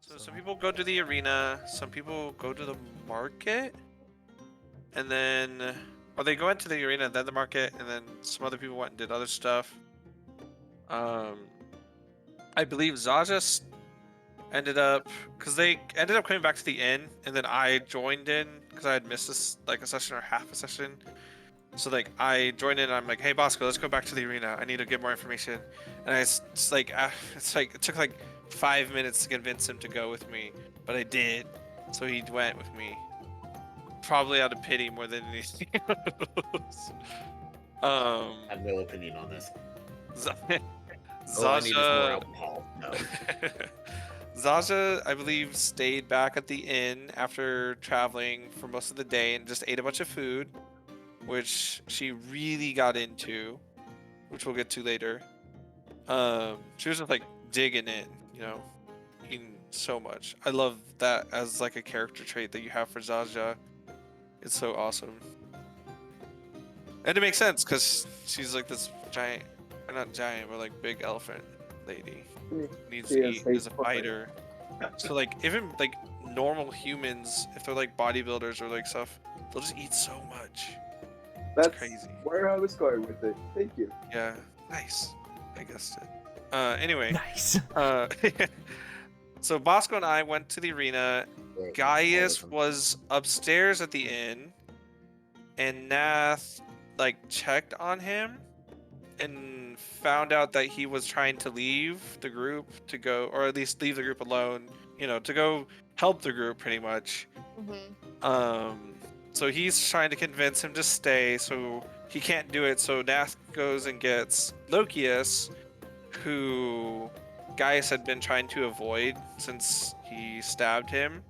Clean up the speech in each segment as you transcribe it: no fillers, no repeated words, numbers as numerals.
So some people go to the arena, some people go to the market, and then, or they go into the arena, then the market, and then some other people went and did other stuff. I believe Zaja ended up, because they ended up coming back to the inn, and then I joined in because I had missed this, like a session or half a session. So like I joined in, and I'm like, hey Bosco, let's go back to the arena. I need to get more information. And it's like it took like 5 minutes to convince him to go with me, but I did. So he went with me, probably out of pity more than anything else. I have no opinion on this. All I need is more Zaja, alcohol. No. Zaja, I believe, stayed back at the inn after traveling for most of the day and just ate a bunch of food, which she really got into, which we'll get to later. She was just like digging in, eating so much. I love that as like a character trait that you have for Zaja. It's so awesome. And it makes sense because she's like this giant, or not giant, but like big elephant lady. Needs to eat as a fighter. So like even like normal humans, if they're like bodybuilders or like stuff, they'll just eat so much. That's crazy. where I was going with it. Thank you. Yeah, nice. I guessed it. Anyway. Nice. So Bosco and I went to the arena. Gaius was upstairs at the inn, and Nath like checked on him and found out that he was trying to leave the group to go, or at least leave the group alone, to go help the group pretty much. So he's trying to convince him to stay, so he can't do it. So Nath goes and gets Lokius, who Gaius had been trying to avoid since he stabbed him.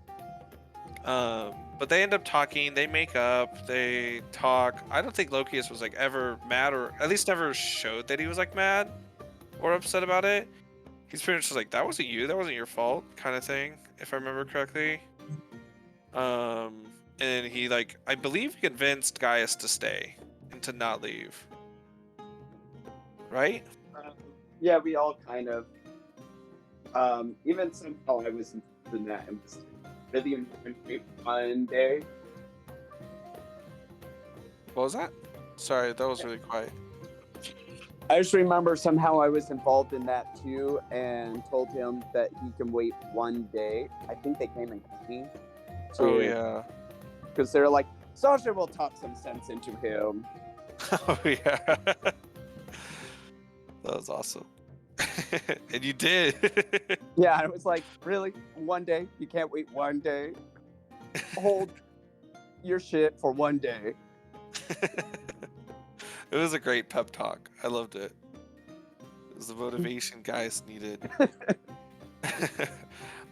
But they end up talking, they make up, they talk. I don't think Lokius was like ever mad, or at least never showed that he was like mad or upset about it. He's pretty much just like, that wasn't you, that wasn't your fault, kind of thing, if I remember correctly. And he like, I believe he convinced Gaius to stay and to not leave. Right? Yeah, we all kind of. Even somehow I was in that and was really important one day. What was that? Sorry, that was really quiet. I just remember somehow I was involved in that too, and told him that he can wait one day. I think they came and got me. Oh yeah. Because they're like, Sasha will talk some sense into him. Oh yeah. That was awesome. And you did. Yeah, I was like, really? One day? You can't wait one day? Hold your shit for one day. It was a great pep talk. I loved it. It was the motivation guys needed.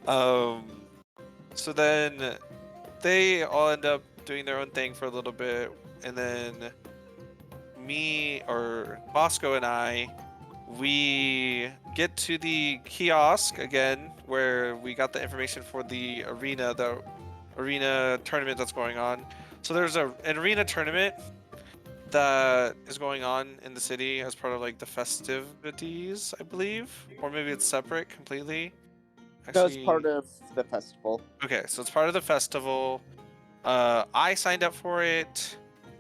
So then they all end up doing their own thing for a little bit, and then me, or Bosco, and I, we get to the kiosk again where we got the information for the arena tournament that's going on. So there's an arena tournament that is going on in the city as part of like the festivities, I believe, or maybe it's separate completely. That's part of the festival. Okay, so it's part of the festival. I signed up for it.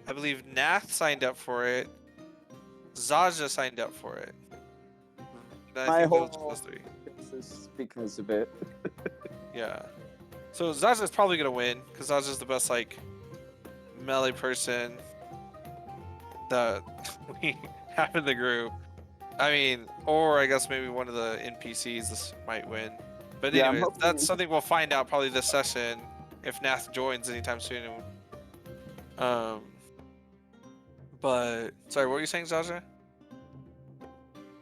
I believe Nath signed up for it. Zaja signed up for it. My whole is because of it. Yeah. So Zaja's probably gonna win because Zaja's the best like melee person that we have in the group. I mean, or I guess maybe one of the NPCs might win. But Yeah, anyway, that's something we'll find out probably this session if Nath joins anytime soon. But sorry, what were you saying, Zaja?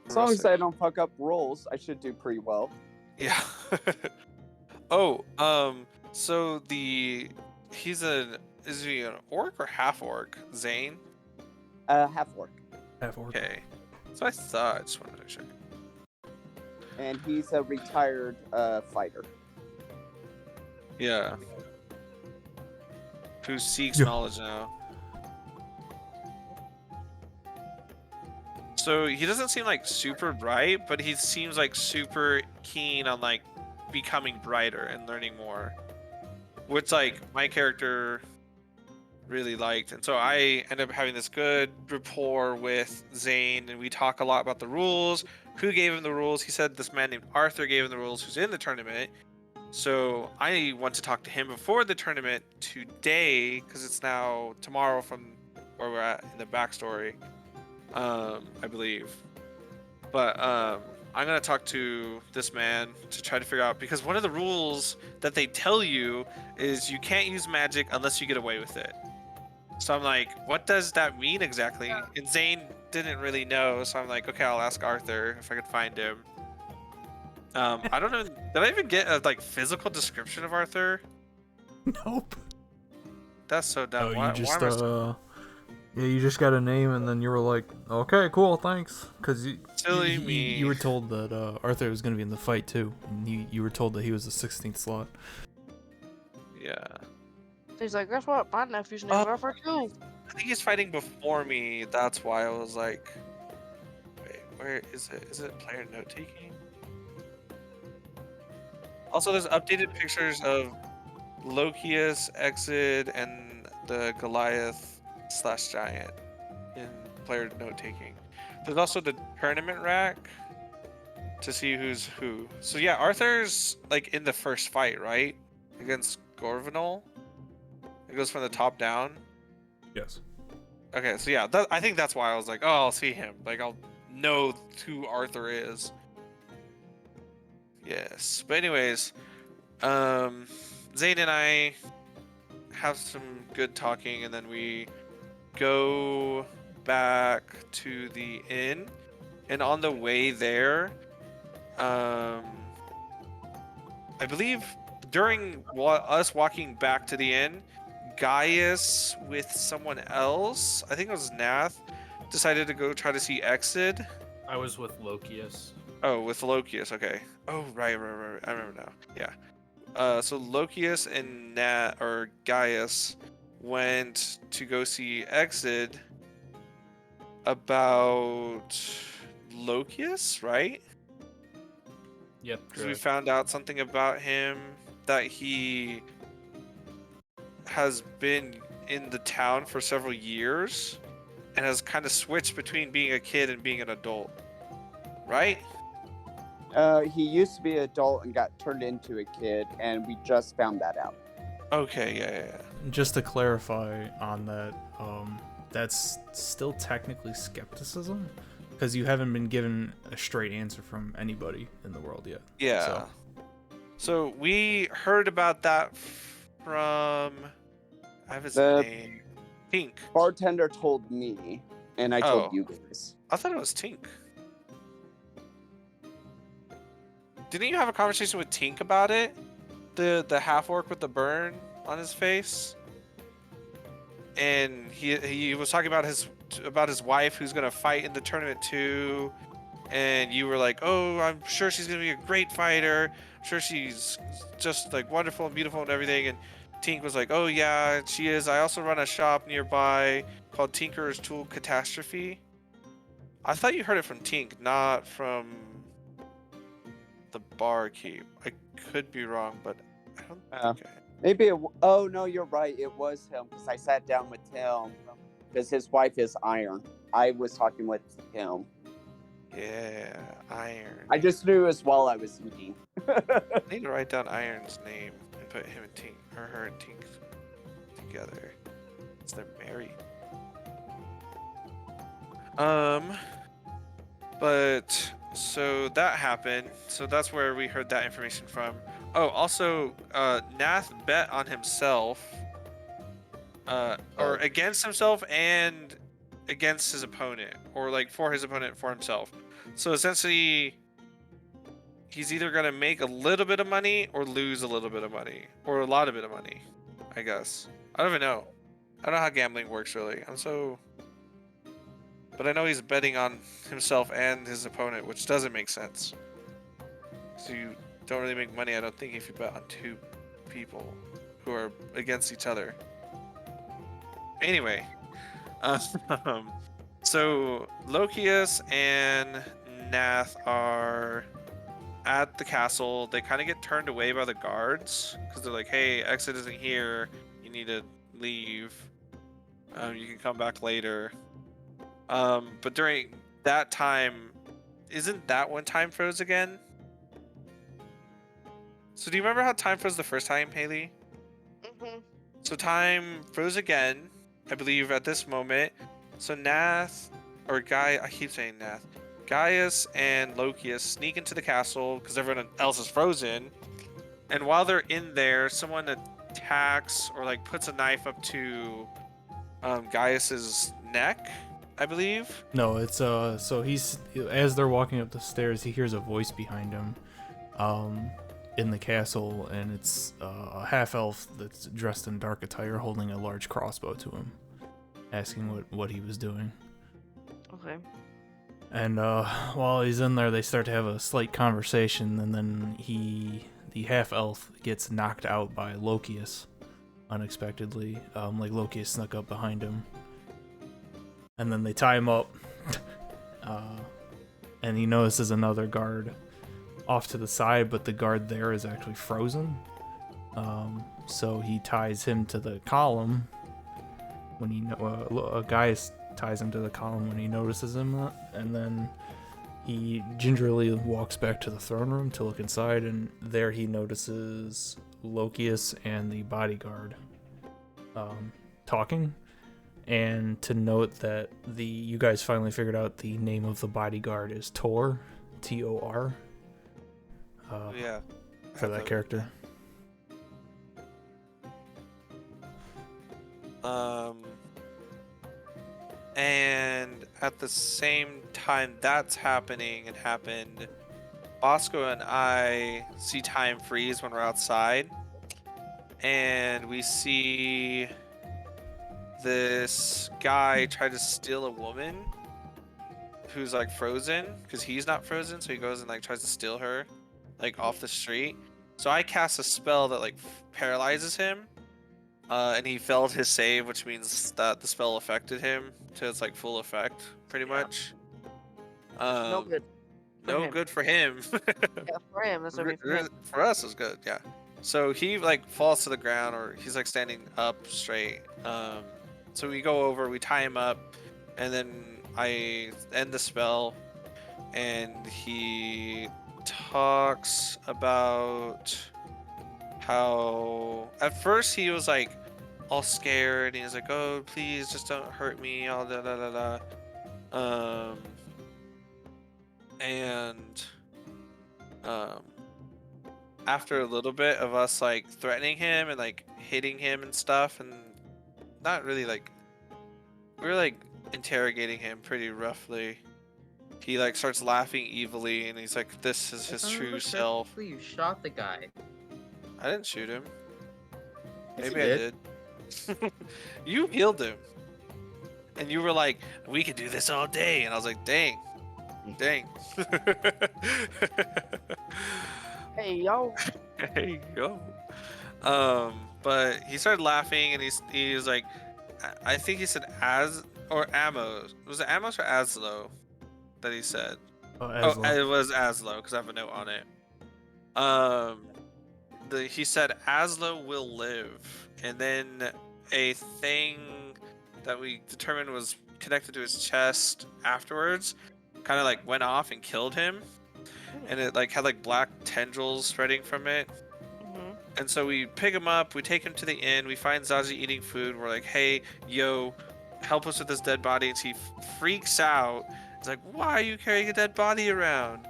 As long as I don't fuck up rolls, I should do pretty well. Yeah. Oh, so is he an orc or half orc? Zane? Half orc. Half orc. Okay. So I thought, I just wanted to check. And he's a retired fighter. Yeah. Who seeks knowledge now. So he doesn't seem like super bright, but he seems like super keen on like becoming brighter and learning more, which like my character really liked. And so I ended up having this good rapport with Zane, and we talk a lot about the rules, who gave him the rules. He said this man named Arthur gave him the rules, who's in the tournament. So I want to talk to him before the tournament today, because it's now tomorrow from where we're at in the backstory, I believe. But I'm gonna talk to this man to try to figure out, because one of the rules that they tell you is you can't use magic unless you get away with it. So I'm like, what does that mean exactly? And Zane didn't really know, so I'm like, okay, I'll ask Arthur if I can find him. I don't know. Did I even get a like physical description of Arthur? Nope. That's so dumb. Oh, you just yeah, you just got a name, and then you were like, okay, cool, thanks, because Silly me. You were told that Arthur was gonna be in the fight too, and you were told that he was the 16th slot. Yeah. He's like, guess what? My nephew's named Arthur too. I think he's fighting before me. That's why I was like, wait, where is it? Is it player note taking? Also, there's updated pictures of Lokius, Exid, and the Goliath/Giant in player note taking. There's also the tournament rack to see who's who. So yeah, Arthur's like in the first fight, right? Against Gorvenal. It goes from the top down. Yes. Okay, so yeah, I think that's why I was like, oh, I'll see him. Like, I'll know who Arthur is. Yes, but anyways, Zane and I have some good talking, and then we go back to the inn. And on the way there, I believe during us walking back to the inn, Gaius with someone else, I think it was Nath, decided to go try to see Exid. I was with Lokius. Oh, with Lokius, okay. Oh, right. I remember now. Yeah. So Lokius and Gaius went to go see Exid about Lokius, right? Yep. Because we found out something about him, that he has been in the town for several years and has kind of switched between being a kid and being an adult, right? He used to be an adult and got turned into a kid, and we just found that out. Okay, yeah. Just to clarify on that, that's still technically skepticism, because you haven't been given a straight answer from anybody in the world yet. Yeah. So we heard about that from, I have his name, Tink. Bartender told me, and I told you guys. I thought it was Tink. Didn't you have a conversation with Tink about it? The half orc with the burn on his face, and he was talking about his wife who's gonna fight in the tournament too, and you were like, oh, I'm sure she's gonna be a great fighter. I'm sure she's just like wonderful and beautiful and everything. And Tink was like, oh yeah, she is. I also run a shop nearby called Tinker's Tool Catastrophe. I thought you heard it from Tink, not from the barkeep. I could be wrong, but I don't think maybe oh no, you're right, it was him, because I sat down with him because his wife is Iron. I was talking with him. Yeah, Iron. I just knew as while I was eating. I need to write down Iron's name and put him and Tink, or her and Tink together, because they're married. But so that happened. So that's where we heard that information from. Oh, also, Nath bet on himself, or against himself and against his opponent, or like for his opponent, for himself. So essentially, he's either gonna make a little bit of money or lose a little bit of money, or a lot of bit of money, I guess. I don't even know. I don't know how gambling works really. But I know he's betting on himself and his opponent, which doesn't make sense. So you don't really make money, I don't think, if you bet on two people who are against each other. Anyway, so Lokius and Nath are at the castle. They kind of get turned away by the guards because they're like, "Hey, exit isn't here. You need to leave. You can come back later." But during that time, isn't that when time froze again? So do you remember how time froze the first time, Haley? Mm-hmm. So time froze again, I believe, at this moment. So Nath, or Guy, I keep saying Nath, Gaius and Lokius sneak into the castle because everyone else is frozen. And while they're in there, someone attacks or like puts a knife up to Gaius's neck, I believe. No, it's so he's as they're walking up the stairs, he hears a voice behind him, in the castle, and it's a half elf that's dressed in dark attire holding a large crossbow to him, asking what he was doing. Okay. And while he's in there, they start to have a slight conversation, and then the half elf gets knocked out by Lokius unexpectedly. Like Lokius snuck up behind him. And then they tie him up, and he notices another guard off to the side, but the guard there is actually frozen. So he ties him to the column when a guy ties him to the column when he notices him, and then he gingerly walks back to the throne room to look inside, and there he notices Lokius and the bodyguard talking. And to note that you guys finally figured out the name of the bodyguard is Tor, Tor. Yeah. For that character. And at the same time that's happening and happened, Bosco and I see time freeze when we're outside, and we see this guy try to steal a woman who's like frozen because he's not frozen, so he goes and like tries to steal her like off the street. So I cast a spell that like paralyzes him, and he failed his save, which means that the spell affected him to its like full effect, pretty much. No good. No good for him. Yeah, for him. That's what I mean for him. For us, it's good. Yeah. So he like falls to the ground, or he's like standing up straight. So we go over, we tie him up, and then I end the spell, and he talks about how at first he was like all scared, and he was like, "Oh, please, just don't hurt me," all da da da da. And after a little bit of us like threatening him and like hitting him and stuff, and not really like, we were like interrogating him pretty roughly, he like starts laughing evilly, and he's like, "This is his true self." You shot the guy. I didn't shoot him. Yes, Maybe I did. You healed him, and you were like, "We could do this all day," and I was like, "Dang, dang." Hey, yo. Hey, yo. But he started laughing, and he was like, I think he said Amos. Was it Amos or Aslo that he said? Oh, it was Aslo, because I have a note on it. He said Aslo will live, and then a thing that we determined was connected to his chest afterwards kind of like went off and killed him, and it like had like black tendrils spreading from it. And so we pick him up, we take him to the inn, we find Zazie eating food, we're like, "Hey, yo, help us with this dead body." And he freaks out. He's like, "Why are you carrying a dead body around?"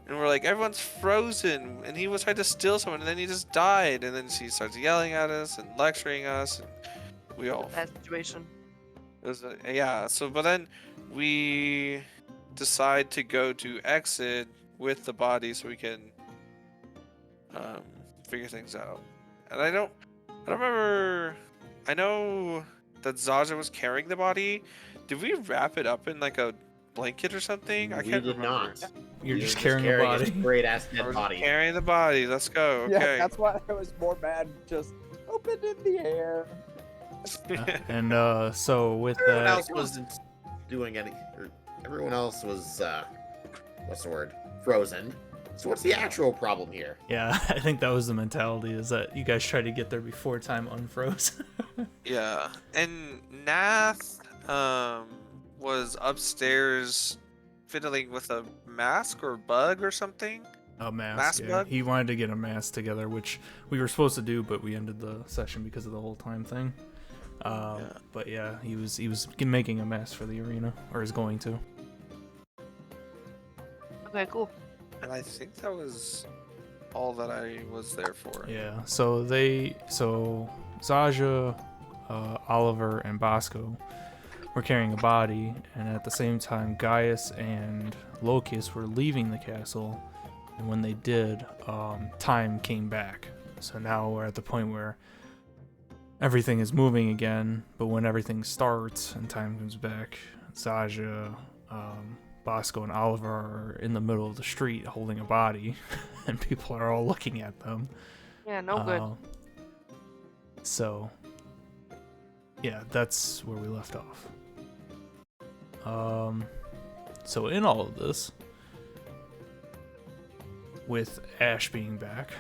And we're like, "Everyone's frozen, and he was trying to steal someone, and then he just died." And then she starts yelling at us and lecturing us, and we all... Bad situation. It was, yeah, so, but then we decide to go to exit with the body so we can figure things out. And I don't remember. I know that Zaja was carrying the body. Did we wrap it up in like a blanket or something? I can't remember. Not. You're just carrying the body. Great ass I dead was body. carrying the body. Let's go. Okay. Yeah, that's why I was more mad. Just open in the air. And so with Everyone that, else wasn't doing any. Everyone else was what's the word? Frozen. So what's the actual problem here? Yeah, I think that was the mentality, is that you guys tried to get there before time unfroze. Yeah, and Nath was upstairs fiddling with a mask or bug or something. A mask, Mask yeah. bug? He wanted to get a mask together, which we were supposed to do, but we ended the session because of the whole time thing. But yeah, he was making a mask for the arena, or is going to. Okay, cool. And I think that was all that I was there for. Yeah. So Zaja, Oliver, and Bosco were carrying a body, and at the same time, Gaius and Locus were leaving the castle. And when they did, time came back. So now we're at the point where everything is moving again, but when everything starts and time comes back, Zaja, Bosco, and Oliver are in the middle of the street holding a body, and people are all looking at them. Yeah, no good. So, yeah, that's where we left off. So in all of this, with Ash being back,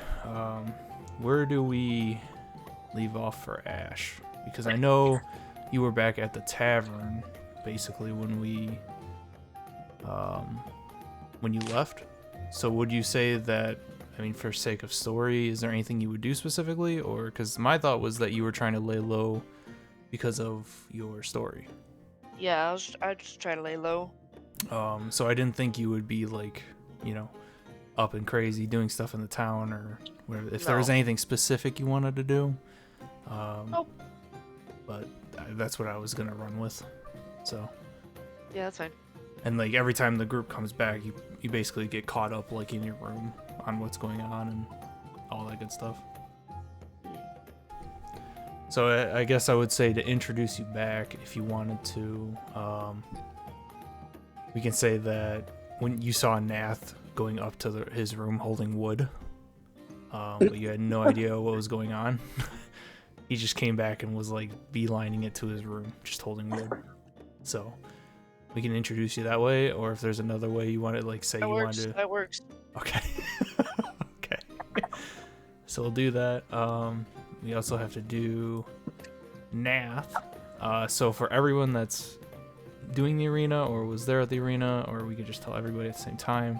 where do we leave off for Ash? Because I know you were back at the tavern, basically, when you left. So would you say that, I mean, for sake of story, is there anything you would do specifically? Or, because my thought was that you were trying to lay low because of your story. Yeah, I just try to lay low. So I didn't think you would be, like, you know, up and crazy doing stuff in the town, or whatever. If there was No. anything specific you wanted to do. Nope. But that's what I was gonna run with. So, Yeah, that's fine. and like every time the group comes back, you basically get caught up like in your room on what's going on and all that good stuff. So I guess I would say, to introduce you back, if you wanted to, we can say that when you saw Nath going up to his room holding wood, but you had no idea what was going on. He just came back and was like beelining it to his room, just holding wood. So we can introduce you that way, or if there's another way you want to, like, say That you works. wanted to. That works. Okay. Okay. So we'll do that. We also have to do Nath. So for everyone that's doing the arena or was there at the arena, or we could just tell everybody at the same time,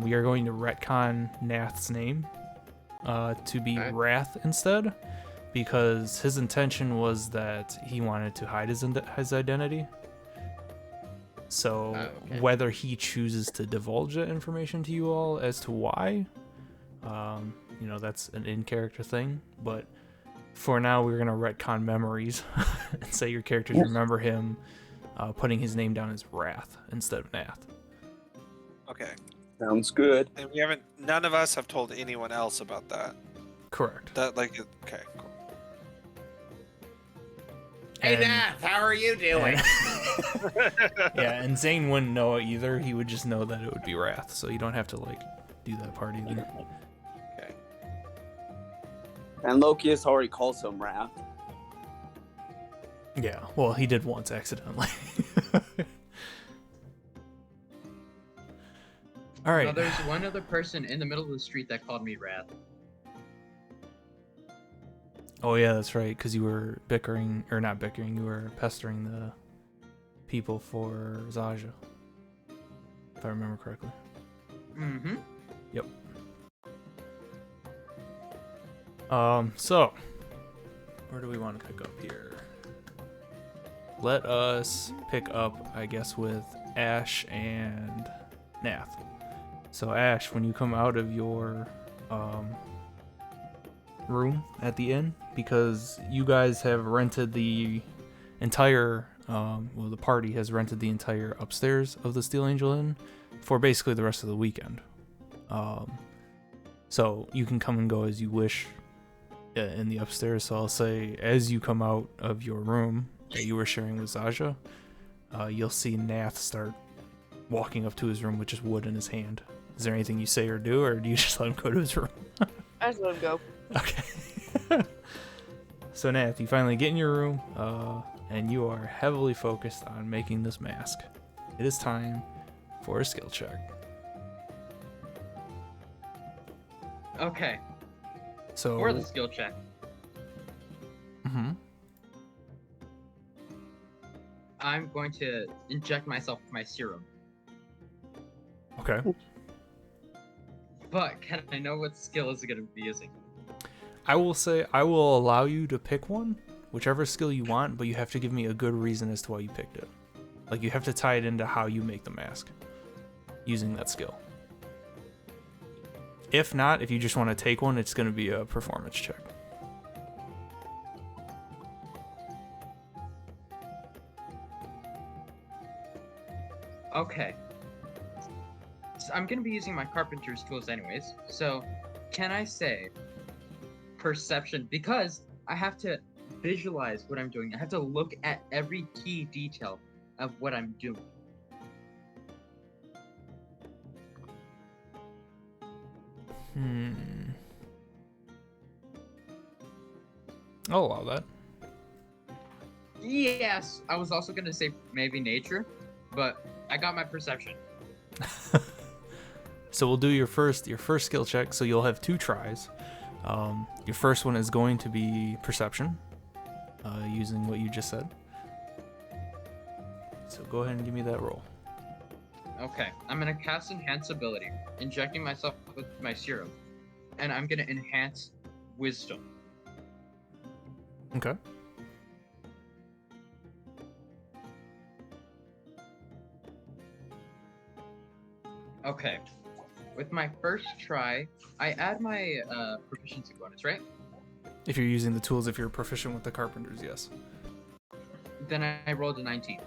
we are going to retcon Nath's name to be Wrath instead, because his intention was that he wanted to hide his identity. So whether he chooses to divulge that information to you all as to why, you know, that's an in-character thing. But for now, we're going to retcon memories and say your characters remember him putting his name down as Wrath instead of Nath. Okay. Sounds good. And none of us have told anyone else about that. Correct. Okay, cool. Hey, Nath, how are you doing? Yeah, and Zane wouldn't know either. He would just know that it would be Wrath, so you don't have to, like, do that part either. Okay. And Lokius already calls him Wrath. Yeah, well, he did once accidentally. All right. No, there's one other person in the middle of the street that called me Wrath. Oh yeah, that's right, because you were bickering, or not bickering, you were pestering the people for Zaja, if I remember correctly. Mm-hmm. Yep. So where do we want to pick up here? Let us pick up, I guess, with Ash and Nath. So Ash, when you come out of your room at the inn, because you guys have rented the entire well, the party has rented the entire upstairs of the Steel Angel Inn for basically the rest of the weekend. So you can come and go as you wish in the upstairs. So I'll say, as you come out of your room that you were sharing with Zaja, you'll see Nath start walking up to his room with just wood in his hand. Is there anything you say or do, or do you just let him go to his room? I just let him go. Okay. So Nath, you finally get in your room, and you are heavily focused on making this mask. It is time for a skill check. Okay. So. For the skill check, Mm-hmm. I'm going to inject myself with my serum. Okay. But can I know what skill is it going to be using? I will say I will allow you to pick one, whichever skill you want, but you have to give me a good reason as to why you picked it. Like, you have to tie it into how you make the mask using that skill. If not, if you just want to take one, it's going to be a performance check. Okay. So I'm going to be using my carpenter's tools anyways. So can I say perception? Because I have to visualize what I'm doing. I have to look at every key detail of what I'm doing. I'll allow that. Yes, I was also going to say maybe nature, but I got my perception. So we'll do your first skill check. So you'll have 2 tries. Your first one is going to be perception, using what you just said. So go ahead and give me that roll. Okay, I'm going to cast Enhance Ability, injecting myself with my serum, and I'm going to enhance Wisdom. Okay. Okay, with my first try, I add my proficiency bonus, right? If you're using the tools, if you're proficient with the carpenters, yes. Then I rolled a 19.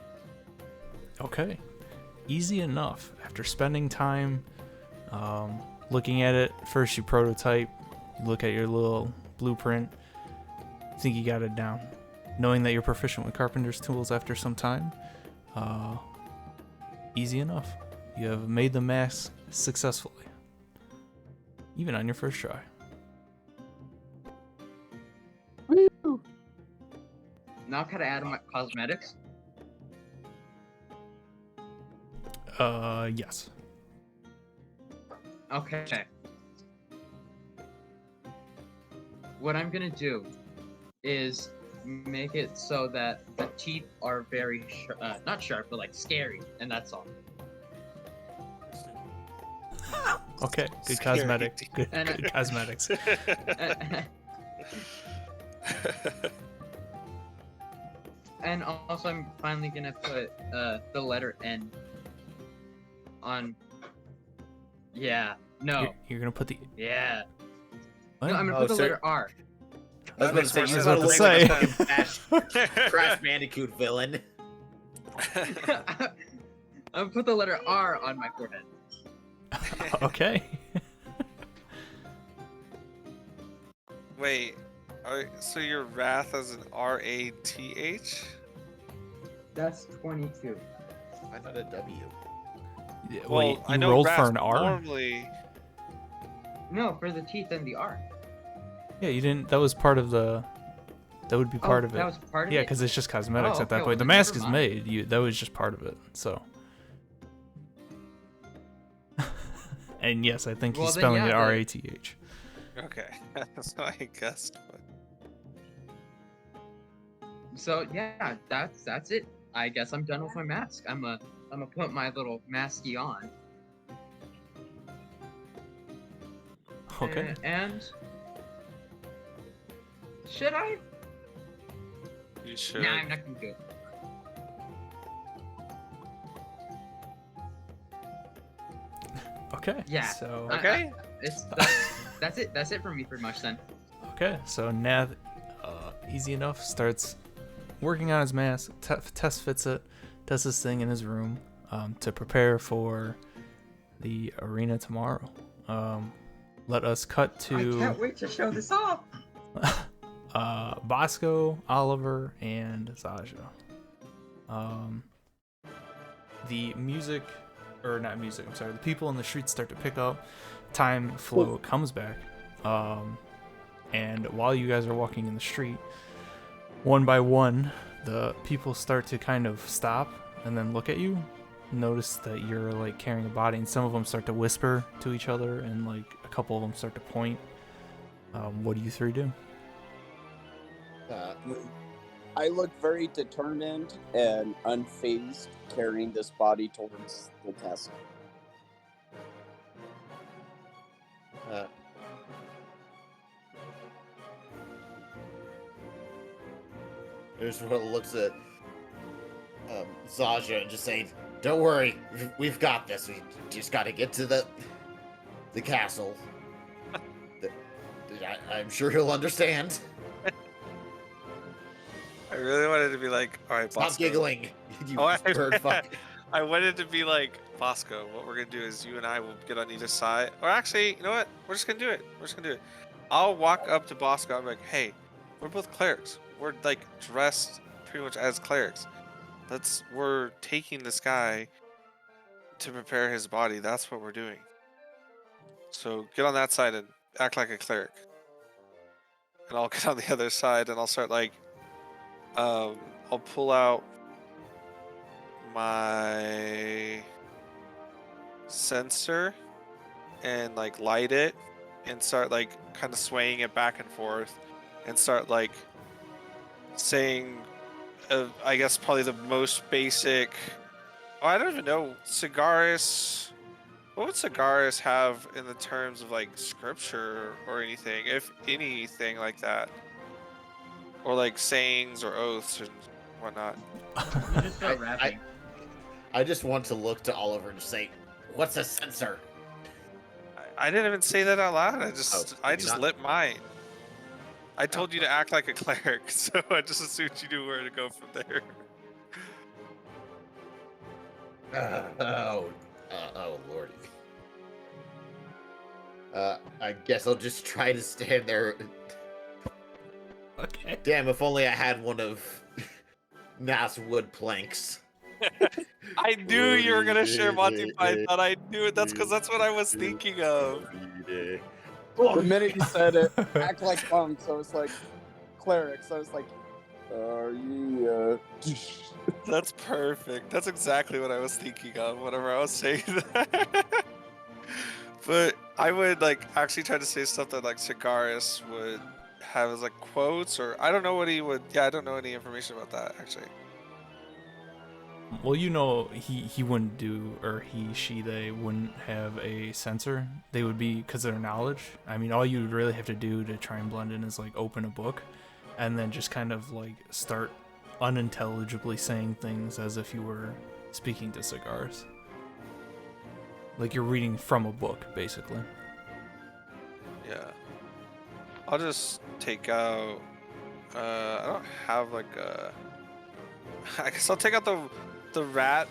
Okay. Easy enough. After spending time looking at it, first you prototype, you look at your little blueprint, you think you got it down. Knowing that you're proficient with carpenter's tools after some time, easy enough. You have made the mask successfully, even on your first try. Woo! Now can I add my cosmetics? Yes. Okay. What I'm gonna do is make it so that the teeth are very not sharp, but like scary, and that's all. Okay, good Scary. cosmetic. Good, And good cosmetics. And also, I'm finally gonna put the letter N on. Yeah. No. You're gonna put the. Yeah. What? No, I'm gonna Oh, put the sir. letter R. I was That going to makes say, more you sense. sound about to like a say. fucking Crash Bandicoot villain. I'm gonna put the letter R on my forehead. Okay. Wait, so your wrath as an R-A-T-H? That's 22. Why not a W? Wait, I you know rolled wrath for an R? normally. No, for the teeth and the R. Yeah, you didn't. That was part of the. That would be part of it. That was part of Yeah, it. because it's just cosmetics Oh, at that okay, point. well, The then mask never is mind. made. That was just part of it. So. And yes, I think Well, he's then, spelling yeah, it the- R-A-T-H. Okay, that's what I guessed. So yeah, that's it. I guess I'm done with my mask. I'm gonna put my little masky on. Okay. And should I? You should. Nah, I'm not gonna do it. Okay. Yeah. So. Okay. That's it. That's it for me, pretty much. Then. Okay. So Nath, easy enough, starts working on his mask. Test fits it. Does his thing in his room to prepare for the arena tomorrow. Let us cut to. I can't wait to show this off. Bosco, Oliver, and Zaja. The music, or not music, I'm sorry, the people in the streets start to pick up. Time flow comes back. And while you guys are walking in the street, one by one, the people start to kind of stop and then look at you. notice that you're like carrying a body, and some of them start to whisper to each other, and like a couple of them start to point. What do you three do? I look very determined and unfazed, carrying this body towards the castle. Israel looks at Zaja and just saying, "Don't worry, we've got this. We just got to get to the castle. I'm sure he'll understand." I really wanted to be like, all right, Stop Bosco. giggling, you bird fuck. I wanted to be like, Bosco, what we're gonna do is you and I will get on either side. Or actually, you know what? We're just gonna do it. I'll walk up to Bosco. I'm like, hey, we're both clerics. We're like dressed pretty much as clerics. We're taking this guy to prepare his body. That's what we're doing. So get on that side and act like a cleric. And I'll get on the other side and I'll start like, I'll pull out my sensor and like light it and start like kind of swaying it back and forth and start like saying I guess probably the most basic, I don't even know, Cigaris. What would Cigaris have in the terms of like scripture or anything, if anything like that, or like sayings or oaths and whatnot? You just start rapping. I just want to look to Oliver and just say, "What's a sensor?" I didn't even say that out loud. I just not? lit mine. I told you to act like a cleric, so I just assumed you knew where to go from there. Oh lordy. I guess I'll just try to stand there. Okay. Damn, if only I had one of Na's wood planks. I knew you were gonna share Monty Python. I knew it. That's because that's what I was thinking of. The minute you said it, act like monks, so it's like clerics. I was like, are you? That's perfect. That's exactly what I was thinking of whenever I was saying that. But I would like actually try to say something like Cigaris would have as like quotes, or I don't know what he would. Yeah, I don't know any information about that actually. Well, you know, he wouldn't do, or they wouldn't have a sensor. They would be, because of their knowledge. I mean, all you would really have to do to try and blend in is like open a book and then just kind of like start unintelligibly saying things as if you were speaking to Cigaris. Like you're reading from a book, basically. Yeah. I'll just take out, I don't have like a, I guess I'll take out the rat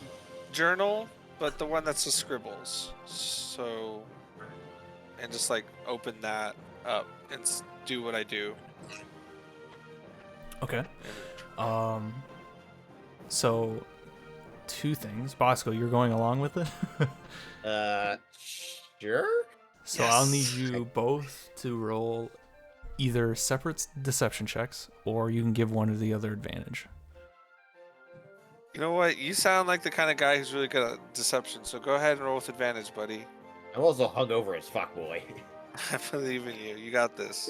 journal, but the one that's the scribbles. So, and just like open that up and do what I do. Okay. So two things. Bosco, you're going along with it? Sure? So yes. I'll need you both to roll either separate deception checks, or you can give one or the other advantage. You know what? You sound like the kind of guy who's really good at deception, so go ahead and roll with advantage, buddy. I'm also hungover as fuck, boy. I believe in you. You got this.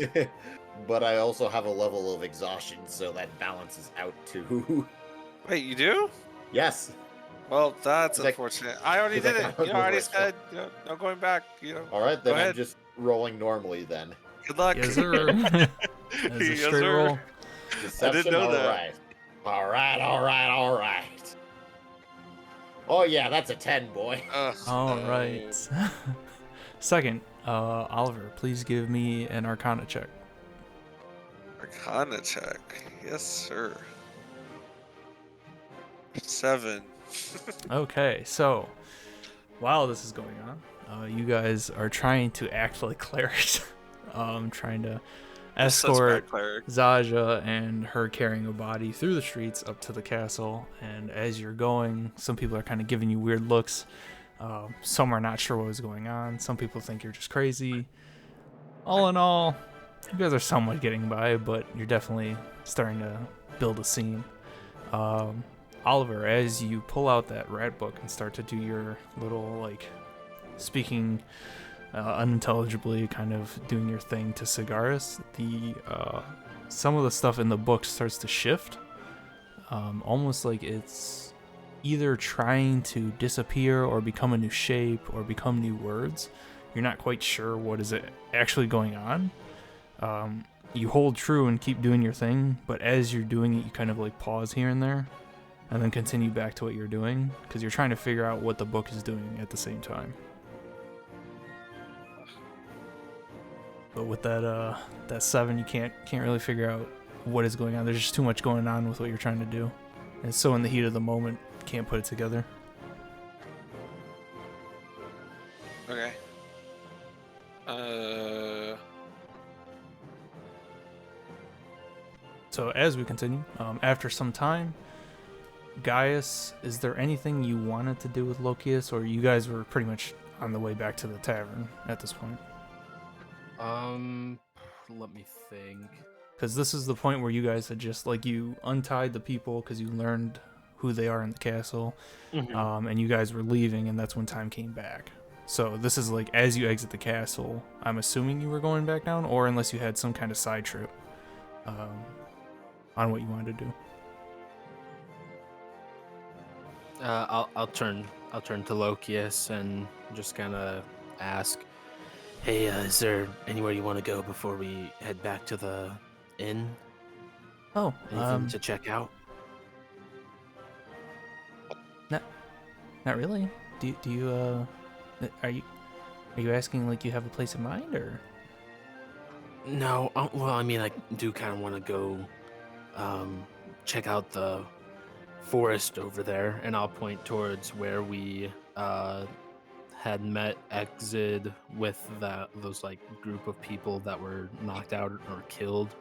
But I also have a level of exhaustion, so that balances out too. Wait, you do? Yes. Well, that's unfortunate. I already did it. I already said, no going back. All right, then I'm just rolling normally then. Good luck. Yes, sir. That's a straight roll. Deception, I didn't know that. All right. Oh yeah, that's a 10, boy. All right. Second, Oliver, please give me an Arcana check. Arcana check. Yes, sir. 7. Okay, so while this is going on, you guys are trying to act like clerics. Trying to escort Zaja and her carrying a body through the streets up to the castle. And as you're going, some people are kind of giving you weird looks. Some are not sure what was going on. Some people think you're just crazy. All in all, you guys are somewhat getting by, but you're definitely starting to build a scene. Oliver, as you pull out that rat book and start to do your little, like, speaking unintelligibly, kind of doing your thing to Cigaris, some of the stuff in the book starts to shift, almost like it's either trying to disappear or become a new shape or become new words. You're not quite sure what is actually going on. You hold true and keep doing your thing, but as you're doing it, you kind of like pause here and there and then continue back to what you're doing because you're trying to figure out what the book is doing at the same time. But with that 7, you can't really figure out what is going on. There's just too much going on with what you're trying to do. And so in the heat of the moment, can't put it together. Okay. So as we continue, after some time, Gaius, is there anything you wanted to do with Lokius, or you guys were pretty much on the way back to the tavern at this point? Let me think. Because this is the point where you guys had just, like, you untied the people because you learned who they are in the castle, and you guys were leaving, and that's when time came back. So this is like, as you exit the castle, I'm assuming you were going back down, or unless you had some kind of side trip on what you wanted to do. I'll turn to Lokius and just kind of ask, "Hey, is there anywhere you want to go before we head back to the inn? Oh, Anything to check out?" Not really. Do you are you asking like you have a place in mind, or? No, well, I mean, I do kind of want to go check out the forest over there, and I'll point towards where we had met Exid with those like group of people that were knocked out or killed.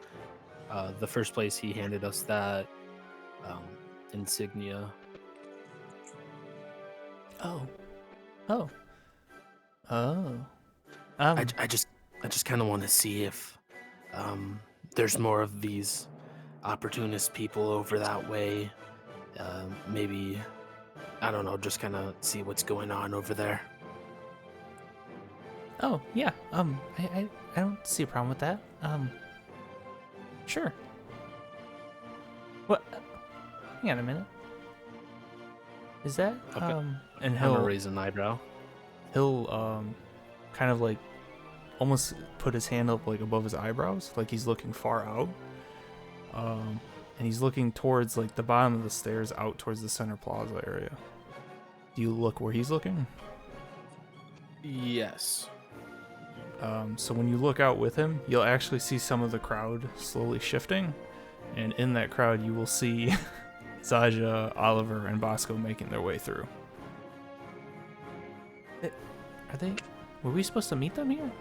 The first place he handed us that insignia. I just kind of want to see if there's more of these opportunist people over that way. Maybe, I don't know, just kind of see what's going on over there. Oh, yeah. I don't see a problem with that. Sure. What? Hang on a minute. Is that Okay. and I'm gonna raise an eyebrow. he'll kind of like almost put his hand up like above his eyebrows, like he's looking far out. And he's looking towards like the bottom of the stairs out towards the center plaza area. Do you look where he's looking? Yes. So when you look out with him, you'll actually see some of the crowd slowly shifting, and in that crowd you will see Zaja, Oliver, and Bosco making their way through. Were we supposed to meet them here?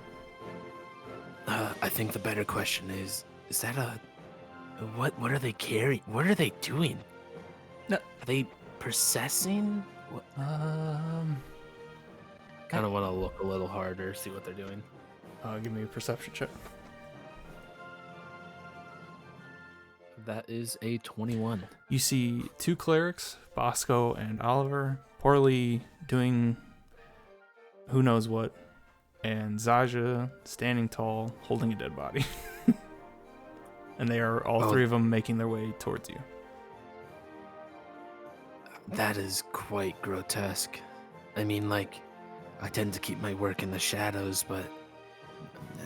I think the better question is that what are they carrying? What are they doing? No. Are they processing? What? Kind of want to look a little harder, see what they're doing. Give me a perception check. That is a 21. You see 2 clerics, Bosco and Oliver, poorly doing who knows what, and Zaja standing tall, holding a dead body. And they are all 3 of them making their way towards you. That is quite grotesque. I mean, like, I tend to keep my work in the shadows, but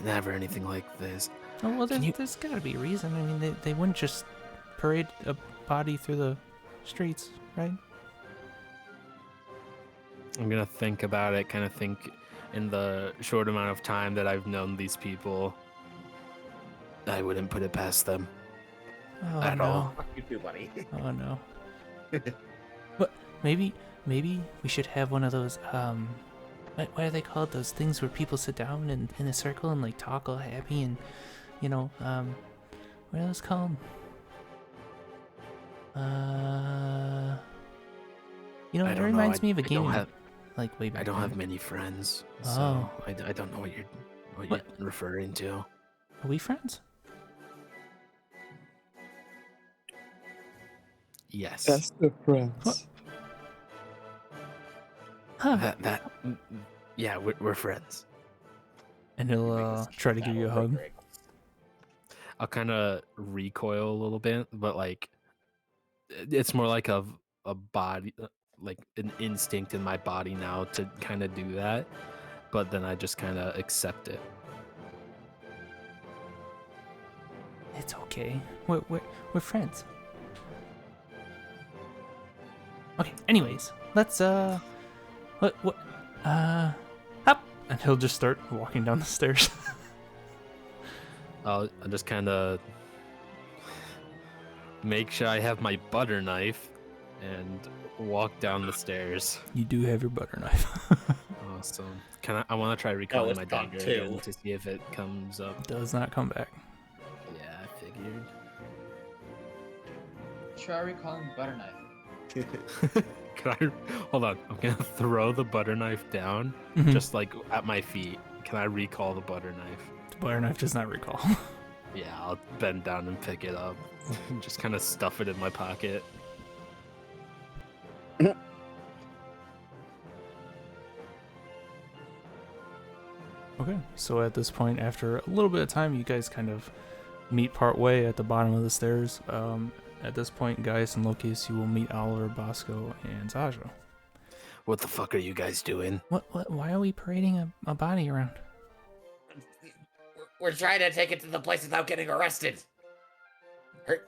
never anything like this. Oh, well, there's gotta be a reason. I mean, they wouldn't just parade a body through the streets, right? I'm gonna think about it, kind of think in the short amount of time that I've known these people, I wouldn't put it past them at all. You too, buddy. Oh no. But maybe we should have one of those what are they called? Those things where people sit down in a circle and like talk all happy and what are those called? It reminds me of a game like way back. I don't then. have many friends, so I don't know what you're referring to. Are we friends? Yes. Best of friends. Huh. Yeah, we're friends. And he'll try to give you a hug. I'll kind of recoil a little bit, but like it's more like a body, like an instinct in my body now to kind of do that. But then I just kind of accept it. It's okay. We're friends. Okay. Anyways, let's what up, and he'll just start walking down the stairs. I'll just kind of make sure I have my butter knife and walk down the stairs. You do have your butter knife. Awesome. I want to try recalling it's my gone dagger too. again to see if it comes up. Does not come back. Yeah, I figured. Try recalling butter knife. Can I hold on? I'm gonna throw the butter knife down, Mhm. just like at my feet. Can I recall the butter knife? The butter knife does not recall. Yeah, I'll bend down and pick it up. Just kind of stuff it in my pocket. Okay, so at this point, after a little bit of time, you guys kind of meet part way at the bottom of the stairs. At this point, Gaius and Lokius, you will meet Oliver, Bosco, and Zaja. What the fuck are you guys doing? What? Why are we parading a body around? We're trying to take it to the place without getting arrested.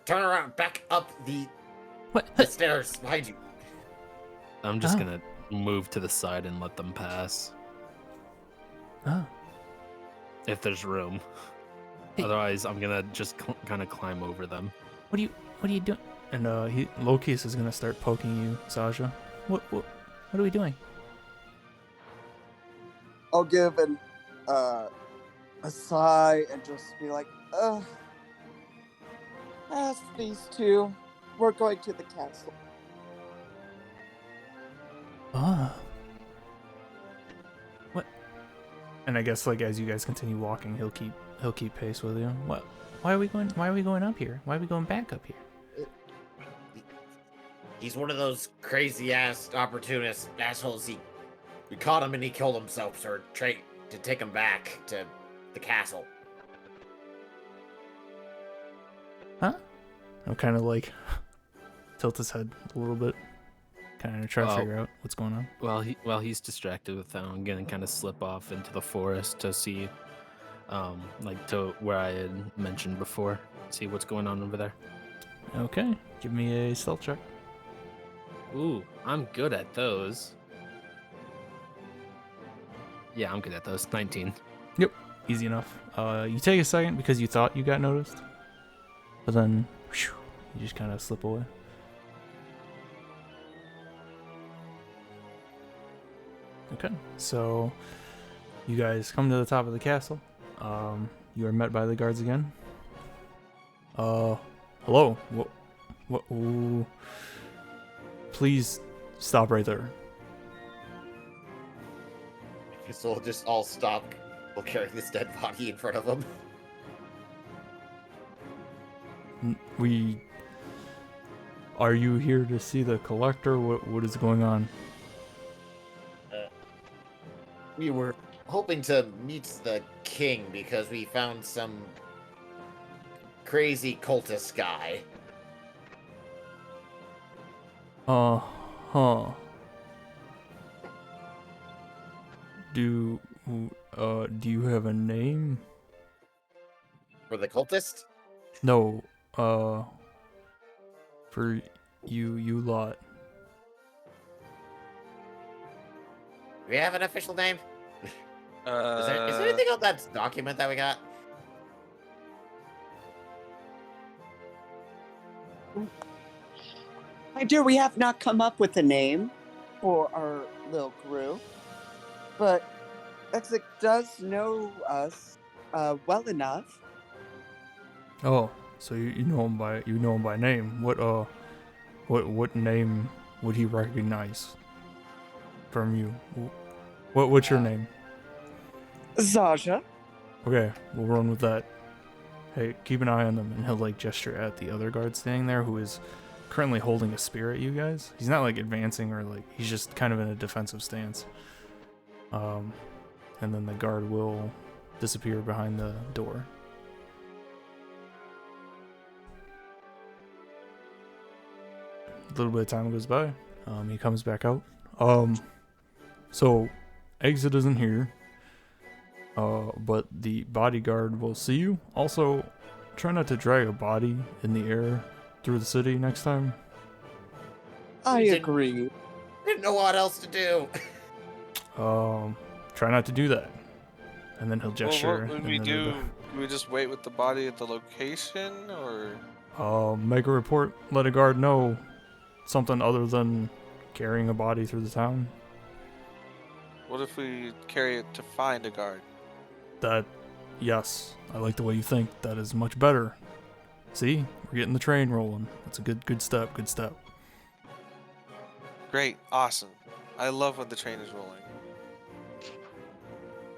Turn around, back up the What? stairs behind you. I'm just Oh. gonna move to the side and let them pass Oh, if there's room. Hey. Otherwise, I'm gonna just kind of climb over them. what are you doing? And Lokius is gonna start poking you, Zaja. What are we doing? I'll give a sigh and just be like, ugh. Ask these two. We're going to the castle. Ah. What? And I guess like as you guys continue walking, he'll keep pace with you. What? Why are we going up here? Why are we going back up here? He's one of those crazy ass opportunist assholes. We caught him and he killed himself, so we're trying to take him back to the castle. Huh? I'll kind of like tilt his head a little bit, kind of try to figure out what's going on. While he's distracted with that, I'm gonna kind of slip off into the forest to see, like to where I had mentioned before. See what's going on over there. Okay, give me a stealth check. Ooh, I'm good at those. Yeah, I'm good at those. 19. Easy enough. You take a second because you thought you got noticed, but then whew, you just kind of slip away. Okay, so you guys come to the top of the castle. You are met by the guards again. Hello. What? Ooh. Please stop right there. So we'll just all stop. We'll carry this dead body in front of him. Are you here to see the collector? What is going on? We were hoping to meet the king because we found some crazy cultist guy. Huh. Do you have a name? For the cultist? No, for you lot. Do we have an official name? Is there Uh, anything on that document that we got? My dear, we have not come up with a name for our little crew, but Exit does know us well enough. Oh, so you know him by name. What name would he recognize from you? What's your name? Zaja. Okay, we'll run with that. Hey, keep an eye on them, and he'll like gesture at the other guard standing there, who is currently holding a spear at you guys. He's not like advancing or like, he's just kind of in a defensive stance. And then the guard will disappear behind the door. A little bit of time goes by. He comes back out. So exit isn't here. But the bodyguard will see you. Also, try not to drag a body in the air through the city next time. I We didn't- agree. Didn't know what else to do. Try not to do that. And then he'll Well, gesture. what would and we then do? Do we just wait with the body at the location, or Make a report. Let a guard know something other than carrying a body through the town. what if we carry it to find a guard? That, yes, I like the way you think. That is much better. See, we're getting the train rolling. That's a good step. Good step. Great, awesome. I love when the train is rolling.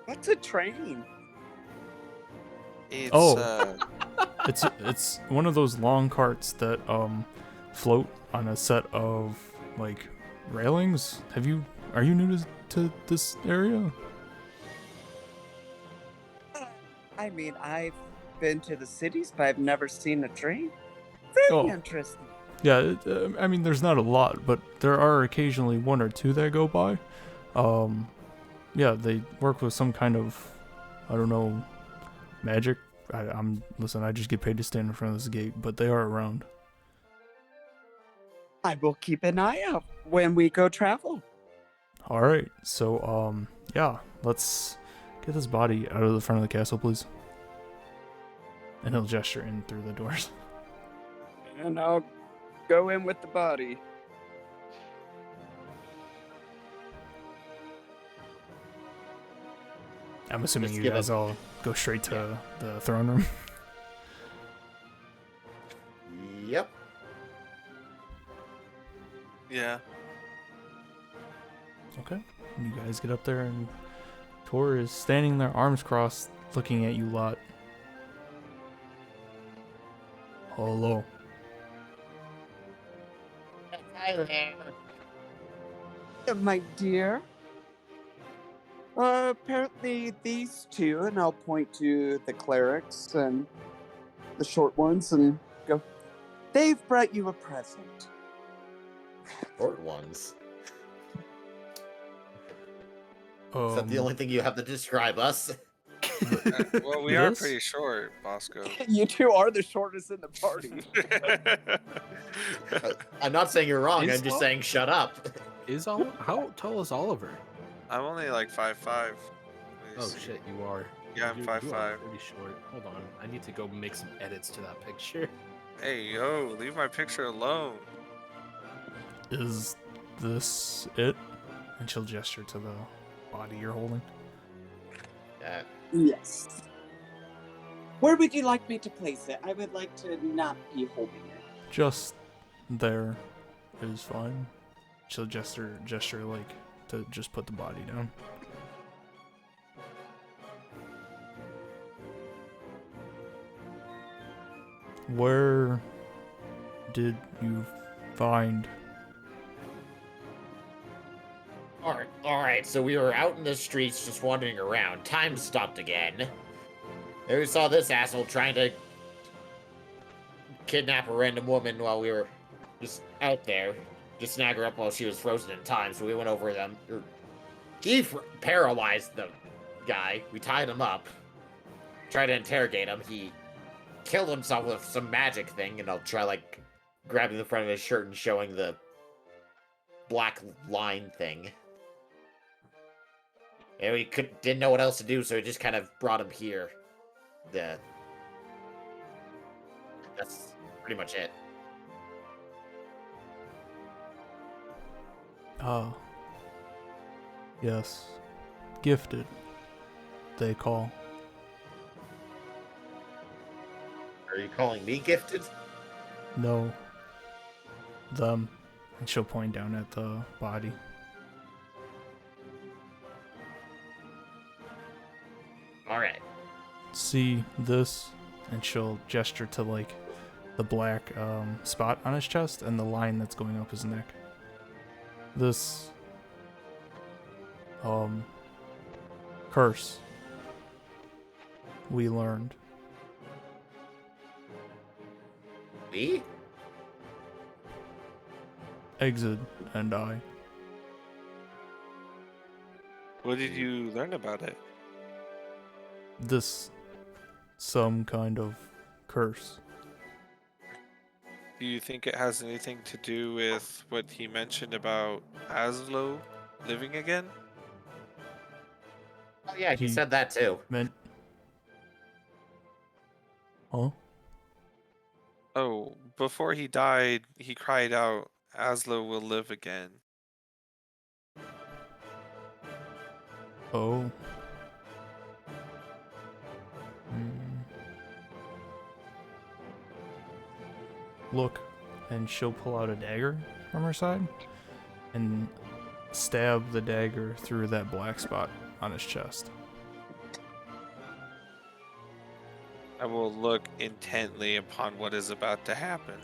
What's a train? It's Oh. It's one of those long carts that float on a set of like railings. Are you new to this area? I mean, I've been to the cities, but I've never seen a train. Very Oh. interesting. Yeah, I mean there's not a lot, but there are occasionally one or two that go by. Yeah, they work with some kind of, I don't know, magic. Listen, I just get paid to stand in front of this gate, but they are around. I will keep an eye out when we go travel. All right, so yeah, let's get this body out of the front of the castle, please. And he'll gesture in through the doors. And I'll go in with the body. I'm assuming Just you give guys up. all go straight to the throne room. Yep. yeah. Okay. You guys get up there, and Tor is standing there, arms crossed, looking at you lot. Hello. Hi there. My dear. Apparently these two, and I'll point to the clerics and the short ones and go, they've brought you a present. Short ones. Is that the only thing you have to describe us? Well, we are This? pretty short, Bosco. You two are the shortest in the party. I'm not saying you're wrong. Is I'm just all- saying shut up. How tall is Oliver? I'm only like 5'5". Oh shit, you are. Yeah, I'm You 5'5". are pretty short. Hold on, I need to go make some edits to that picture. Hey, yo, leave my picture alone. Is this it? And she'll gesture to the body you're holding. Yes. Where would you like me to place it? I would like to not be holding it. Just there is fine. She'll gesture like to just put the body down. Where did you find? Alright, so we were out in the streets just wandering around. Time stopped again. And we saw this asshole trying to kidnap a random woman while we were just out there. Just snag her up while she was frozen in time, so we went over them. He paralyzed the guy. We tied him up. Tried to interrogate him. He killed himself with some magic thing, and I'll try, like, grabbing the front of his shirt and showing the black line thing. And we didn't know what else to do, so we just kind of brought him here. That's pretty much it. Oh. Yes. Gifted, they call. Are you calling me gifted? No. Them. And she'll point down at the body. Alright. See this? And she'll gesture to like the black spot on his chest and the line that's going up his neck. This curse we learned. Me? Exit and I. What did you learn about it? This some kind of curse. Do you think it has anything to do with what he mentioned about Aslo living again? Oh yeah, he He- said that too. Meant. Huh? Oh, before he died, he cried out, Aslo will live again. Oh. Hmm. Look, and she'll pull out a dagger from her side and stab the dagger through that black spot on his chest. I will look intently upon what is about to happen.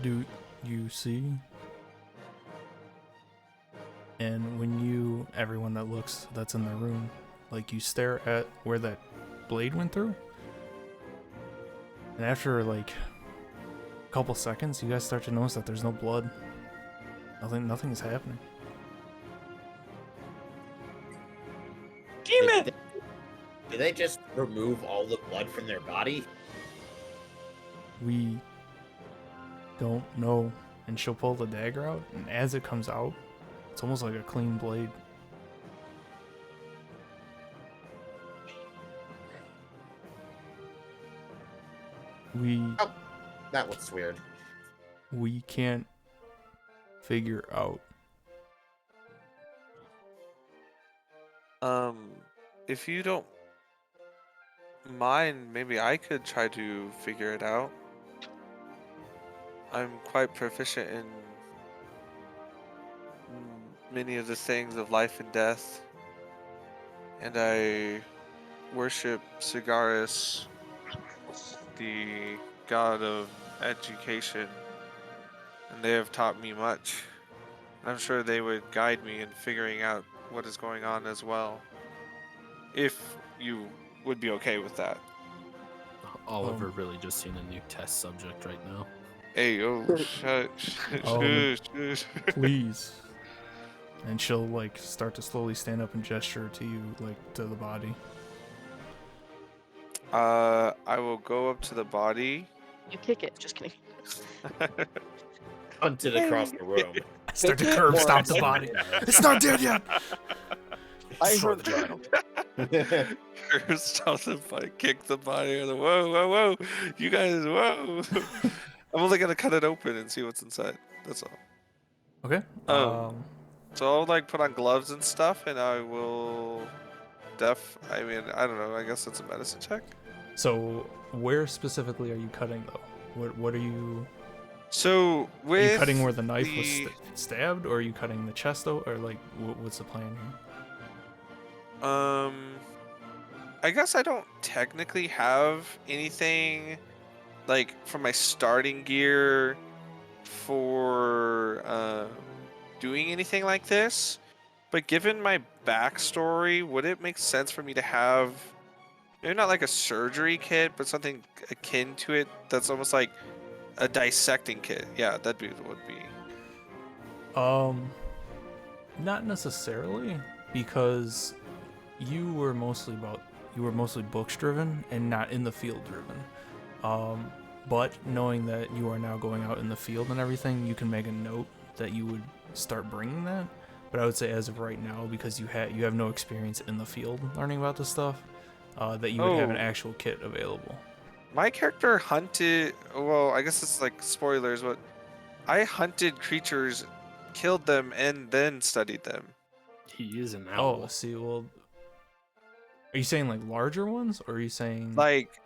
Do you see? And when you, everyone that looks that's in the room, like you stare at where that blade went through, and after like a couple seconds, you guys start to notice that there's no blood. Nothing is happening. Demon! Did they just remove all the blood from their body? We don't know. And she'll pull the dagger out, and as it comes out, it's almost like a clean blade. Oh, that looks weird. We can't figure out. If you don't mind, maybe I could try to figure it out. I'm quite proficient in many of the things of life and death, and I worship Sigaris, the god of education, and they have taught me much. I'm sure they would guide me in figuring out what is going on as well, if you would be okay with that. Oliver really just seen a new test subject right now. Hey, yo, shush, Um, shush. Please. And she'll like start to slowly stand up and gesture to you, like to the body. I will go up to the body. You kick it. Just kidding. Hunted across the room. Start to Make it curb more stomp the body. It's not dead yet. I Destroy heard the child. Stop the fight, kick the body. Whoa, whoa, whoa! You guys, whoa! I'm only gonna cut it open and see what's inside. That's all. Okay. So I'll like put on gloves and stuff, and I will. I mean, I don't know. I guess it's a medicine check. So where specifically are you cutting though? What are you? So Are with you cutting where the knife was the- stabbed, or are you cutting the chest though, or like what's the plan here? I guess I don't technically have anything like for my starting gear for doing anything like this. But given my backstory, would it make sense for me to have maybe not like a surgery kit, but something akin to it that's almost like a dissecting kit? Yeah, that'd be what would be. Not necessarily, because you were mostly books driven and not in the field driven. But knowing that you are now going out in the field and everything, you can make a note that you would start bringing that. But I would say as of right now, because you have no experience in the field learning about this stuff, that you would have an Oh. actual kit available. My character hunted. Well, I guess it's like spoilers, but I hunted creatures, killed them, and then studied them. He is an Oh, owl. see, well, are you saying like larger ones, or are you saying Like,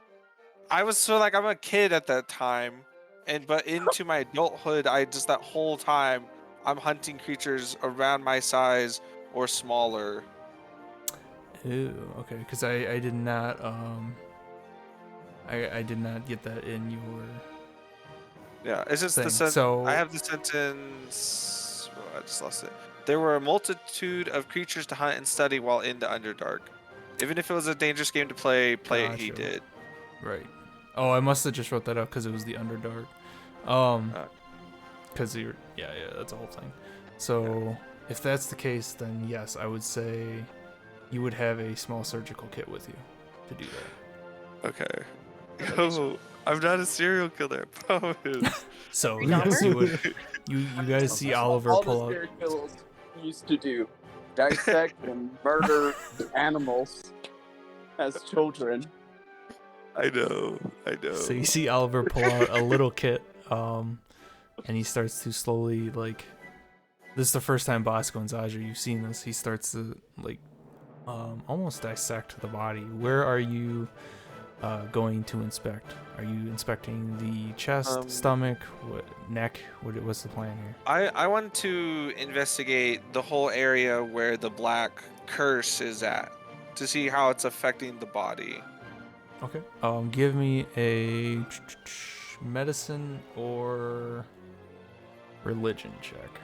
I'm a kid at that time, but into my adulthood, I just that whole time I'm hunting creatures around my size or smaller. Ew, okay, because I did not I did not get that in your Yeah, it's just the thing. I So have the sentence. Oh, I just lost it. There were a multitude of creatures to hunt and study while in the Underdark. Even if it was a dangerous game to play it. He gotcha. did. Right. Oh, I must have just wrote that up because it was the Underdark. Uh, Because you're yeah, that's the whole thing. So if that's the case, then yes, I would say you would have a small surgical kit with you to do that. okay. Okay, so- No, I'm not a serial killer. I promise. So Be dumber. yes, you would. You guys see That's what Oliver all pull the out. serial killers used to do: dissect and murder animals as children. I know. I know. So you see Oliver pull out a little kit, and he starts to slowly like. This is the first time Bosco and Zaja, you've seen this. He starts to like, almost dissect the body. Where are you going to inspect? Are you inspecting the chest, stomach, neck? What's the plan here? I want to investigate the whole area where the black curse is at to see how it's affecting the body. Okay. Give me a medicine or religion check.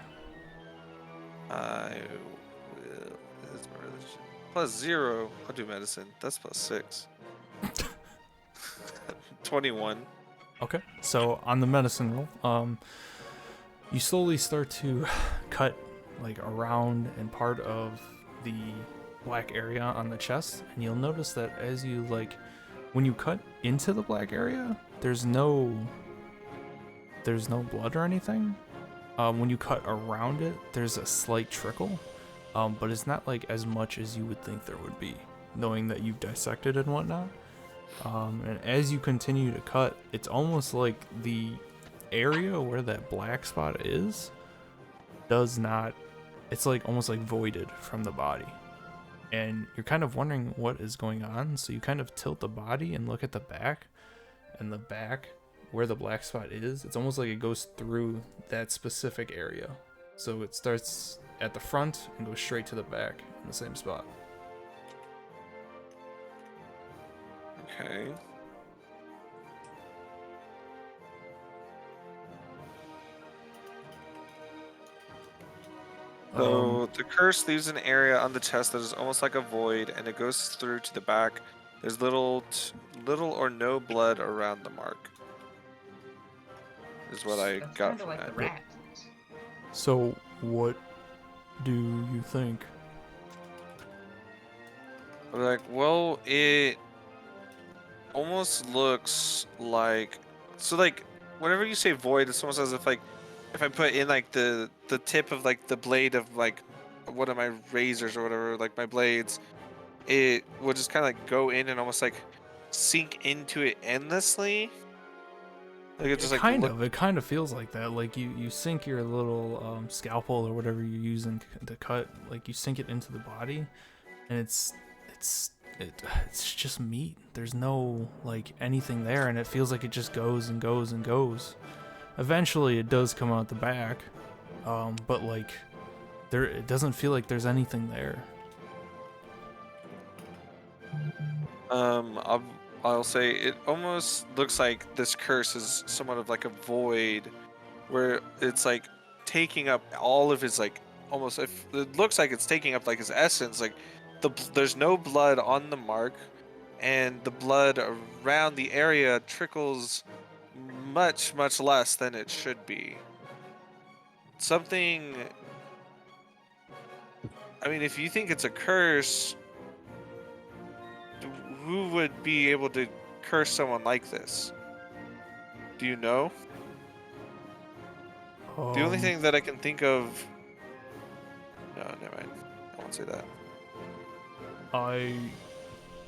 I will. Is my religion +0? I'll do medicine. That's +6. 21. Okay. So on the medicine roll, you slowly start to cut like around and part of the black area on the chest, and you'll notice that as you like, when you cut into the black area, there's no blood or anything. When you cut around it, there's a slight trickle, but it's not like as much as you would think there would be, knowing that you've dissected and whatnot. And as you continue to cut, it's almost like the area where that black spot is does not, it's like almost like voided from the body. And you're kind of wondering what is going on, so you kind of tilt the body and look at the back, and the back where the black spot is, it's almost like it goes through that specific area. So it starts at the front and goes straight to the back in the same spot. Okay. So the curse leaves an area on the chest that is almost like a void, and it goes through to the back. There's little or no blood around the mark. Is what I That's got kind of from like the that. rat. So what do you think? I'm like, well, it almost looks like, so like whenever you say void, it's almost as if like if I put in like the tip of like the blade of like one of my razors or whatever, like my blades, it will just kind of like go in and almost like sink into it endlessly. Like it just like It kind of feels like that. Like you sink your little scalpel or whatever you're using to cut, like you sink it into the body, and it's just meat. There's no like anything there, and it feels like it just goes and goes and goes. Eventually, it does come out the back, but like it doesn't feel like there's anything there. I'll say it almost looks like this curse is somewhat of like a void, where it's like taking up all of his like almost. If it looks like it's taking up like his essence, like there's no blood on the mark, and the blood around the area trickles much less than it should be. Something. I mean, if you think it's a curse, who would be able to curse someone like this? Do you know? The only thing that I can think of. No, never mind. I won't say that. I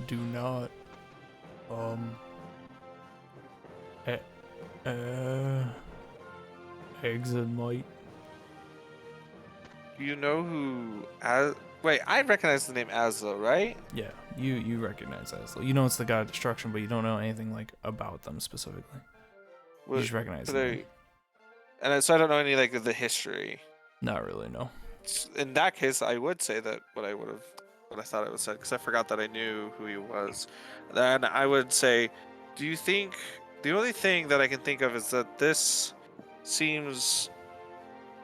do not. Exit might. Do you know who? Wait, I recognize the name Aslo, right? Yeah, you recognize Aslo. You know it's the god of destruction, but you don't know anything like about them specifically. You just recognize them. So I don't know any like of the history. Not really, no. In that case, I would say that what what I thought it was said because I forgot that I knew who he was. Then I would say, do you think the only thing that I can think of is that this seems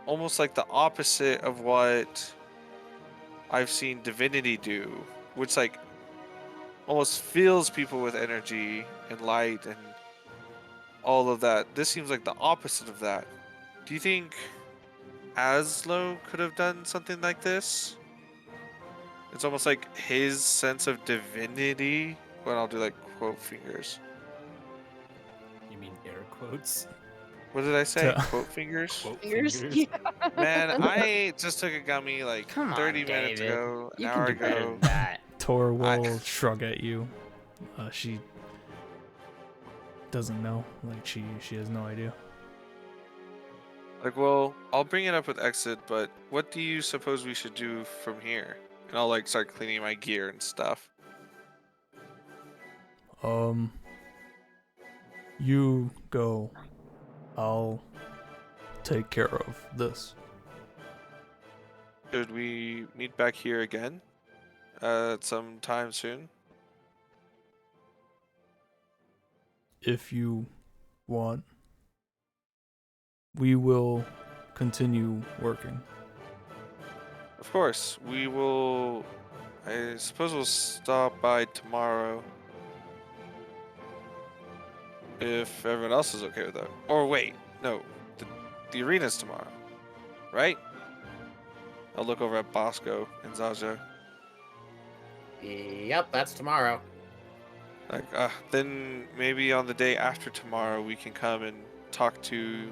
almost like the opposite of what I've seen Divinity do, which like almost fills people with energy and light and all of that. This seems like the opposite of that. Do you think Aslo could have done something like this? It's almost like his sense of divinity. Well, I'll do like quote fingers. You mean air quotes? What did I say? To- Quote fingers? Quote Fingers. fingers? Man, I just took a gummy like Come on, 30 minutes David. ago, an You can hour do better ago. than that. Tor I- will shrug at you. She doesn't know. Like she has no idea. Like, well, I'll bring it up with Exit, but what do you suppose we should do from here? And I'll like start cleaning my gear and stuff. You go. I'll take care of this. Should we meet back here again? At some time soon? If you want, we will continue working. Of course, we will. I suppose we'll stop by tomorrow. If everyone else is okay with that. Or wait, no. The arena's tomorrow. Right? I'll look over at Bosco and Zaja. Yep, that's tomorrow. Like, then maybe on the day after tomorrow we can come and talk to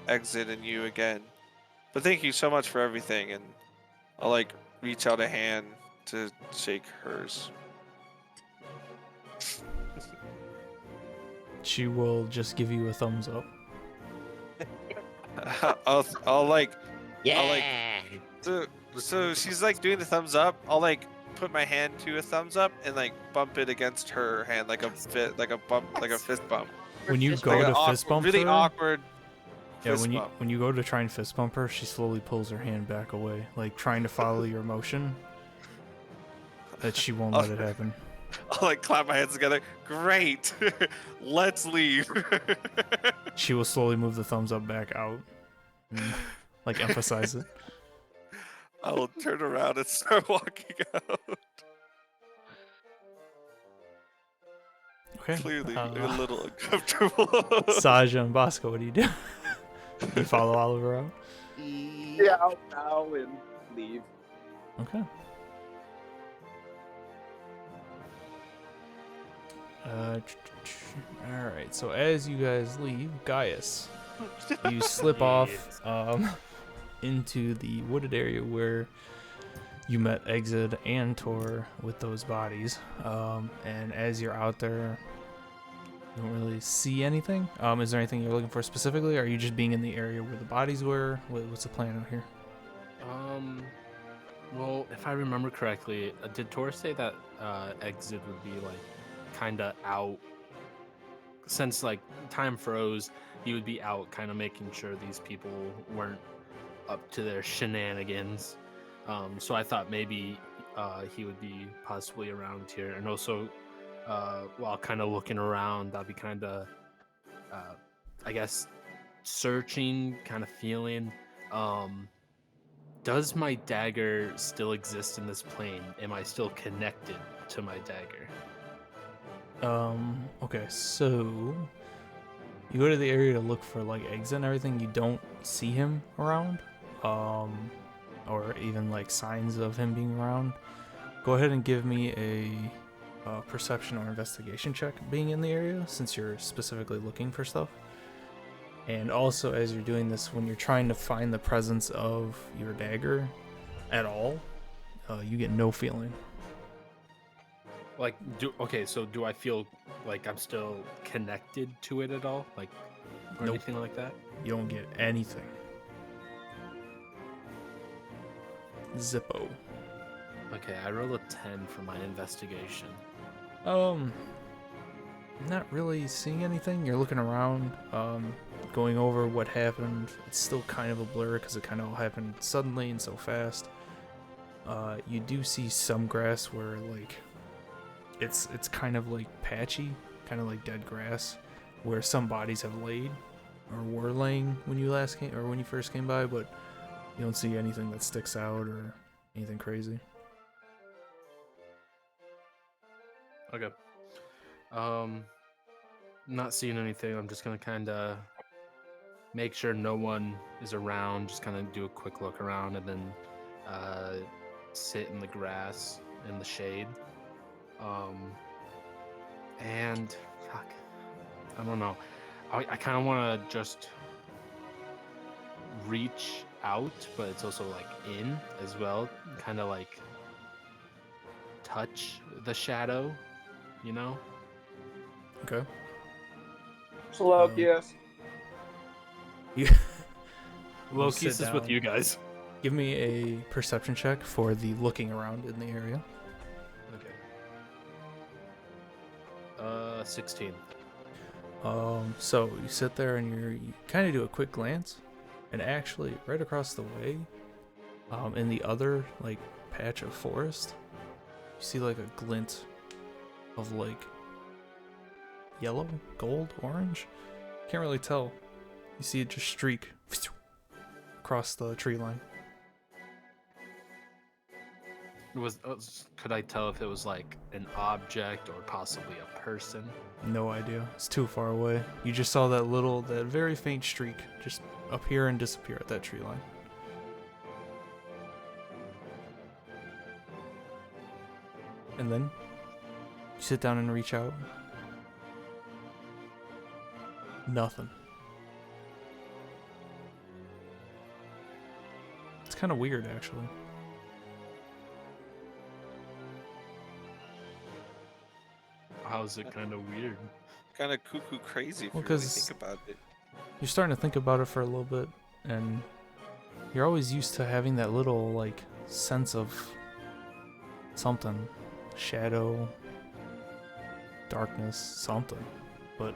Exit and you again. But thank you so much for everything, and I'll like reach out a hand to shake hers. She will just give you a thumbs up. I'll like Yeah. so she's like doing the thumbs up. I'll like put my hand to a thumbs up and like bump it against her hand like a fist bump. When you Fist go Like to an fist bump really her, awkward. yeah, fist when you bump. when you go to try and fist bump her, she slowly pulls her hand back away, like trying to follow your motion. That she won't let it happen. I'll like clap my hands together. Great, let's leave. She will slowly move the thumbs up back out, and, like emphasize it. I will turn around and start walking out. Okay. Clearly a little uncomfortable. Saja and Bosco, what do you do? You follow Oliver out? Yeah, I'll bow and leave. Okay. All right. So as you guys leave, Gaius, you slip off into the wooded area where you met Exit and Tor with those bodies. And as you're out there, you don't really see anything. Is there anything you're looking for specifically? Or are you just being in the area where the bodies were? What's the plan out here? Well, if I remember correctly, did Tor say that Exit would be like kind of out? Since like time froze, he would be out, kind of making sure these people weren't up to their shenanigans. So I thought maybe he would be possibly around here, and also while kind of looking around, I'd be kind of, I guess, searching, kind of feeling. Does my dagger still exist in this plane? Am I still connected to my dagger? Okay, so you go to the area to look for like Exit and everything. You don't see him around, or even like signs of him being around. Go ahead and give me a perception or investigation check being in the area, since you're specifically looking for stuff. And also, as you're doing this, when you're trying to find the presence of your dagger at all, you get no feeling. Like, so do I feel like I'm still connected to it at all? Like, or Nope. anything like that? You don't get anything. Zippo. Okay, I roll a 10 for my investigation. Not really seeing anything. You're looking around, going over what happened. It's still kind of a blur because it kind of all happened suddenly and so fast. You do see some grass where like it's kind of like patchy, kind of like dead grass, where some bodies have laid or were laying when you last came or when you first came by, but you don't see anything that sticks out or anything crazy. Okay. Not seeing anything. I'm just gonna kind of make sure no one is around. Just kind of do a quick look around and then sit in the grass in the shade. And fuck, I don't know. I kind of want to just reach out, but it's also like in as well. Kind of like touch the shadow, you know? Okay. Slokius. You Loki's sit is with down. you guys. Give me a perception check for the looking around in the area. Okay. 16. So you sit there and you kind of do a quick glance, and actually right across the way, in the other like patch of forest, you see like a glint of like yellow, gold, orange. Can't really tell. You see it just streak across the tree line. Could I tell if it was like an object or possibly a person? No idea. It's too far away. You just saw that very faint streak just appear and disappear at that tree line. And then you sit down and reach out. Nothing. It's kind of weird, actually. How's it kind of weird? Kind of cuckoo crazy if Well, you really 'cause- think about it. You're starting to think about it for a little bit, and you're always used to having that little, like, sense of something. Shadow, darkness, something. But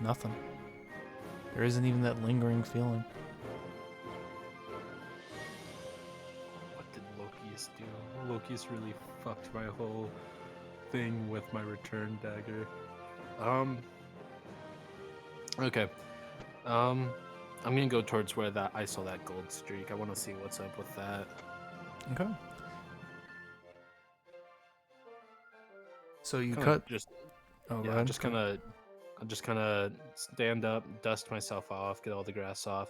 nothing. There isn't even that lingering feeling. What did Loki's do? Loki's really fucked my whole thing with my return dagger. Okay. I'm gonna go towards where that I saw that gold streak. I want to see what's up with that. Okay. So you Kinda cut. just Oh, go yeah, ahead. just kind of stand up, dust myself off, get all the grass off,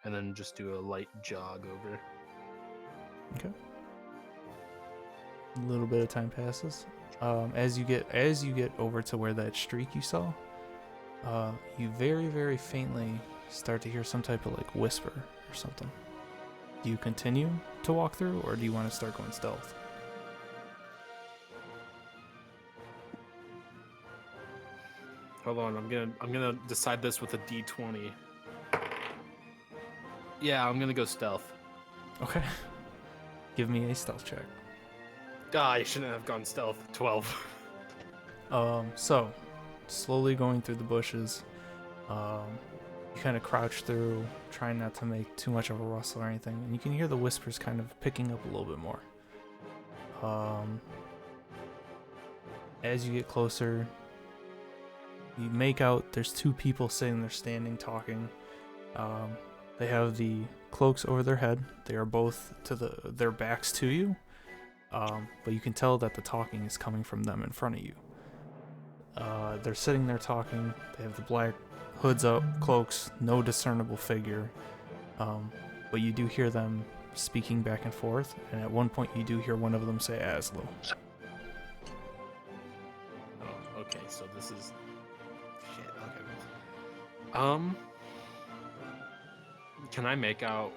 and then just do a light jog over. Okay. A little bit of time passes. As you get over to where that streak you saw, you very, very faintly start to hear some type of like whisper or something. Do you continue to walk through, or do you want to start going stealth? Hold on, I'm gonna decide this with a D20. Yeah, I'm gonna go stealth. Okay. Give me a stealth check. Ah, I shouldn't have gone stealth. 12. So slowly going through the bushes, you kind of crouch through, trying not to make too much of a rustle or anything, and you can hear the whispers kind of picking up a little bit more. As you get closer, you make out there's two people sitting there standing talking. They have the cloaks over their head. They are both to their backs to you, but you can tell that the talking is coming from them in front of you. They're sitting there talking. They have the black hoods up, cloaks, no discernible figure, but you do hear them speaking back and forth, and at one point you do hear one of them say Aslo. Oh, okay, so this is shit. Okay. Can I make out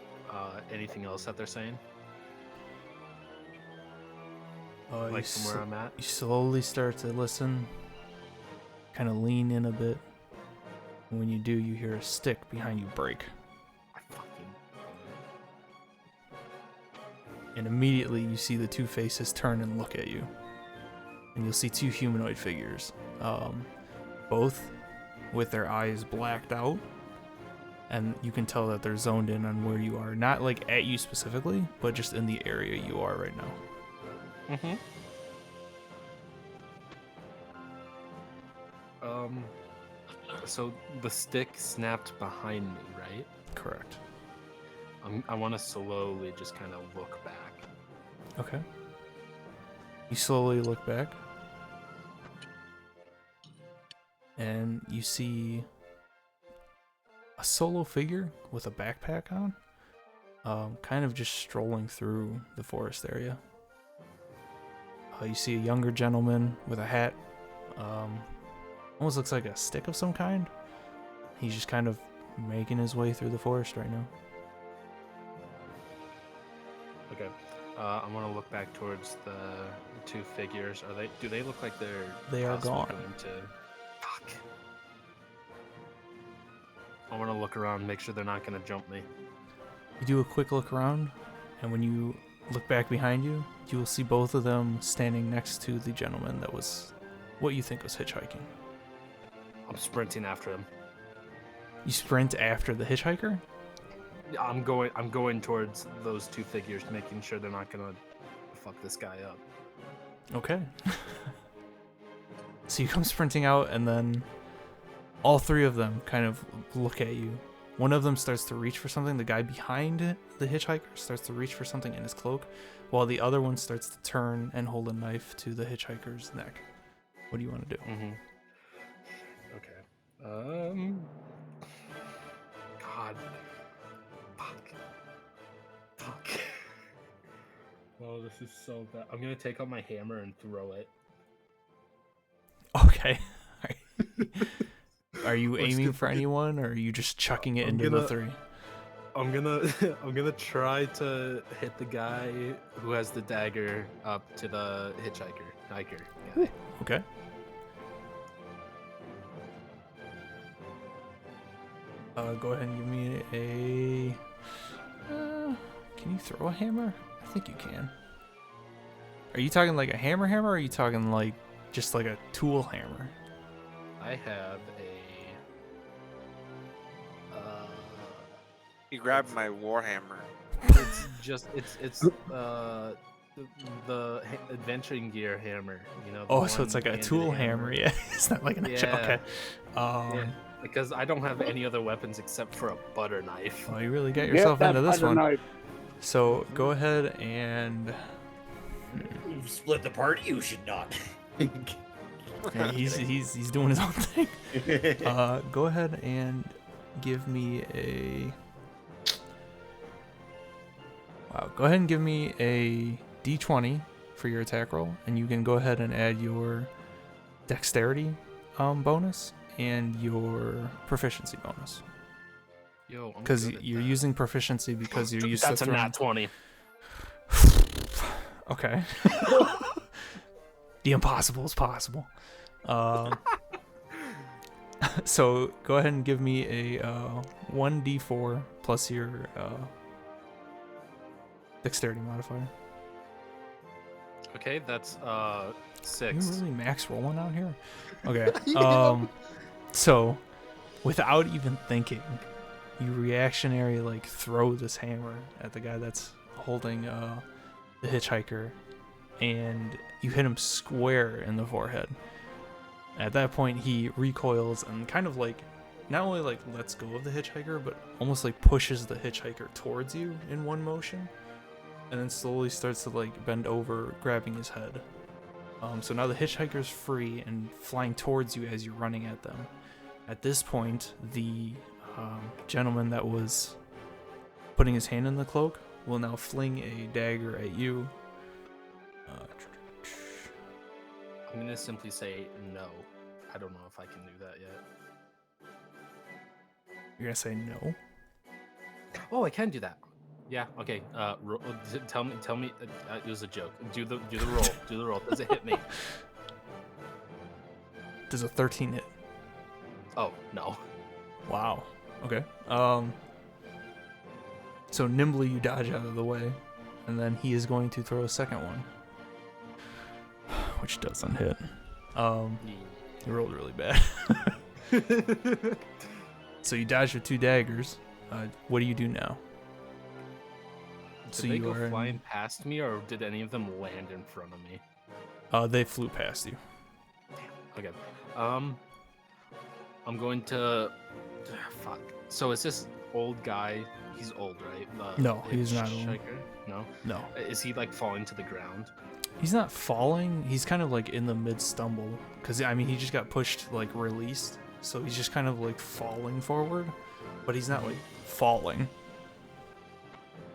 anything else that they're saying? Like from where I'm at? You slowly start to listen, kind of lean in a bit, and when you do, you hear a stick behind you break. I fucking... And immediately you see the two faces turn and look at you. And you'll see two humanoid figures, both with their eyes blacked out, and you can tell that they're zoned in on where you are, not like at you specifically, but just in the area you are right now. Mm-hmm. So the stick snapped behind me, right? Correct. I want to slowly just kind of look back. Okay. You slowly look back, and you see a solo figure with a backpack on, kind of just strolling through the forest area. You see a younger gentleman with a hat, almost looks like a stick of some kind. He's just kind of making his way through the forest right now. Okay. I want to look back towards the two figures. Do they look like they're They are possibly gone. going to... Fuck. I want to look around, make sure they're not going to jump me. You do a quick look around, and when you look back behind you, you will see both of them standing next to the gentleman that was what you think was hitchhiking. I'm sprinting after him. You sprint after the hitchhiker? I'm going towards those two figures, making sure they're not gonna fuck this guy up. Okay. So you come sprinting out, and then all three of them kind of look at you. One of them starts to reach for something. The guy behind the hitchhiker starts to reach for something in his cloak, while the other one starts to turn and hold a knife to the hitchhiker's neck. What do you want to do? Mm-hmm. Okay. God. Fuck. Oh, this is so bad. I'm gonna take out my hammer and throw it. Okay. Are you Let's aiming get- for anyone, or are you just chucking it into the three? I'm gonna try to hit the guy who has the dagger up to the hiker guy. Okay. Go ahead and give me a... can you throw a hammer? I think you can. Are you talking like a hammer, or are you talking like just like a tool hammer? I have a. He grabbed my warhammer. It's just the adventuring gear hammer. You know. Oh, so it's like a tool hammer. Yeah, it's not like an actual. Yeah. Okay. Yeah, because I don't have any other weapons except for a butter knife. Well, you really got Get yourself that into this butter one. knife. So go ahead and You've split the party. You should not. yeah, he's doing his own thing. Go ahead and give me a. Wow. Go ahead and give me a D20 for your attack roll, and you can go ahead and add your dexterity bonus and your proficiency bonus. Yo, I'm Because good at you're that. using proficiency because you're used That's to a throwing. nat 20. Okay. The impossible is possible. So go ahead and give me a 1d4 plus your dexterity modifier. Okay, that's You 6. really max rolling out here? Okay. So without even thinking, you reactionary like throw this hammer at the guy that's holding the hitchhiker, and you hit him square in the forehead. At that point, he recoils and kind of like not only like lets go of the hitchhiker, but almost like pushes the hitchhiker towards you in one motion, and then slowly starts to like bend over, grabbing his head. So now the hitchhiker's free and flying towards you as you're running at them. At this point, the gentleman that was putting his hand in the cloak will now fling a dagger at you. I'm gonna simply say no. I don't know if I can do that yet. You're gonna say no? Oh, I can do that. Yeah. Okay. Tell me. It was a joke. Do the roll. Do the roll. Does it hit me? Does a 13 hit? Oh no. Wow. Okay. So nimbly you dodge out of the way, and then he is going to throw a second one, which doesn't hit. You rolled really bad. So you dodge with 2 daggers. What do you do now? Did they go flying past me, or did any of them land in front of me? They flew past you. Okay. I'm going to. Fuck. So is this old guy? He's old, right? No, he's not old. Hitchhiker? No. No. Is he like falling to the ground? He's not falling. He's kind of like in the mid stumble. Because, I mean, he just got pushed, like, released. So he's just kind of like falling forward. But he's not like falling.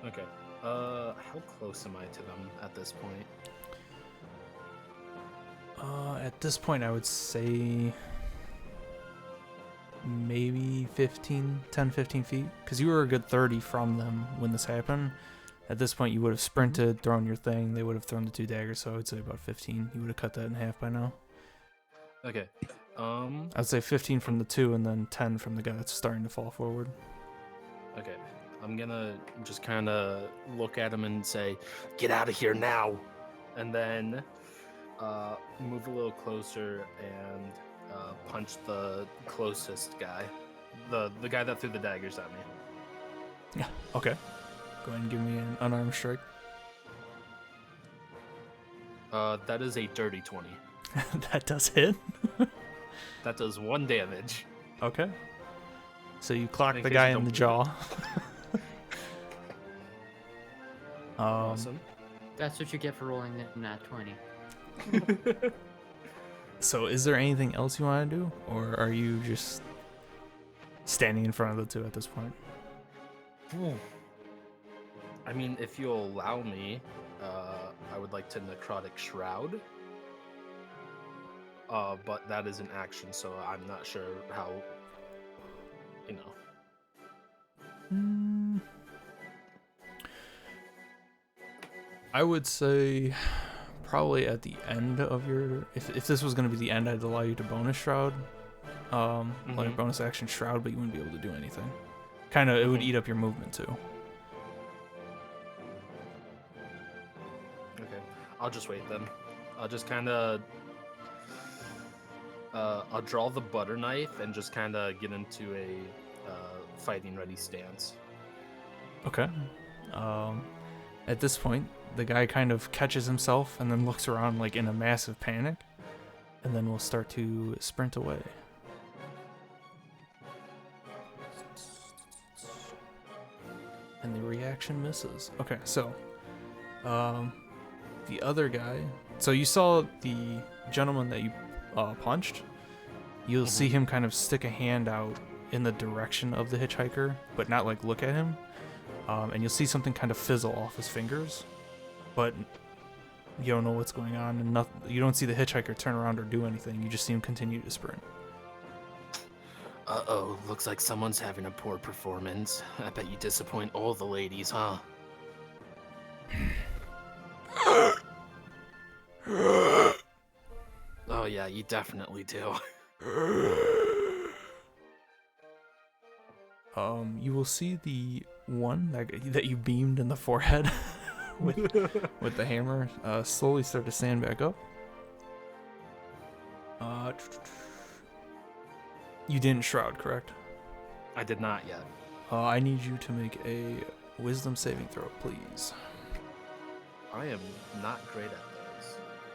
Okay. How close am I to them at this point? At this point, I would say maybe 10, 15 feet. Because you were a good 30 from them when this happened. At this point, you would have sprinted, thrown your thing. They would have thrown the 2 daggers, so I would say about 15. You would have cut that in half by now. Okay. I'd say 15 from the 2, and then 10 from the guy that's starting to fall forward. Okay. I'm gonna just kind of look at him and say, "Get out of here now!" And then move a little closer and punch the closest guy, the guy that threw the daggers at me. Yeah. Okay. Go ahead and give me an unarmed strike. That is a dirty 20. That does hit. That does 1 damage. Okay. So you clock In the case guy you in the don't jaw. Awesome. That's what you get for rolling that 20. So is there anything else you want to do? Or are you just standing in front of the 2 at this point? I mean, if you'll allow me, I would like to Necrotic Shroud. But that is an action, so I'm not sure how, you know. I would say probably at the end of your... If this was going to be the end, I'd allow you to bonus Shroud. Like bonus action Shroud, but you wouldn't be able to do anything. Kind of, it would eat up your movement, too. Okay, I'll just wait then. I'll just kind of... I'll draw the butter knife and just kind of get into a fighting ready stance. Okay. At this point, the guy kind of catches himself and then looks around like in a massive panic, and then will start to sprint away. And the reaction misses. Okay, so the other guy. So you saw the gentleman that you punched. You'll see him kind of stick a hand out in the direction of the hitchhiker, but not like look at him. And you'll see something kind of fizzle off his fingers, but you don't know what's going on, and you don't see the hitchhiker turn around or do anything. You just see him continue to sprint. Uh-oh, looks like someone's having a poor performance. I bet you disappoint all the ladies, huh? Oh yeah, you definitely do. You will see the one that you beamed in the forehead with the hammer slowly start to stand back up. You didn't shroud, correct? I did not yet. I need you to make a wisdom saving throw, please. I am not great at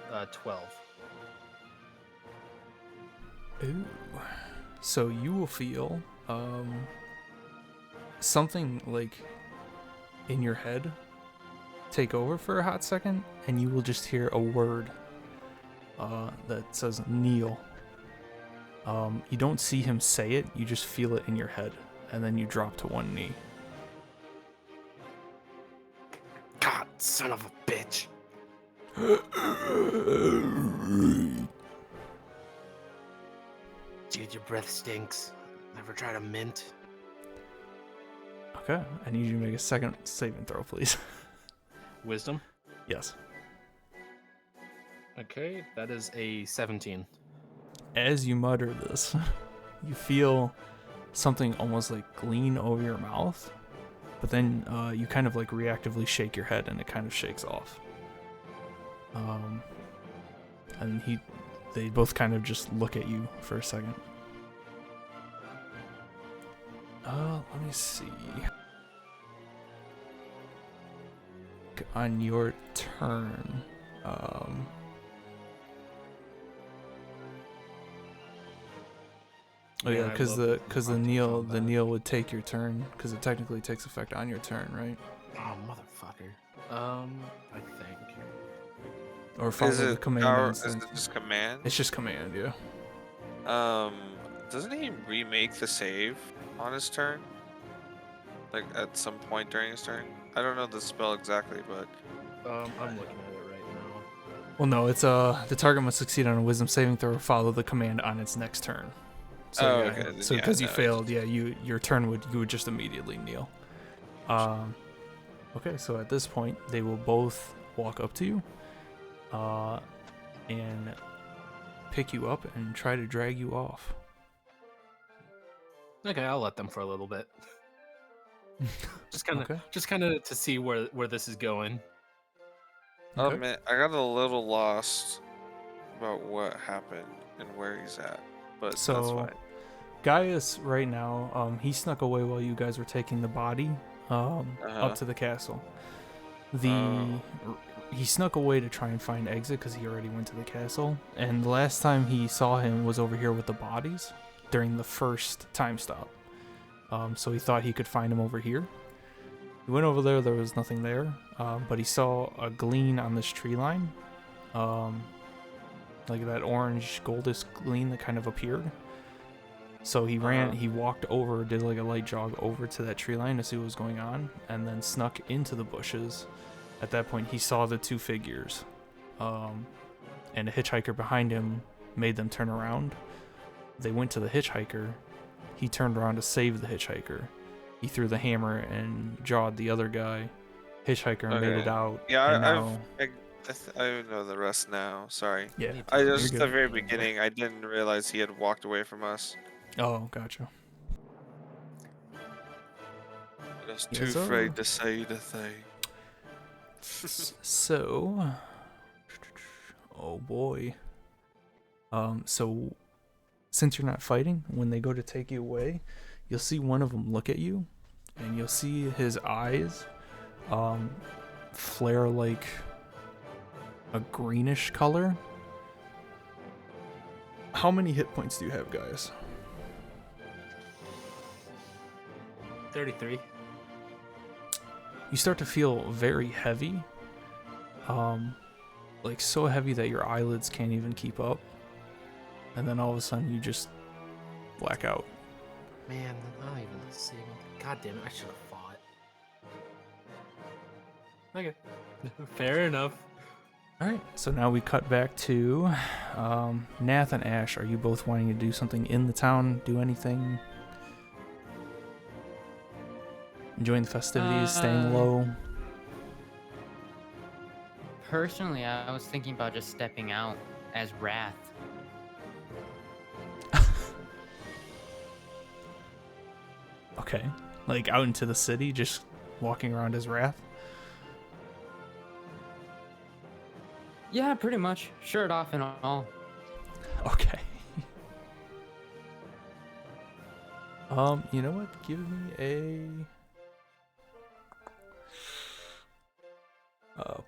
those. 12. Ooh. So you will feel something like in your head take over for a hot second, and you will just hear a word that says kneel. You don't see him say it, you just feel it in your head, and then you drop to one knee. God, son of a bitch. Dude, your breath stinks. Never tried a mint? Okay, I need you to make a second saving throw, please. Wisdom? Yes. Okay, that is a 17. As you mutter this, you feel something almost like glean over your mouth, but then you kind of like reactively shake your head and it kind of shakes off. And they both kind of just look at you for a second. Let me see. On your turn, oh yeah, Man, I because love the this Neil combat. would take your turn because it technically takes effect on your turn, right? Oh, motherfucker. I think. Or follow Is the it command power? Is instant. it just command? It's just command, yeah. Doesn't he remake the save on his turn? Like at some point during his turn? I don't know the spell exactly, but I'm looking at it right now. Well, no, it's the target must succeed on a Wisdom saving throw or follow the command on its next turn. So oh, yeah, okay. Then so yeah, because you no, failed, yeah, your turn you would just immediately kneel. Okay, so at this point, they will both walk up to you, and pick you up and try to drag you off. Okay, I'll let them for a little bit. Okay. Just kind of to see where this is going. Oh Okay. man, I got a little lost about what happened and where he's at, but that's So, fine. Gaius right now, he snuck away while you guys were taking the body up to the castle. He snuck away to try and find exit because he already went to the castle. And the last time he saw him was over here with the bodies during the first time stop. So he thought he could find him over here. He went over there. There was nothing there, but he saw a gleam on this tree line, like that orange goldish gleam that kind of appeared. So he ran, he walked over, did like a light jog over to that tree line to see what was going on, and then snuck into the bushes. At that point, he saw the two figures, and a hitchhiker behind him made them turn around. They went to the hitchhiker. He turned around to save the hitchhiker. He threw the hammer and jawed the other guy. Hitchhiker made it out. Yeah, and now, I know the rest now. Sorry. yeah, I you're just good. at the very beginning, I didn't realize he had walked away from us. Oh, gotcha. I was Yes, too sir. afraid to say the thing. So, oh boy. So since you're not fighting, when they go to take you away, you'll see one of them look at you, and you'll see his eyes flare like a greenish color. How many hit points do you have, guys? 33. You start to feel very heavy, like so heavy that your eyelids can't even keep up, and then all of a sudden you just black out. Man, not even the same. God damn it, I should have fought. Okay. Fair enough. All right, so now we cut back to Nath and Ash. Are you both wanting to do something in the town? Do anything? Enjoying the festivities, staying low? Personally, I was thinking about just stepping out as Wrath. Okay, like out into the city, just walking around as Wrath? Yeah, pretty much. Shirt off and all. Okay. You know what? Give me a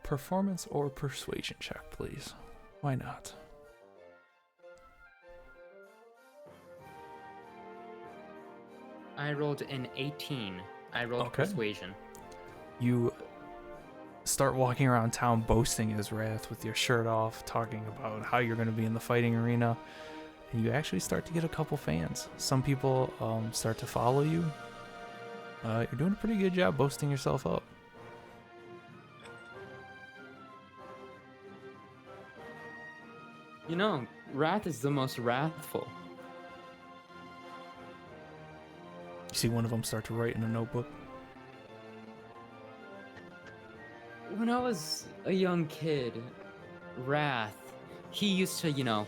performance or persuasion check, please. Why not? I rolled an 18. I rolled Okay. persuasion. You start walking around town boasting as Wrath with your shirt off, talking about how you're going to be in the fighting arena, and you actually start to get a couple fans. Some people start to follow you. You're doing a pretty good job boasting yourself up. You know, Wrath is the most wrathful. You see one of them start to write in a notebook. When I was a young kid, Wrath, he used to, you know,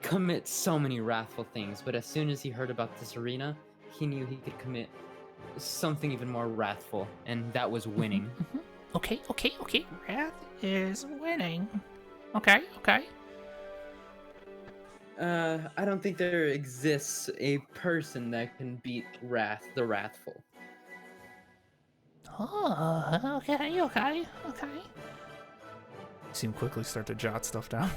commit so many wrathful things, but as soon as he heard about this arena, he knew he could commit something even more wrathful, and that was winning. Okay. Wrath is winning. Okay. I don't think there exists a person that can beat the Wrathful. Oh, okay. You see him quickly start to jot stuff down.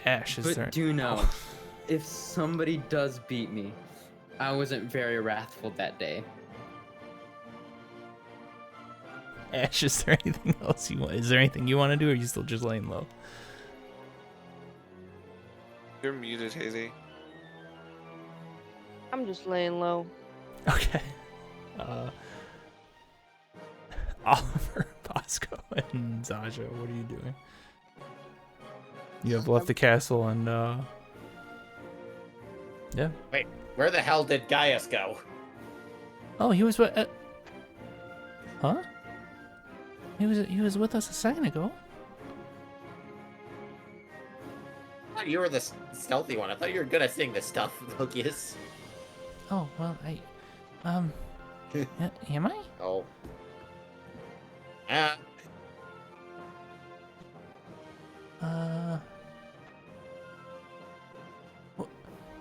Ash, is But there... do know, Oh. if somebody does beat me, I wasn't very wrathful that day. Ash, is there anything else you want? Is there anything you want to do, or are you still just laying low? You're muted, Hazy. I'm just laying low. Okay. Oliver, Bosco, and Zaja, what are you doing? You have left the castle, and yeah. Wait, where the hell did Gaius go? Oh, he was what? Huh? He was with us a second ago. I thought you were the stealthy one. I thought you were good at seeing this stuff, Lokius. Oh well, am I? Oh.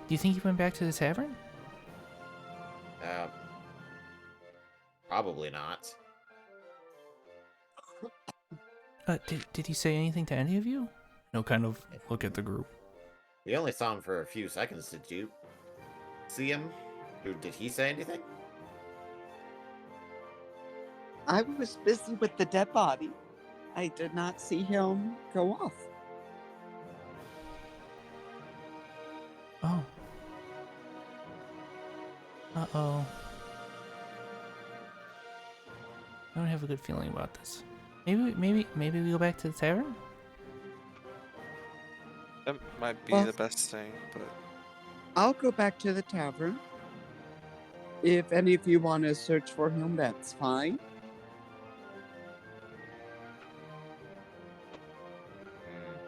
Do you think he went back to the tavern? Probably not. Did he say anything to any of you? No, kind of look at the group. We only saw him for a few seconds. Did you see him? Did he say anything? I was busy with the dead body. I did not see him go off. Oh. Uh-oh. I don't have a good feeling about this. Maybe we go back to the tavern? That might be Well- the best thing, but I'll go back to the tavern. If any of you want to search for him, that's fine.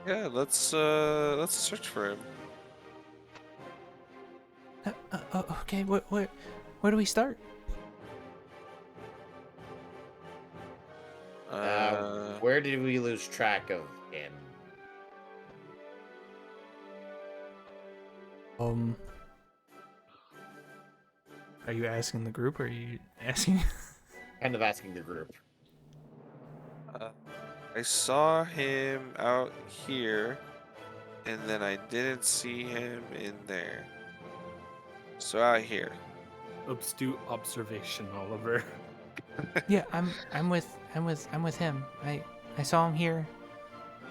yeah, let's search for him. Okay, where do we start? Where did we lose track of him? Are you asking the group, or are you asking? Kind of asking the group. I saw him out here, and then I didn't see him in there. So out here. Astute observation, Oliver. Yeah, I'm with him. I saw him here,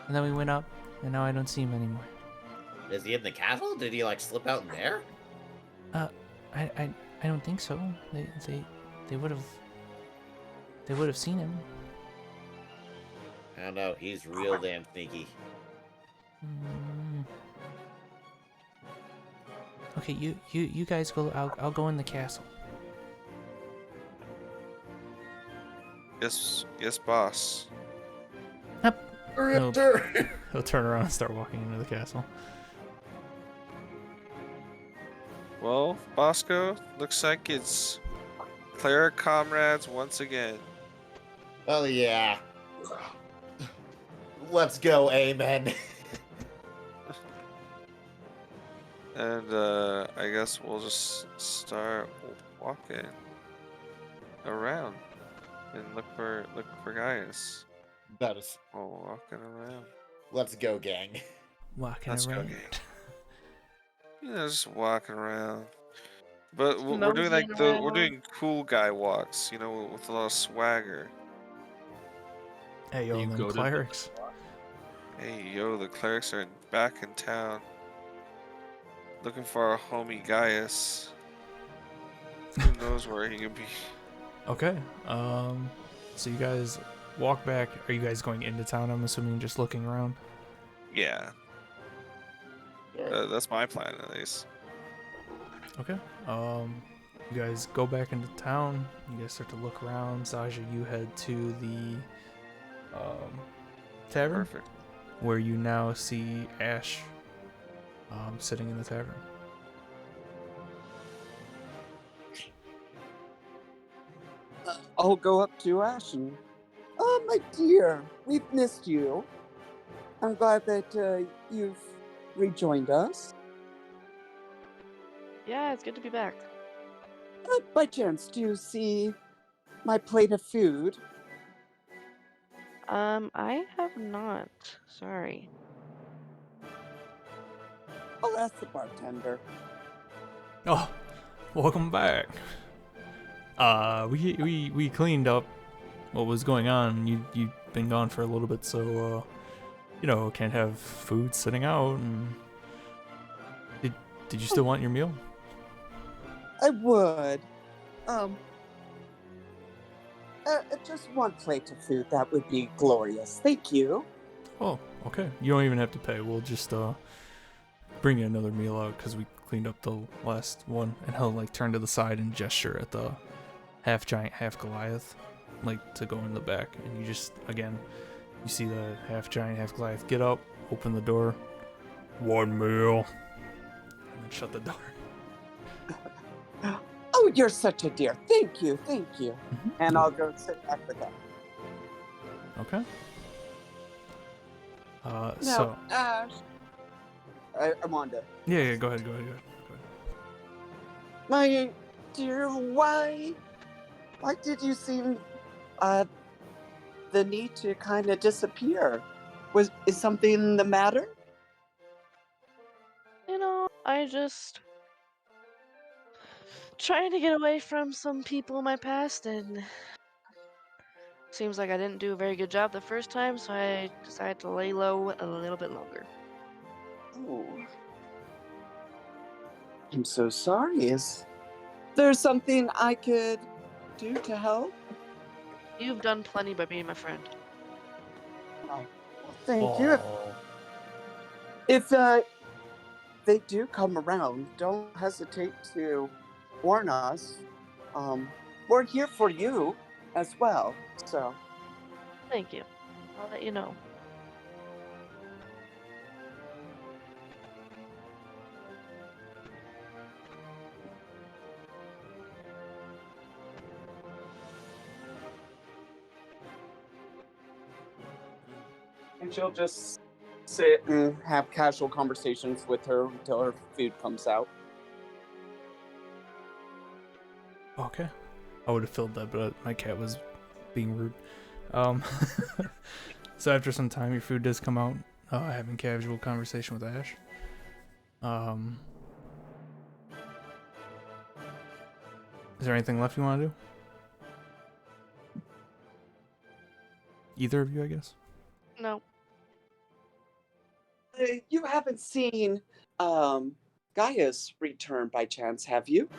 and then we went up, and now I don't see him anymore. Is he in the castle? Did he like slip out in there? I don't think so. They would have seen him. I don't know. He's real damn sneaky. Okay, you guys go. I'll go in the castle. Yes, boss. He'll turn around and start walking into the castle. Well, Bosco, looks like it's cleric comrades once again. Oh yeah. Let's go, amen. And I guess we'll just start walking around and look for Gaius. That is. Oh, walking around. Let's go, gang. Walking Let's go, around. gang. Just walking around. But we're doing Moseying we're around. doing cool guy walks, with a lot of swagger. Hey, yo, You and go them to- clerics. Hey, yo, the clerics are back in town. Looking for our homie Gaius. Who knows where he could be? Okay. So you guys walk back. Are you guys going into town? I'm assuming just looking around. Yeah. That's my plan, at least. Okay. You guys go back into town. You guys start to look around. Zaja, you head to the tavern, Perfect. where you now see Ash sitting in the tavern. I'll go up to Ash and, oh, my dear, we've missed you. I'm glad that you've rejoined us. Yeah, it's good to be back. By chance, do you see my plate of food? I have not. Sorry. Oh, that's the bartender. Oh, welcome back. We cleaned up what was going on. You've been gone for a little bit, so can't have food sitting out. And did you still want your meal? I would. Just one plate of food. That would be glorious. Thank you. Oh, okay. You don't even have to pay. We'll just bring you another meal out because we cleaned up the last one. And he'll like turn to the side and gesture at the half giant, half Goliath, like to go in the back. And you just again, you see the half giant, half Goliath get up, open the door, one meal, and then shut the door. Oh, you're such a dear. Thank you. Thank you. Mhm. And I'll go sit back with them. Okay. Now, So Ash. Amanda. yeah, go ahead. My dear, why did you seem the need to kind of disappear? Is something the matter? I just trying to get away from some people in my past, and seems like I didn't do a very good job the first time, so I decided to lay low a little bit longer. Oh, I'm so sorry. Is there something I could do to help? You've done plenty by being my friend. Oh, well, thank you. If they do come around, don't hesitate to warn us. We're here for you as well. So, Thank you. I'll let you know. and she'll just sit and have casual conversations with her until her food comes out. Okay. I would have filled that, but my cat was being rude. So after some time, your food does come out. Having casual conversation with Ash. Is there anything left you want to do? Either of you, I guess. No. You haven't seen Gaius return by chance, have you?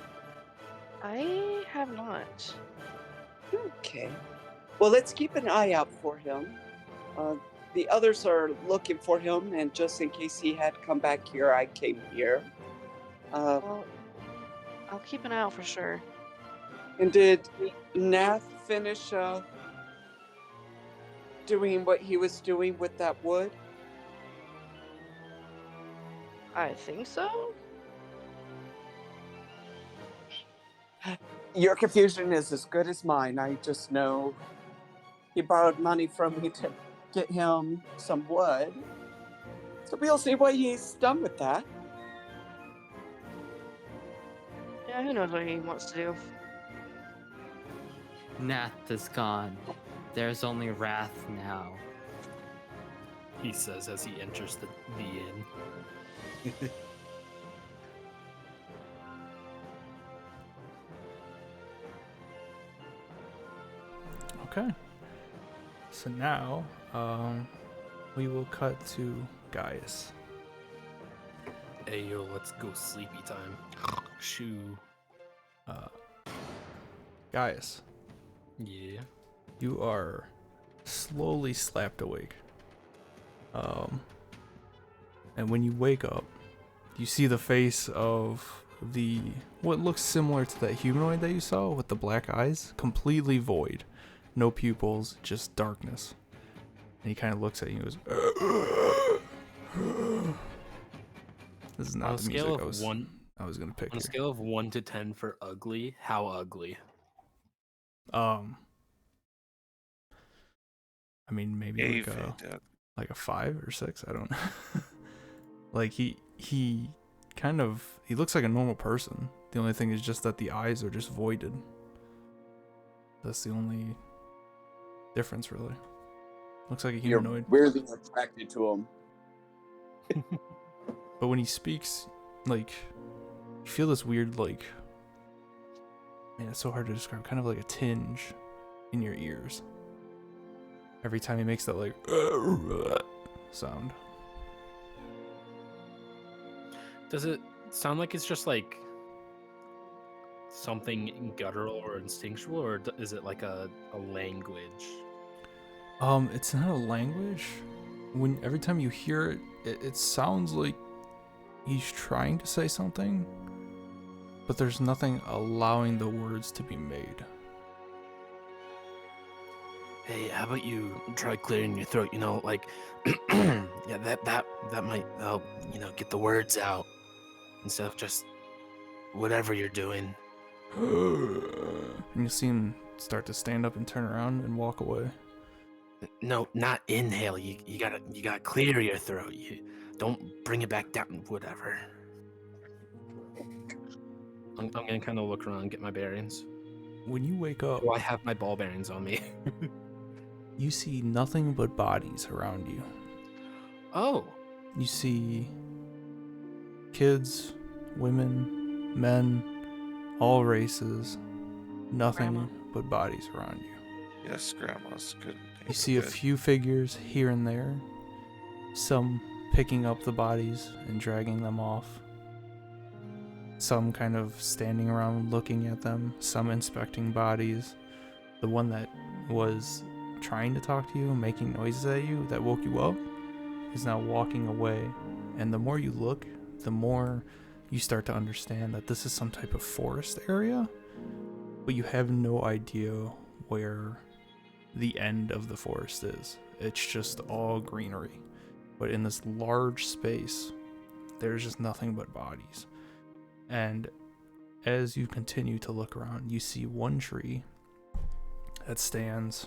I have not. Okay. Well, let's keep an eye out for him. The others are looking for him, and just in case he had come back here, I came here. Well, I'll keep an eye out for sure. And did Nath finish doing what he was doing with that wood? I think so. Your confusion is as good as mine. I just know he borrowed money from me to get him some wood. So we'll see what he's done with that. Yeah, who knows what he wants to do. Nath is gone. There's only Wrath now. He says as he enters the inn. Okay. So now, we will cut to Gaius. Hey yo, let's go sleepy time. Shoo. Gaius, Yeah. you are slowly slapped awake. And when you wake up, you see the face of what looks similar to that humanoid that you saw with the black eyes, completely void. No pupils, just darkness. And he kind of looks at you and goes, This is On not a the scale music of I was gonna pick on a here. scale of 1 to 10 for ugly, how ugly? I mean maybe like David, like a 5 or 6. I don't know. Like he kind of, he looks like a normal person. The only thing is just that the eyes are just voided. That's the only difference, really. Looks like a You're humanoid. weirdly attracted to him. But when he speaks, like, you feel this weird, like, man, it's so hard to describe, kind of like a tinge in your ears every time he makes that, like, sound. Does it sound like it's just like something guttural or instinctual, or is it like a language? It's not a language. When every time you hear it, it sounds like he's trying to say something, but there's nothing allowing the words to be made. Hey, how about you try clearing your throat? You know, like, yeah, that might help. You know, get the words out instead of just whatever you're doing. And you see him start to stand up and turn around and walk away. No, not inhale. You gotta clear your throat. You don't bring it back down. Whatever. I'm gonna kind of look around, get my bearings. When you wake up, Do I have my ball bearings on me? you see nothing but bodies around you. Oh, You see kids, women, men, all races, nothing Grandma. but bodies around you. Yes, grandma's good. You see a Good. few figures here and there, some picking up the bodies and dragging them off, some kind of standing around looking at them, some inspecting bodies. The one that was trying to talk to you, making noises at you, that woke you up, is now walking away. And the more you look, the more you start to understand that this is some type of forest area, but you have no idea where the end of the forest is. It's just all greenery. But in this large space, there's just nothing but bodies. And as you continue to look around, you see one tree that stands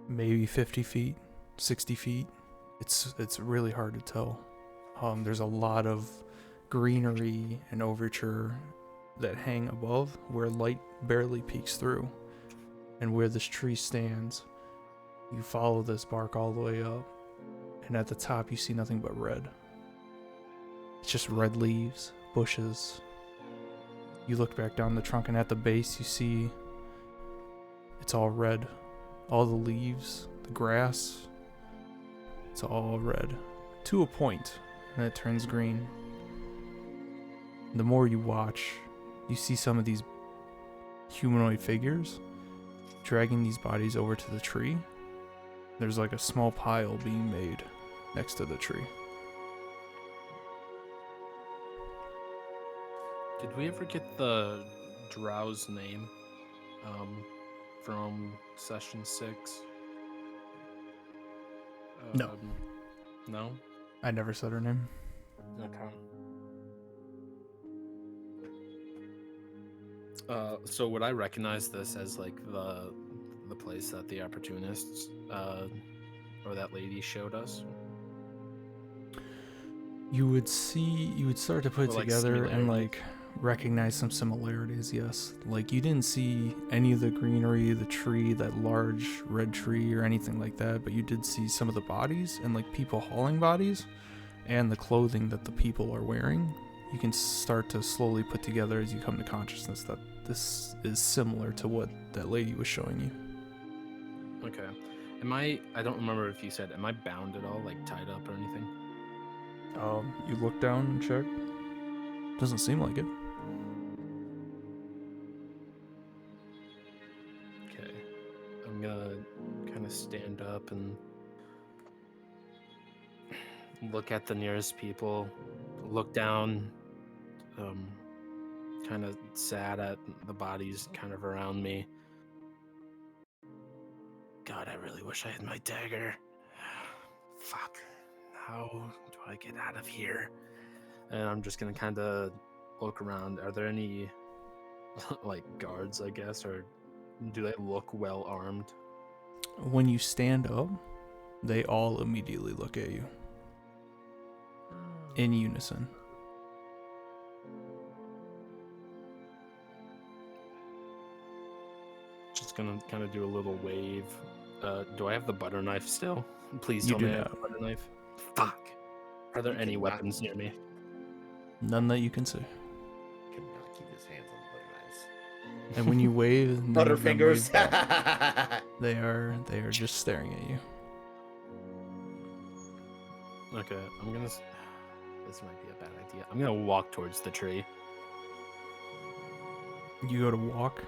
maybe 50 feet, 60 feet. It's really hard to tell. There's a lot of greenery and overture that hang above where light barely peeks through. And where this tree stands, you follow this bark all the way up, and at the top you see nothing but red. It's just red leaves, bushes. You look back down the trunk, and at the base you see it's all red. All the leaves, the grass, it's all red. To a point, and it turns green. The more you watch, you see some of these humanoid figures dragging these bodies over to the tree. There's like a small pile being made next to the tree. did we ever get the drow's name from session 6? No. No? I never said her name. Okay. So would I recognize this as like the place that the opportunists or that lady showed us? You would start to put it Or, like, together and similarities? like recognize some similarities, yes. Like you didn't see any of the greenery, the tree, that large red tree or anything like that, but you did see some of the bodies and like people hauling bodies and the clothing that the people are wearing. You can start to slowly put together as you come to consciousness that this is similar to what that lady was showing you. Okay. I don't remember if you said, am I bound at all, like tied up or anything? You look down and check. Doesn't seem like it. Okay. I'm gonna kind of stand up and look at the nearest people, look down, kind of sad at the bodies kind of around me. God, I really wish I had my dagger. Fuck. How do I get out of here? And I'm just gonna kind of look around. Are there any like guards, I guess, or do they look well armed? When you stand up, They all immediately look at you in unison. Just gonna kind of do a little wave. Do I have the butter knife still? Please You tell do me I have not. the butter knife. Fuck. Are there You any cannot- weapons near me? None that you can see. Cannot keep his hands on the butter knives. And when you wave, none of them Butterfingers. wave back. They are just staring at you. Okay, I'm gonna. This might be a bad idea. I'm gonna walk towards the tree. You go to walk,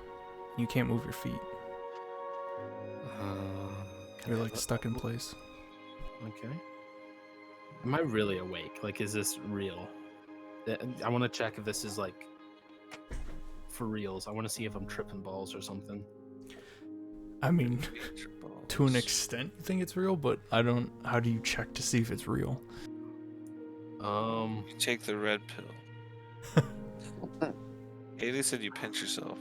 you can't move your feet. Can You're I like have a- stuck in place. Okay. Am I really awake? Like, is this real? I want to check if this is like for reals. I want to see if I'm tripping balls or something. I mean, to an extent, you think it's real, but I don't. How do you check to see if it's real? You take the red pill. Haley said you pinch yourself.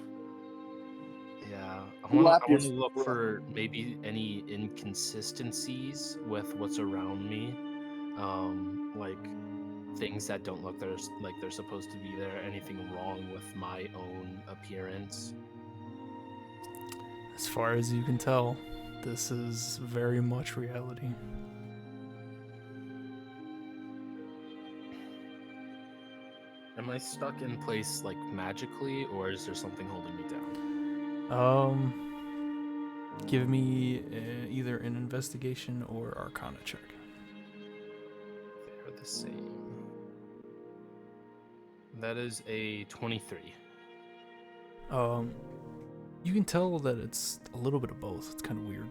Yeah, I Lap want to your- look for maybe any inconsistencies with what's around me, like things that don't look like they're supposed to be there. Anything wrong with my own appearance? As far as you can tell, this is very much reality. Am I stuck in place like magically, or is there something holding me down? Give me either an investigation or Arcana check. They're the same. That is a 23. You can tell that it's a little bit of both. It's kind of weird.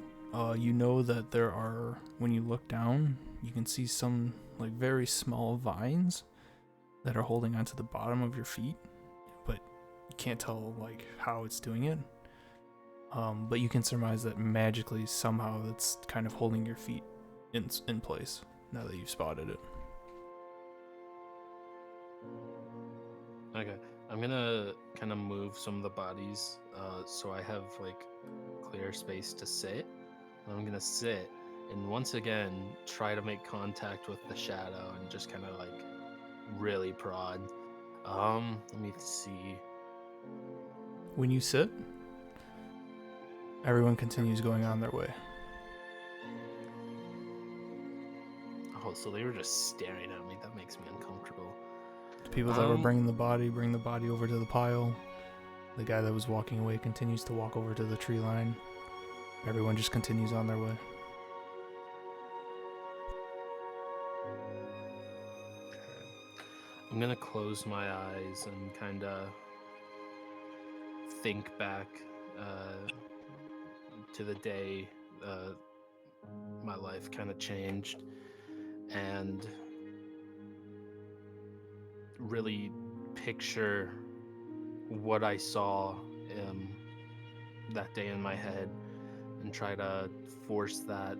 You know that there are, when you look down, you can see some like very small vines that are holding onto the bottom of your feet, but you can't tell like how it's doing it. But you can surmise that magically somehow it's kind of holding your feet in place now that you've spotted it. Okay, I'm gonna kind of move some of the bodies so I have like clear space to sit. I'm gonna sit and once again try to make contact with the shadow and just kind of like really prod. Let me see. When you sit, everyone continues going on their way. Oh, so they were just staring at me. That makes me uncomfortable. The people that were bringing the body bring the body over to the pile. The guy that was walking away continues to walk over to the tree line. Everyone just continues on their way. I'm gonna close my eyes and kind of think back to the day my life kind of changed and really picture what I saw that day in my head and try to force that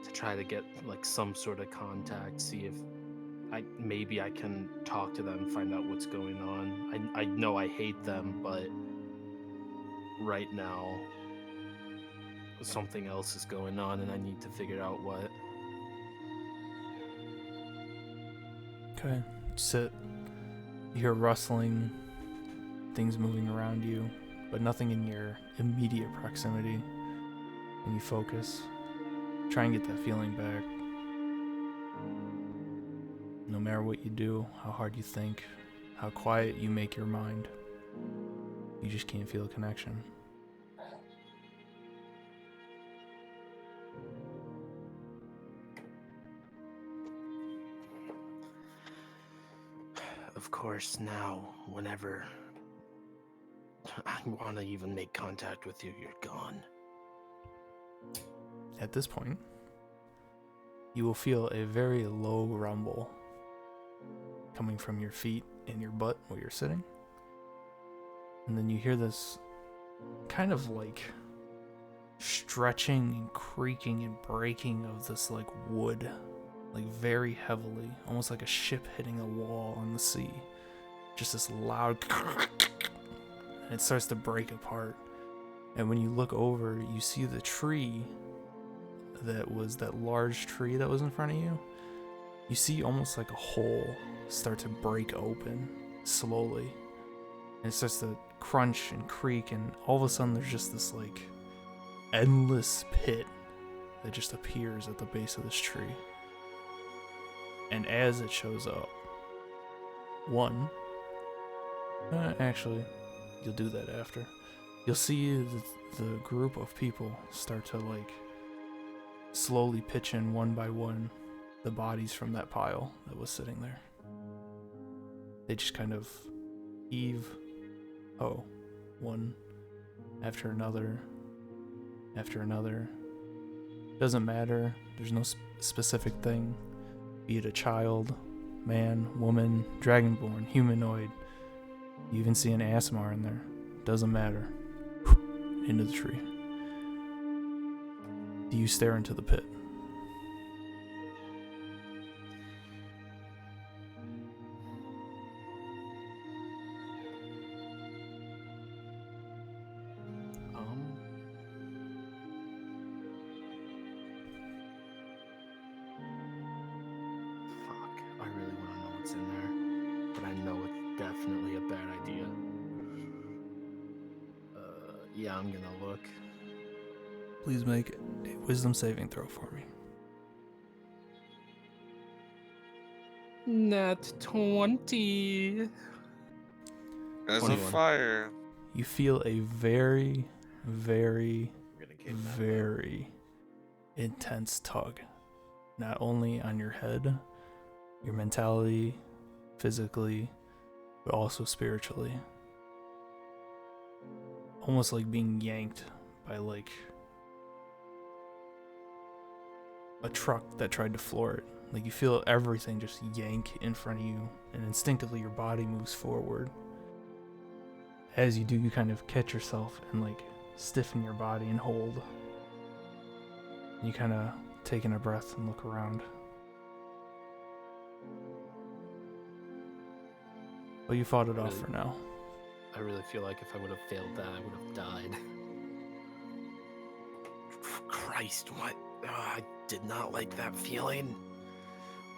to try to get like some sort of contact, see if maybe I can talk to them, find out what's going on. I know I hate them, but right now something else is going on and I need to figure out what. Okay, sit. You hear rustling, things moving around you, but nothing in your immediate proximity. And you focus. Try and get that feeling back. No matter what you do, how hard you think, how quiet you make your mind, you just can't feel a connection. Of course, now, whenever I want to even make contact with you, you're gone. At this point, you will feel a very low rumble coming from your feet and your butt where you're sitting. And then you hear this kind of like stretching and creaking and breaking of this like wood, like very heavily, almost like a ship hitting a wall on the sea. Just this loud and it starts to break apart. And when you look over, you see the tree that was that large tree that was in front of you, you see almost like a hole start to break open slowly. And it starts to crunch and creak, and all of a sudden there's just this like endless pit that just appears at the base of this tree. And as it shows up, actually, you'll do that after. You'll see the group of people start to like slowly pitch in one by one the bodies from that pile that was sitting there. They just kind of heave, one after another, after another. Doesn't matter. There's no specific thing. Be it a child, man, woman, dragonborn, humanoid. You even see an Asmar in there. Doesn't matter. Into the tree. Do you stare into the pit? Fuck. I really want to know what's in there, but I know it's definitely a bad idea. Yeah, I'm gonna look. Please make a wisdom saving throw for me. Nat 20. As a 21. fire. You feel a very, very, I'm gonna kidnap them. very intense tug. Not only on your head, your mentality, physically, but also spiritually. Almost like being yanked by like a truck that tried to floor it. Like you feel everything just yank in front of you, and instinctively your body moves forward. As you do, you kind of catch yourself and like stiffen your body and hold. You kind of take in a breath and look around. But you fought it off Really? for now. I really feel like if I would have failed that, I would have died. Christ, what? I did not like that feeling.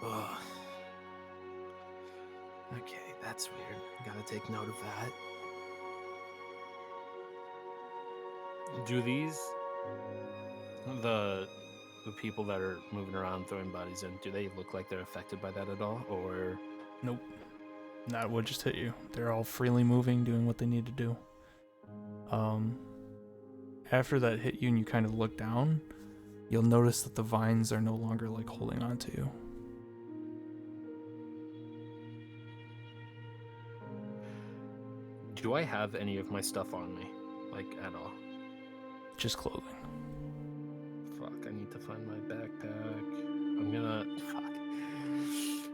Ugh. Okay, that's weird. Gotta take note of that. Do these, the people that are moving around throwing bodies in, do they look like they're affected by that at all? Or Nope. Not what just hit you. They're all freely moving, doing what they need to do. After that hit you and you kind of look down, you'll notice that the vines are no longer like holding on to you. do I have any of my stuff on me? Like, at all? Just clothing. Fuck, I need to find my backpack. I'm gonna... Fuck.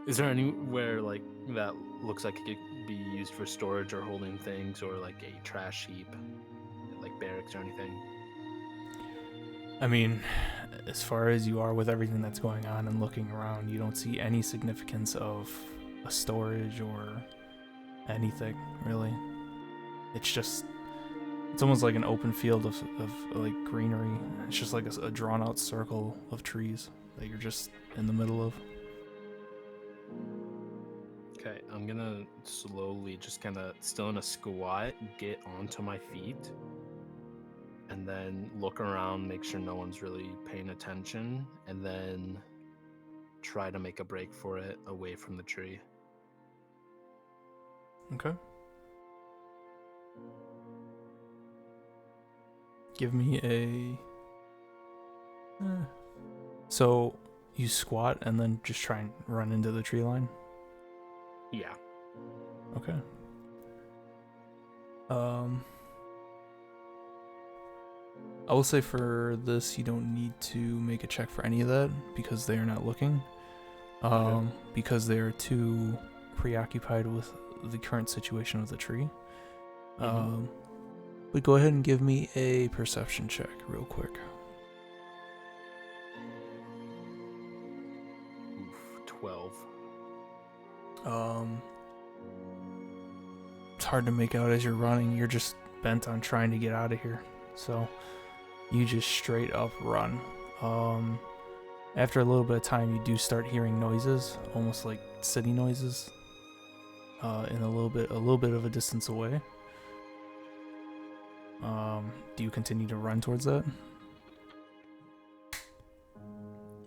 Is there anywhere, like, that looks like it could be used for storage or holding things, or, like, a trash heap? Like, barracks or anything? I mean, as far as you are with everything that's going on and looking around, you don't see any significance of a storage or anything, really. It's just... It's almost like an open field of like greenery. It's just like a drawn out circle of trees that you're just in the middle of. Okay, I'm gonna slowly, just kind of still in a squat, get onto my feet, and then look around, make sure no one's really paying attention, and then try to make a break for it away from the tree. Okay. Give me a... So, you squat and then just try and run into the tree line? Yeah. Okay. I will say for this, you don't need to make a check for any of that because they are not looking. Because they are too preoccupied with the current situation of the tree. But go ahead and give me a perception check real quick. Oof, 12. It's hard to make out as you're running. You're just bent on trying to get out of here. So you just straight up run. After a little bit of time, you do start hearing noises, almost like city noises, in a little bit of a distance away. Do you continue to run towards that?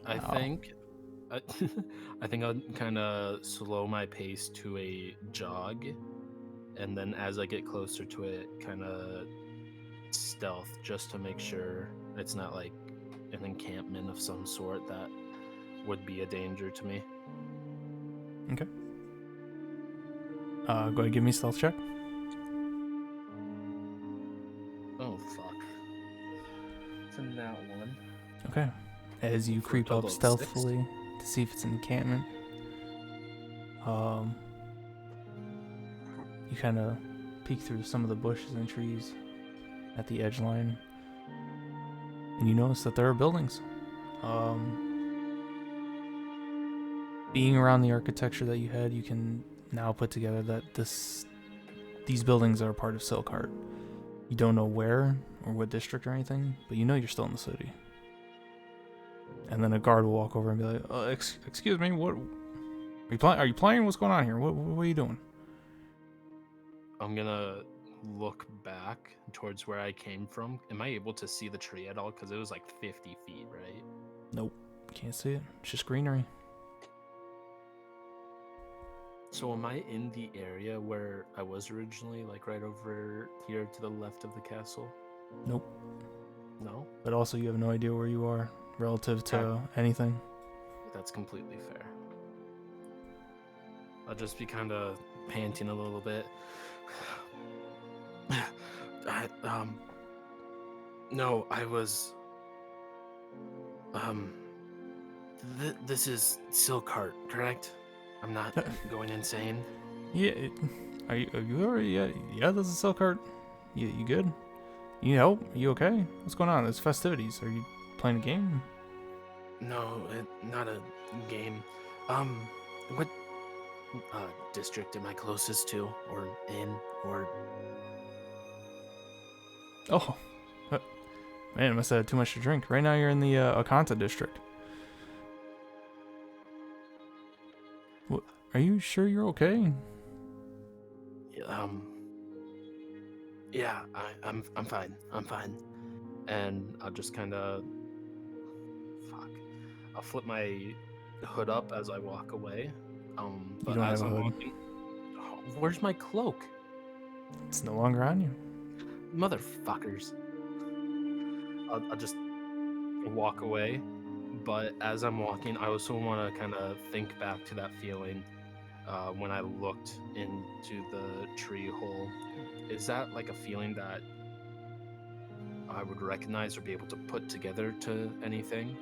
I Wow. think I think I'll kind of slow my pace to a jog, and then as I get closer to it, kind of stealth, just to make sure it's not like an encampment of some sort that would be a danger to me. Okay. Go ahead and give me a stealth check. Oh fuck! It's a nat one. Okay. As you For a creep up total of 6. stealthily to see if it's an encampment, you kind of peek through some of the bushes and trees at the edge line, and you notice that there are buildings. Being around the architecture that you had, you can now put together that these buildings are a part of Silkhart. You don't know where or what district or anything, but you know you're still in the city. And then a guard will walk over and be like, "Excuse me, what? Are you playing? What's going on here? What are you doing?" I'm gonna look back towards where I came from. Am I able to see the tree at all? Because it was like 50 feet, right? Nope, can't see it. It's just greenery. So am I in the area where I was originally, like right over here to the left of the castle? Nope. No? But also, you have no idea where you are relative to anything. That's completely fair. I'll just be kind of panting a little bit. No, I was, this is Silkhart, correct? I'm not going insane? Yeah. Are you already? Yeah. This is Silkhart. You good? You need help? You okay? What's going on? It's festivities. Are you playing a game? No, not a game. What district am I closest to, or in, or? Oh, man, I must have had too much to drink. Right now, you're in the Akanta district. What? Are you sure you're okay? Yeah, I'm fine. I'm fine. And I'll just kind of, I'll flip my hood up as I walk away. But You don't as have a I'm hood. walking, where's my cloak? It's no longer on you. Motherfuckers. I'll just walk away, but as I'm walking, I also want to kind of think back to that feeling when I looked into the tree hole. Is that like a feeling that I would recognize or be able to put together to anything?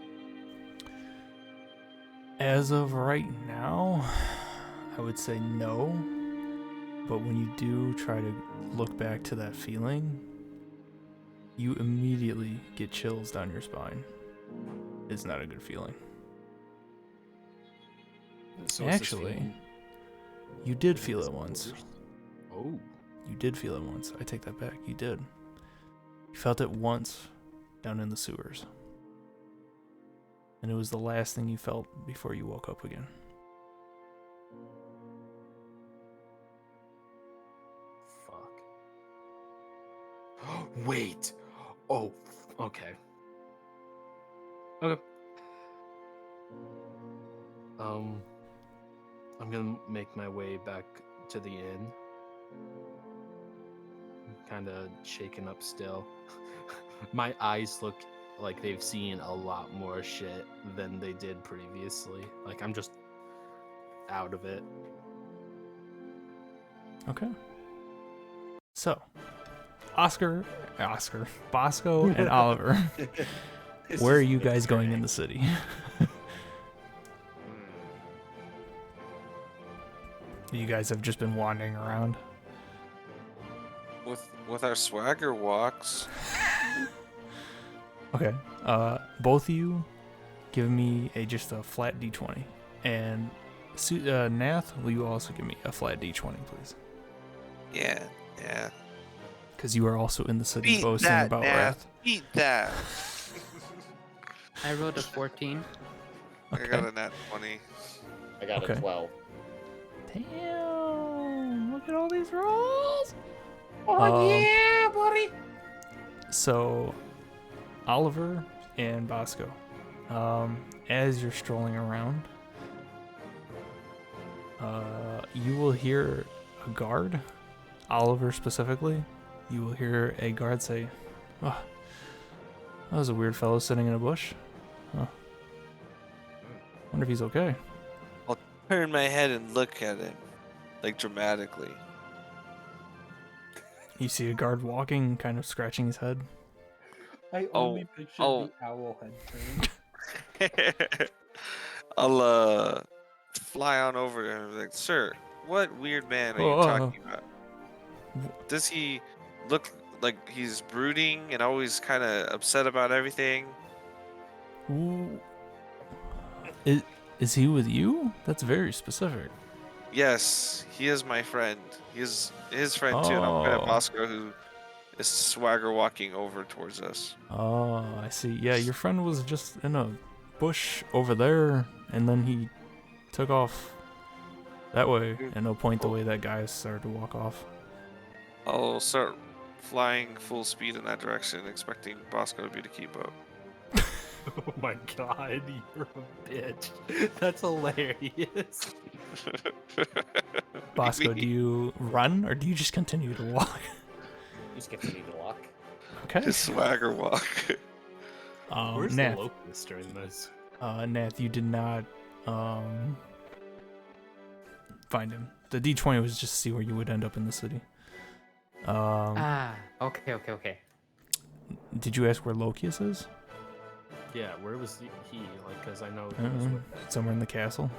As of right now, I would say no. But when you do try to look back to that feeling, you immediately get chills down your spine. It's not a good feeling. So is this Actually, feeling- you did feel it once. Oh. You did feel it once. I take that back. You did. You felt it once down in the sewers. And it was the last thing you felt before you woke up again. Fuck. Wait. Oh, okay. Okay. I'm gonna make my way back to the inn. Kind of shaken up still. My eyes look like they've seen a lot more shit than they did previously. Like I'm just out of it. Okay. So, Bosco, and Oliver, where are you guys going in the city? You guys have just been wandering around. With our swagger walks. Okay. Both of you give me just a flat d20. And Nath, will you also give me a flat d20, please? Yeah. Because you are also in the city Beat boasting that, about Nath. wrath. Beat that. I rolled a 14. I got Okay. a nat 20. I got Okay. a 12. Damn! Look at all these rolls. Yeah, buddy. So, Oliver and Bosco, as you're strolling around, you will hear a guard, Oliver specifically. You will hear a guard say, "Oh, that was a weird fellow sitting in a bush. Huh. Wonder if he's okay." Turn my head and look at him, like dramatically. You see a guard walking, kind of scratching his head. I Oh, only pictured oh. the owl head turn. I'll fly on over to him and be like, "Sir, what weird man are you Oh, talking about? Does he look like he's brooding and always kind of upset about everything?" Ooh. Is he with you? That's very specific. Yes, he is my friend. He is his friend too, and I'm pointing at Oh. Bosco, who is swagger walking over towards us. Oh, I see. Yeah, your friend was just in a bush over there, and then he took off that way, and I'll point the way that guy started to walk off. I'll start flying full speed in that direction, expecting Bosco to be to keep up. Oh my god, you're a bitch. That's hilarious. Bosco, do you run, or do you just continue to walk? Just continue to walk. Okay. Just swagger walk. Where's Nath, the locust during this? Nath, you did not find him. The D20 was just to see where you would end up in the city. Okay. Did you ask where Lokius is? Yeah, where was he? Like, because I know he was with Somewhere in the castle.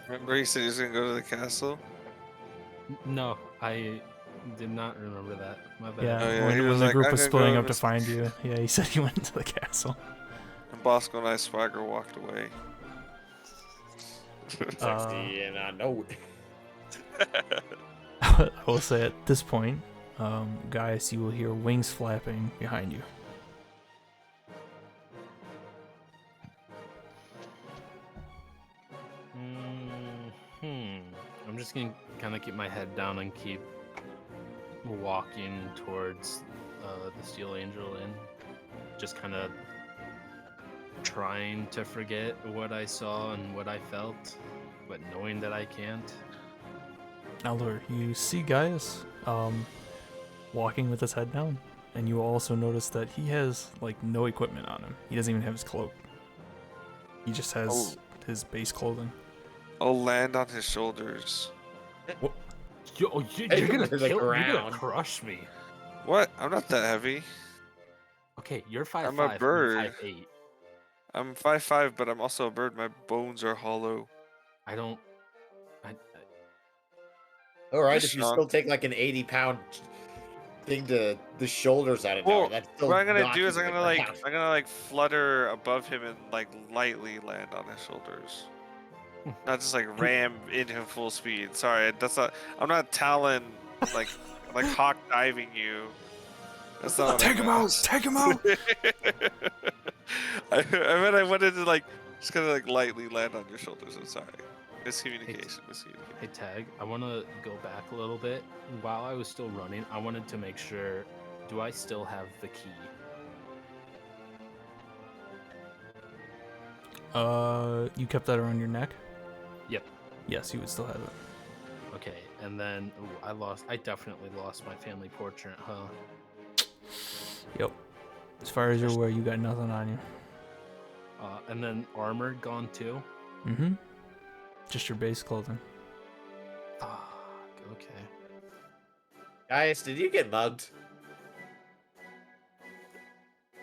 Remember he said he was gonna go to the castle? No, I did not remember that. My bad. Yeah, Oh, yeah, when, he when was the like, group "I'm was gonna splitting go up to this-" find you, yeah, he said he went into the castle. And Bosco and I swagger walked away. Sexy, and I know it. I will say at this point, guys, you will hear wings flapping behind you. I'm just gonna kind of keep my head down and keep walking towards the Steel Angel Inn. Just kind of trying to forget what I saw and what I felt, but knowing that I can't. Elder, you see Gaius walking with his head down, and you also notice that he has like no equipment on him. He doesn't even have his cloak. He just has his base clothing. I'll land on his shoulders. You're Take him gonna to the you're gonna ground. crush me. What? I'm not that heavy. Okay, you're 5'5". I'm a bird. 5'8". I'm 5'5", but I'm also a bird. My bones are hollow. I don't. All right, You're if you strong. still take like an 80-pound thing to the shoulders out of Well, nowhere, that's still what I'm gonna knock do is you I'm to gonna the like ground. flutter above him and like lightly land on his shoulders. Not just like ram into him full speed. Sorry, that's not. I'm not Talon like hawk diving you. That's not. What I Take him meant. out! Take him out! I meant I wanted to like just kind of like lightly land on your shoulders. I'm sorry. Miscommunication. Hey Tag, I want to go back a little bit. While I was still running, I wanted to make sure. Do I still have the key? You kept that around your neck? Yep. Yes, you would still have it. Okay, and then I definitely lost my family portrait, huh? Yep. As far as you're aware, you got nothing on you. And then armor gone too. Mm-hmm. Just your base clothing. Fuck. Okay. Guys, did you get mugged?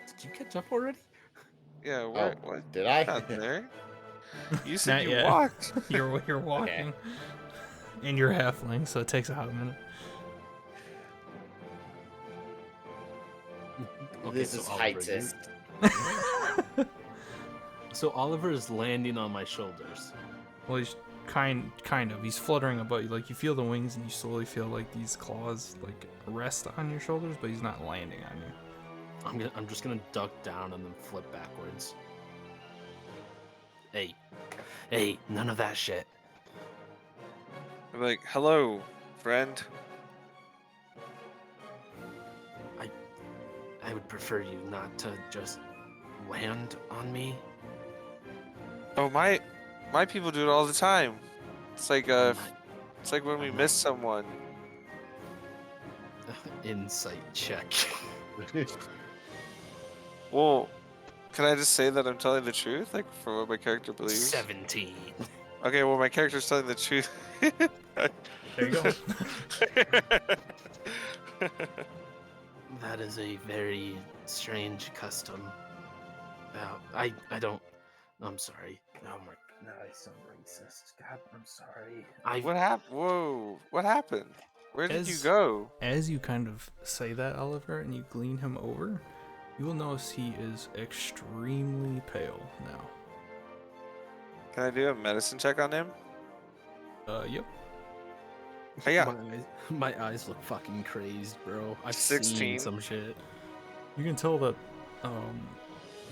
Did you catch up already? Yeah. What? Did I? Not there. You said Not you yet. walked. You're walking. And you're halfling, so it takes a hot minute. Okay, This so is Oliver, heightist. So Oliver is landing on my shoulders. Well, he's kind of. He's fluttering above you. Like, you feel the wings, and you slowly feel like these claws like rest on your shoulders, but he's not landing on you. I'm just gonna duck down and then flip backwards. Hey, none of that shit. I'm like, hello, friend. I would prefer you not to just land on me. Oh, my people do it all the time. It's like I'm not- it's like when we I'm miss someone. Insight check. Well, can I just say that I'm telling the truth, like for what my character believes? 17. Okay, well, my character's telling the truth. There you go. That is a very strange custom. I don't. I'm sorry. Oh my. Now I sound racist. God, I'm sorry. What happened? Whoa! What happened? Where did you As- go? As you kind of say that, Oliver, and you glean him over, you will notice he is extremely pale now. Can I do a medicine check on him? Yep. Yeah. My eyes look fucking crazed, bro. I've 16. seen some shit. You can tell that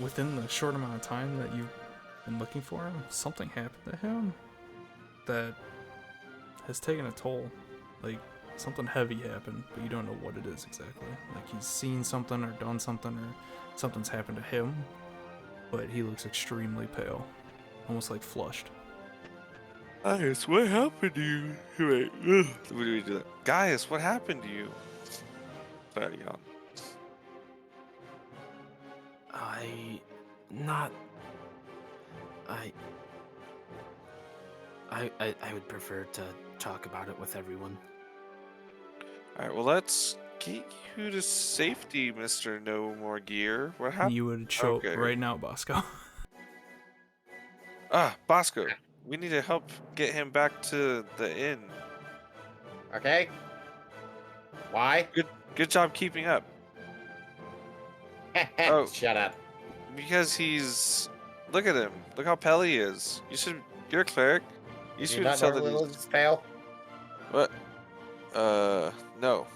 within the short amount of time that you've been looking for him, something happened to him that has taken a toll. Like, something heavy happened, but you don't know what it is exactly. Like, he's seen something or done something or something's happened to him, but he looks extremely pale. Almost like flushed. Gaius, what happened to you? Wait, ugh. What do we do? Gaius, what happened to you? Sorry, y'all. I would prefer to talk about it with everyone. All right, well, let's get you to safety, Mr. No More Gear. What happened? You would show Okay. right now, Bosco. Bosco, we need to help get him back to the inn. Okay. Why? Good job keeping up. Oh. Shut up. Because look at him. Look how pale he is. You're a cleric. You You should not tell that normally he's look pale? what? No.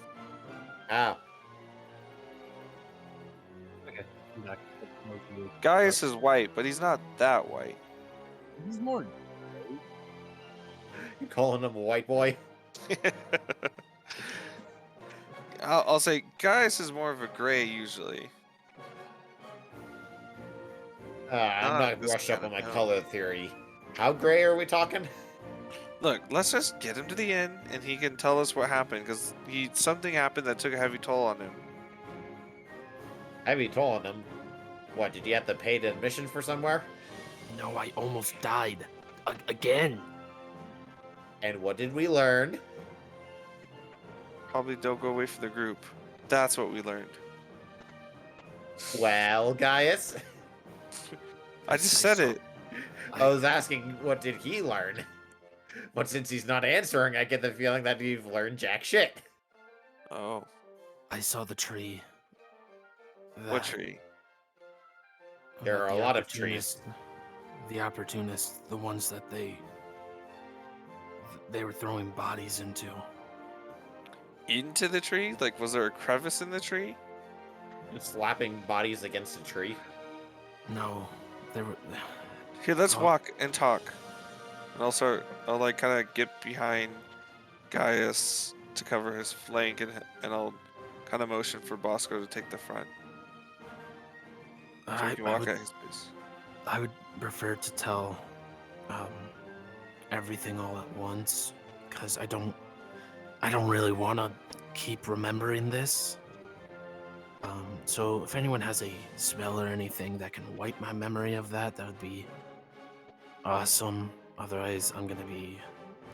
Oh. Gaius is white, but he's not that white. He's more. You calling him a white boy? I'll say Gaius is more of a gray usually. I'm Not not this rushed up kind on my of- no. color theory. How gray are we talking? Look, let's just get him to the inn, and he can tell us what happened, because something happened that took a heavy toll on him. Heavy toll on him. What, did you have to pay the admission for somewhere? No, I almost died. Again. And what did we learn? Probably don't go away from the group. That's what we learned. Well, Gaius, I just said it. I was asking what did he learn? But since he's not answering, I get the feeling that you've learned jack shit. Oh, I saw the tree. what That- tree? There that are the a lot of trees. The opportunists, the ones that they were throwing bodies into. Into the tree? Like, was there a crevice in the tree? Slapping bodies against a tree. No, there were. Here, let's Oh. walk and talk. And I'll like kind of get behind Gaius to cover his flank, and I'll kind of motion for Bosco to take the front. So we can walk at his pace. I would prefer to tell everything all at once, because I don't really want to keep remembering this. So if anyone has a spell or anything that can wipe my memory of that would be awesome. Otherwise, I'm gonna be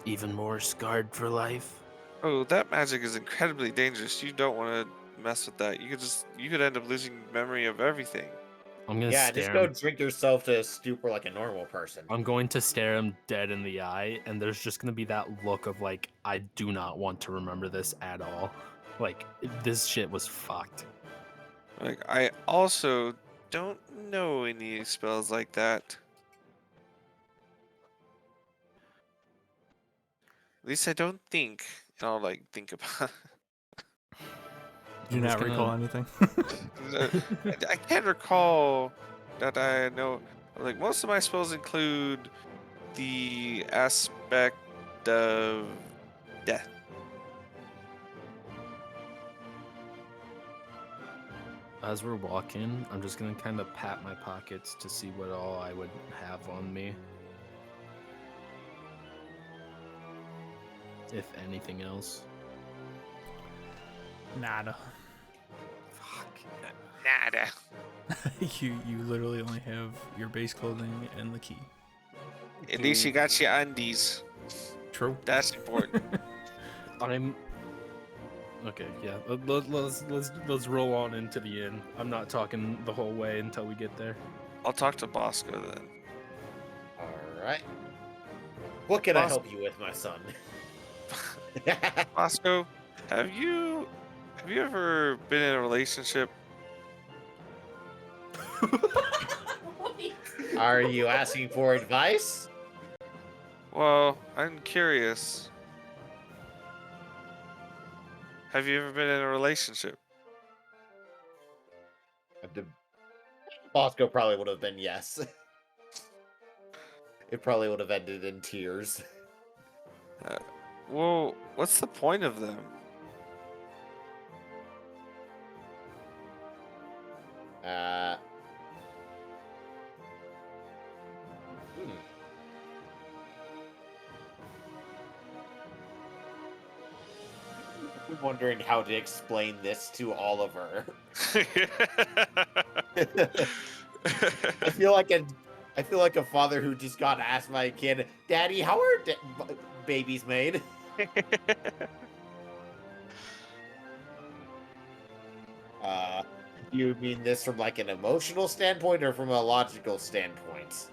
even more scarred for life. Oh, that magic is incredibly dangerous. You don't want to mess with that. You could end up losing memory of everything. I'm gonna Yeah, stare just go him. drink yourself to a stupor like a normal person. I'm going to stare him dead in the eye, and there's just gonna be that look of like, I do not want to remember this at all. Like, this shit was fucked. Like, I also don't know any spells like that. At least I don't think. And I'll like think about it. Do you I'm just not recall gonna- anything? I can't recall that I know. Like most of my spells include the aspect of death. As we're walking, I'm just gonna kind of pat my pockets to see what all I would have on me. If anything else. Nada. Fuck. Nada. You literally only have your base clothing and the key. At least you got your undies. True. That's important. I'm okay. Yeah, let's roll on into the inn. I'm not talking the whole way until we get there. I'll talk to Bosco then. All right. What can I Boss- help you with, my son? Bosco, have you ever been in a relationship? Are you asking for advice? Well, I'm curious. Have you ever been in a relationship? Bosco probably would have been yes. It probably would have ended in tears. Well, what's the point of them? Uh. I'm wondering how to explain this to Oliver. I feel like a father who just got asked by a kid, "Daddy, how are babies made?" You mean this from like an emotional standpoint or from a logical standpoint?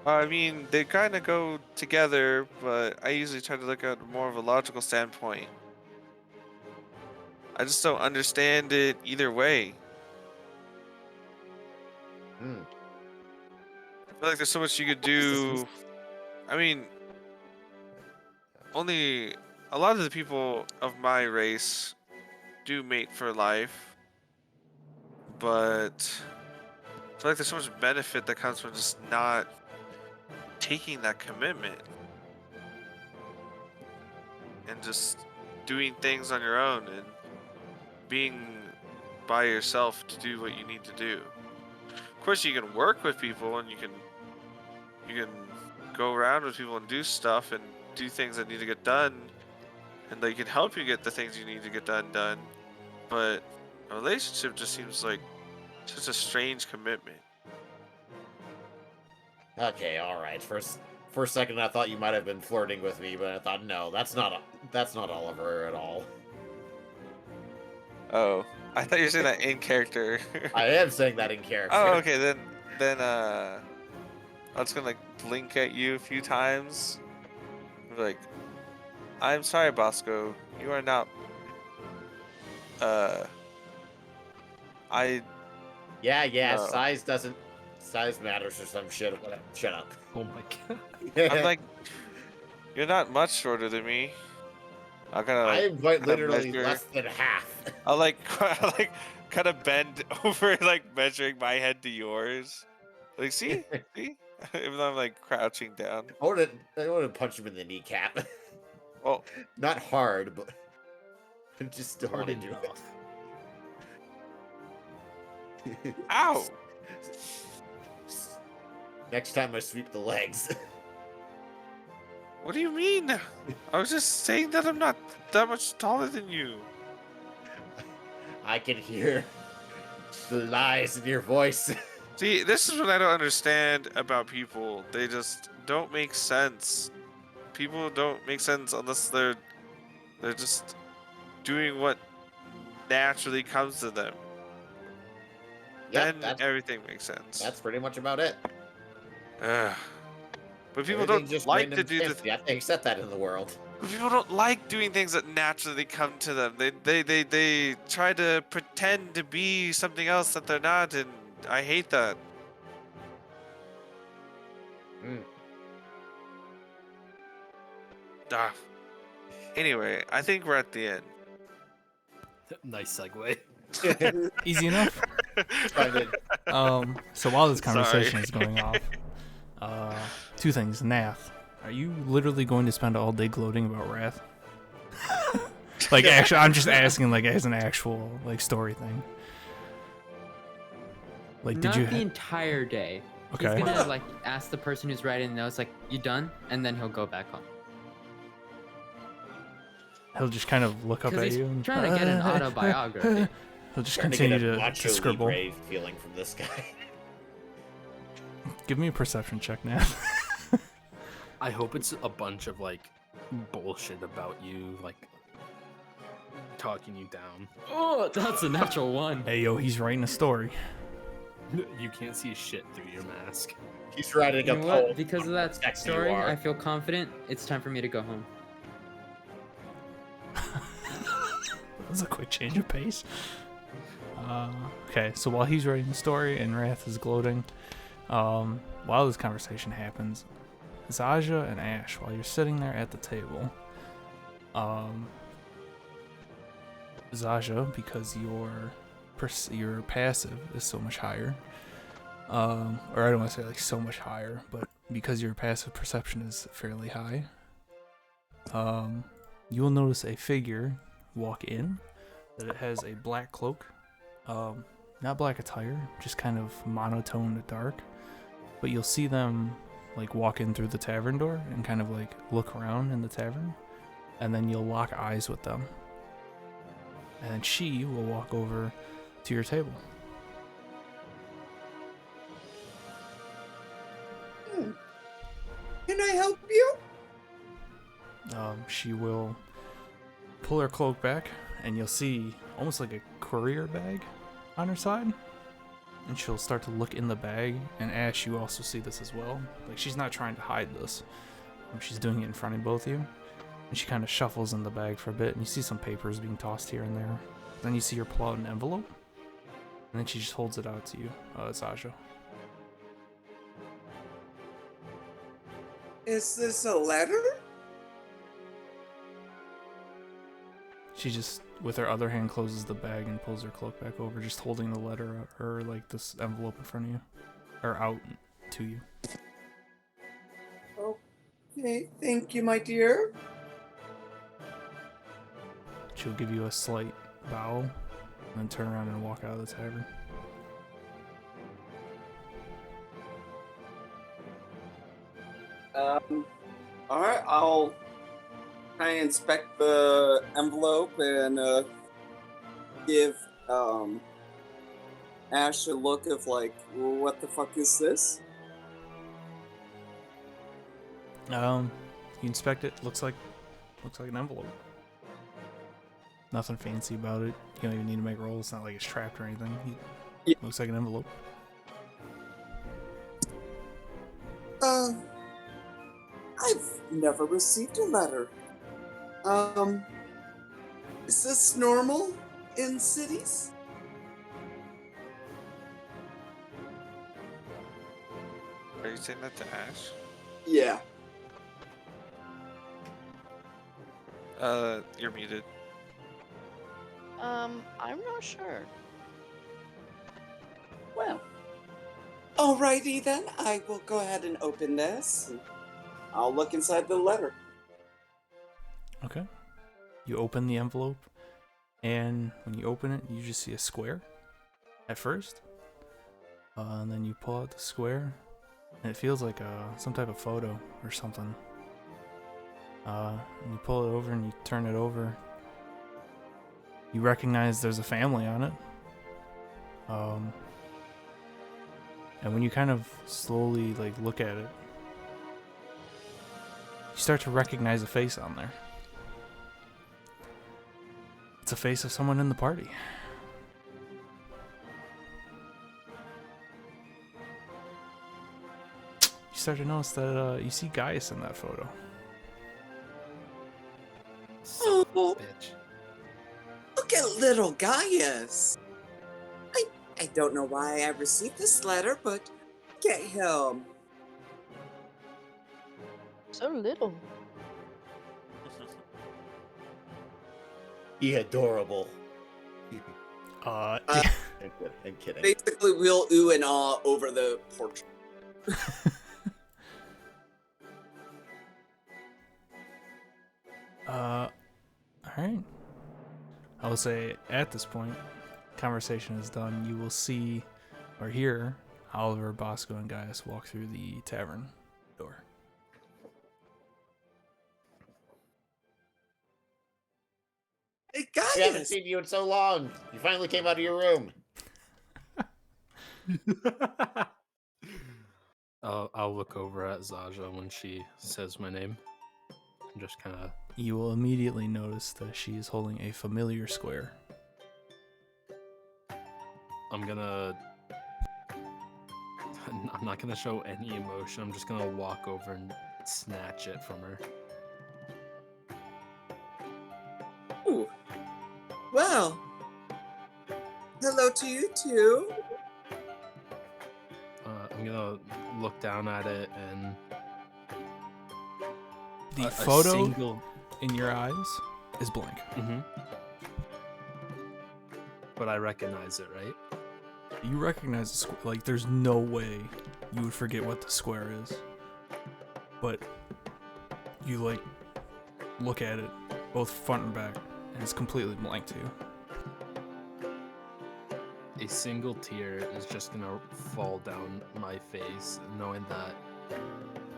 I mean, they kind of go together, but I usually try to look at more of a logical standpoint. I just don't understand it either way. Hmm. I feel like there's so much you could do. I mean, only a lot of the people of my race do mate for life, but I feel like there's so much benefit that comes from just not taking that commitment and just doing things on your own and being by yourself to do what you need to do. Of course, you can work with people and you can go around with people and do stuff and do things that need to get done, and they can help you get the things you need to get done. But a relationship just seems like such a strange commitment. Okay, all right. For a second, I thought you might have been flirting with me, but I thought, no, that's not Oliver at all. Oh, I thought you were saying that in character. I am saying that in character. Oh, okay. Then I'm just gonna like blink at you a few times. Be like, I'm sorry, Bosco. You are not. I Yeah. No. Size matters or some shit. Whatever. Shut up. Oh my god. I'm like, you're not much shorter than me. I kind of I like am quite kinda literally measure- less than half. I like kind of bend over, like measuring my head to yours. Like, see, even though I'm like crouching down. I want to punch him in the kneecap. Well, Not hard, but I just still want to Hard do enough. it. ow! Next time I sweep the legs. What do you mean? I was just saying that I'm not that much taller than you. I can hear the lies in your voice. See, this is what I don't understand about people. They just don't make sense. People don't make sense unless they're just doing what naturally comes to them. Yep, Then everything makes sense. that's pretty much about it. Ugh. But people Everything's don't just like random to do the. chance. You have to accept that in the world. But people don't like doing things that naturally come to them. They try to pretend to be something else that they're not, and I hate that. Mm. Ah. Anyway, I think we're at the end. Nice segue. Easy enough. Trying to- So while this Sorry. conversation is going off, two things. Nath, are you literally going to spend all day gloating about Wrath? Like, actually, I'm just asking, like, as an actual, like, story thing. Like, did Not you? the entire day. Okay. He's gonna like ask the person who's writing the notes, like, "You done?" And then he'll go back home. He'll just kind of look up Because at he's you. And, trying to get an autobiography. He'll just trying continue to get a to macho scribble. Libre feeling from this guy. Give me a perception check, Nath. I hope it's a bunch of like bullshit about you, like talking you down. Oh, that's a natural one. Hey, yo, he's writing a story. You can't see shit through your mask. He's writing You a know poem. what? Because of that Sexy you story, are. I feel confident. It's time for me to go home. That was a quick change of pace. Okay, so while he's writing the story and Wrath is gloating, while this conversation happens, Zaja and Ash, while you're sitting there at the table, Zaja, because your passive is so much higher, or I don't want to say like so much higher, but because your passive perception is fairly high, you will notice a figure walk in, that it has a black cloak, not black attire, just kind of monotone dark, but you'll see them like walk in through the tavern door and kind of like look around in the tavern, and then you'll lock eyes with them, and then she will walk over to your table. Can I help you? She will pull her cloak back, and you'll see almost like a courier bag on her side. And she'll start to look in the bag. And Ash, you also see this as well. Like, she's not trying to hide this. She's doing it in front of both of you. And she kind of shuffles in the bag for a bit, and you see some papers being tossed here and there. Then you see her pull out an envelope, and then she just holds it out to you, Sasha. Is this a letter? She just, with her other hand, closes the bag and pulls her cloak back over, just holding the letter or like this envelope in front of you, or out to you. Okay, thank you, my dear. She'll give you a slight bow, and then turn around and walk out of the tavern. Alright, I'll try and inspect the envelope and give Ash a look of like, what the fuck is this? You inspect it. Looks like an envelope. Nothing fancy about it. You don't even need to make rolls. It's not like it's trapped or anything. Yeah. Looks like an envelope. I've never received a letter. Is this normal in cities? Are you saying that to Ash? Yeah. You're muted. I'm not sure. Well. Alrighty then, I will go ahead and open this. I'll look inside the letter. Okay. You open the envelope, and when you open it, you just see a square at first. And then you pull out the square, and it feels like some type of photo or something. And you pull it over and you turn it over. You recognize there's a family on it. And when you kind of slowly like look at it, you start to recognize a face on there. It's a face of someone in the party. You start to notice that you see Gaius in that photo. Oh, Bitch. look at little Gaius. I don't know why I received this letter, but get him. So little. He adorable. Uh, I'm kidding. Basically, we'll ooh and ah over the porch. all right. I will say at this point, conversation is done. You will see or hear Oliver, Bosco, and Gaius walk through the tavern door. Hey We haven't guys, seen you in so long. You finally came out of your room. I'll look over at Zaja when she says my name and just kind of. You will immediately notice that she is holding a familiar square. I'm not gonna show any emotion. I'm just gonna walk over and snatch it from her. ooh, well, hello to you too. I'm gonna look down at it and The a photo single. in your eyes is blank. Mm-hmm. But I recognize it, right? You recognize the square. Like, there's no way you would forget what the square is. But you, like, look at it, both front and back, and it's completely blank to you. A single tear is just gonna fall down my face, knowing that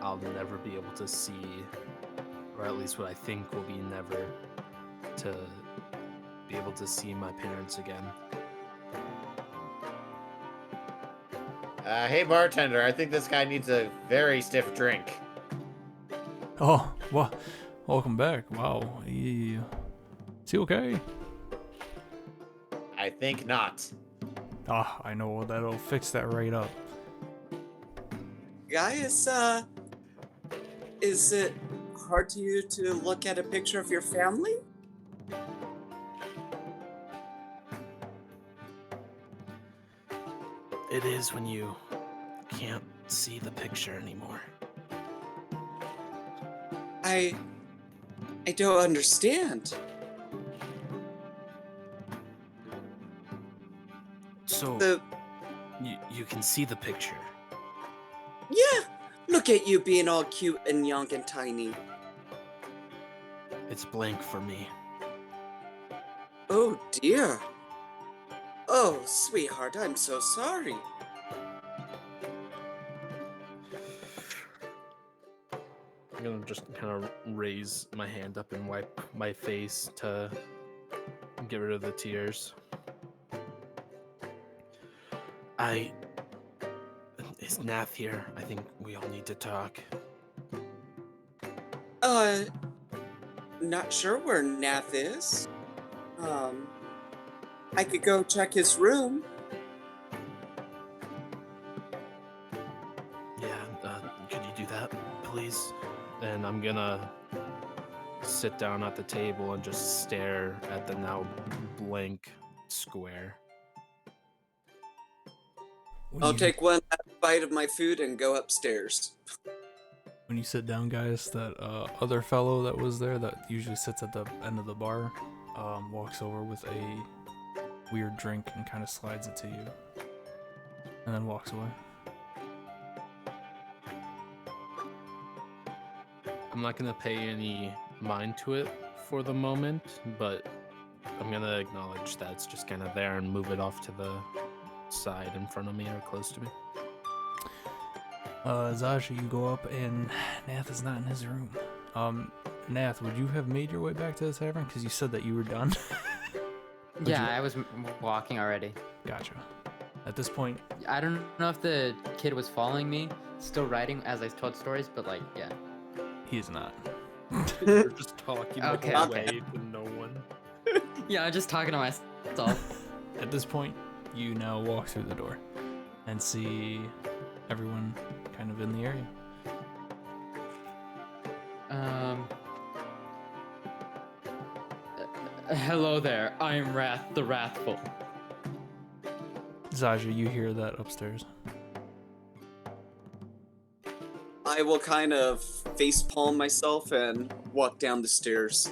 I'll never be able to see, or at least what I think will be never, to be able to see my parents again. Hey, bartender, I think this guy needs a very stiff drink. Oh, well, welcome back. Wow. Is he okay? I think not. Ah, I know. That'll fix that right up. Guys, is it hard to you to look at a picture of your family? It is when you can't see the picture anymore. I don't understand. So The you can see the picture. yeah, look at you being all cute and young and tiny. It's blank for me. Oh dear. Oh, sweetheart, I'm so sorry. I'm gonna just kind of raise my hand up and wipe my face to get rid of the tears. Is Nath here? I think we all need to talk. Not sure where Nath is. I could go check his room. Yeah, could you do that, please? And I'm gonna sit down at the table and just stare at the now blank square. When I'll you- take one last bite of my food and go upstairs. When you sit down, guys, that other fellow that was there that usually sits at the end of the bar walks over with a weird drink and kind of slides it to you and then walks away. I'm not gonna pay any mind to it for the moment, but I'm gonna acknowledge that it's just kind of there and move it off to the side in front of me or close to me. Zasha, you go up and Nath is not in his room. Nath, would you have made your way back to the tavern? Because you said that you were done. Yeah, I was walking already. Gotcha. At this point, I don't know if the kid was following me, still writing as I told stories, but like, yeah. he is not. You're just talking the Okay, whole okay. way to no one. Yeah, I'm just talking to myself. At this point, you now walk through the door and see everyone kind of in the area. Hello there. I am Wrath the Wrathful. Zaja, you hear that upstairs. I will kind of facepalm myself and walk down the stairs.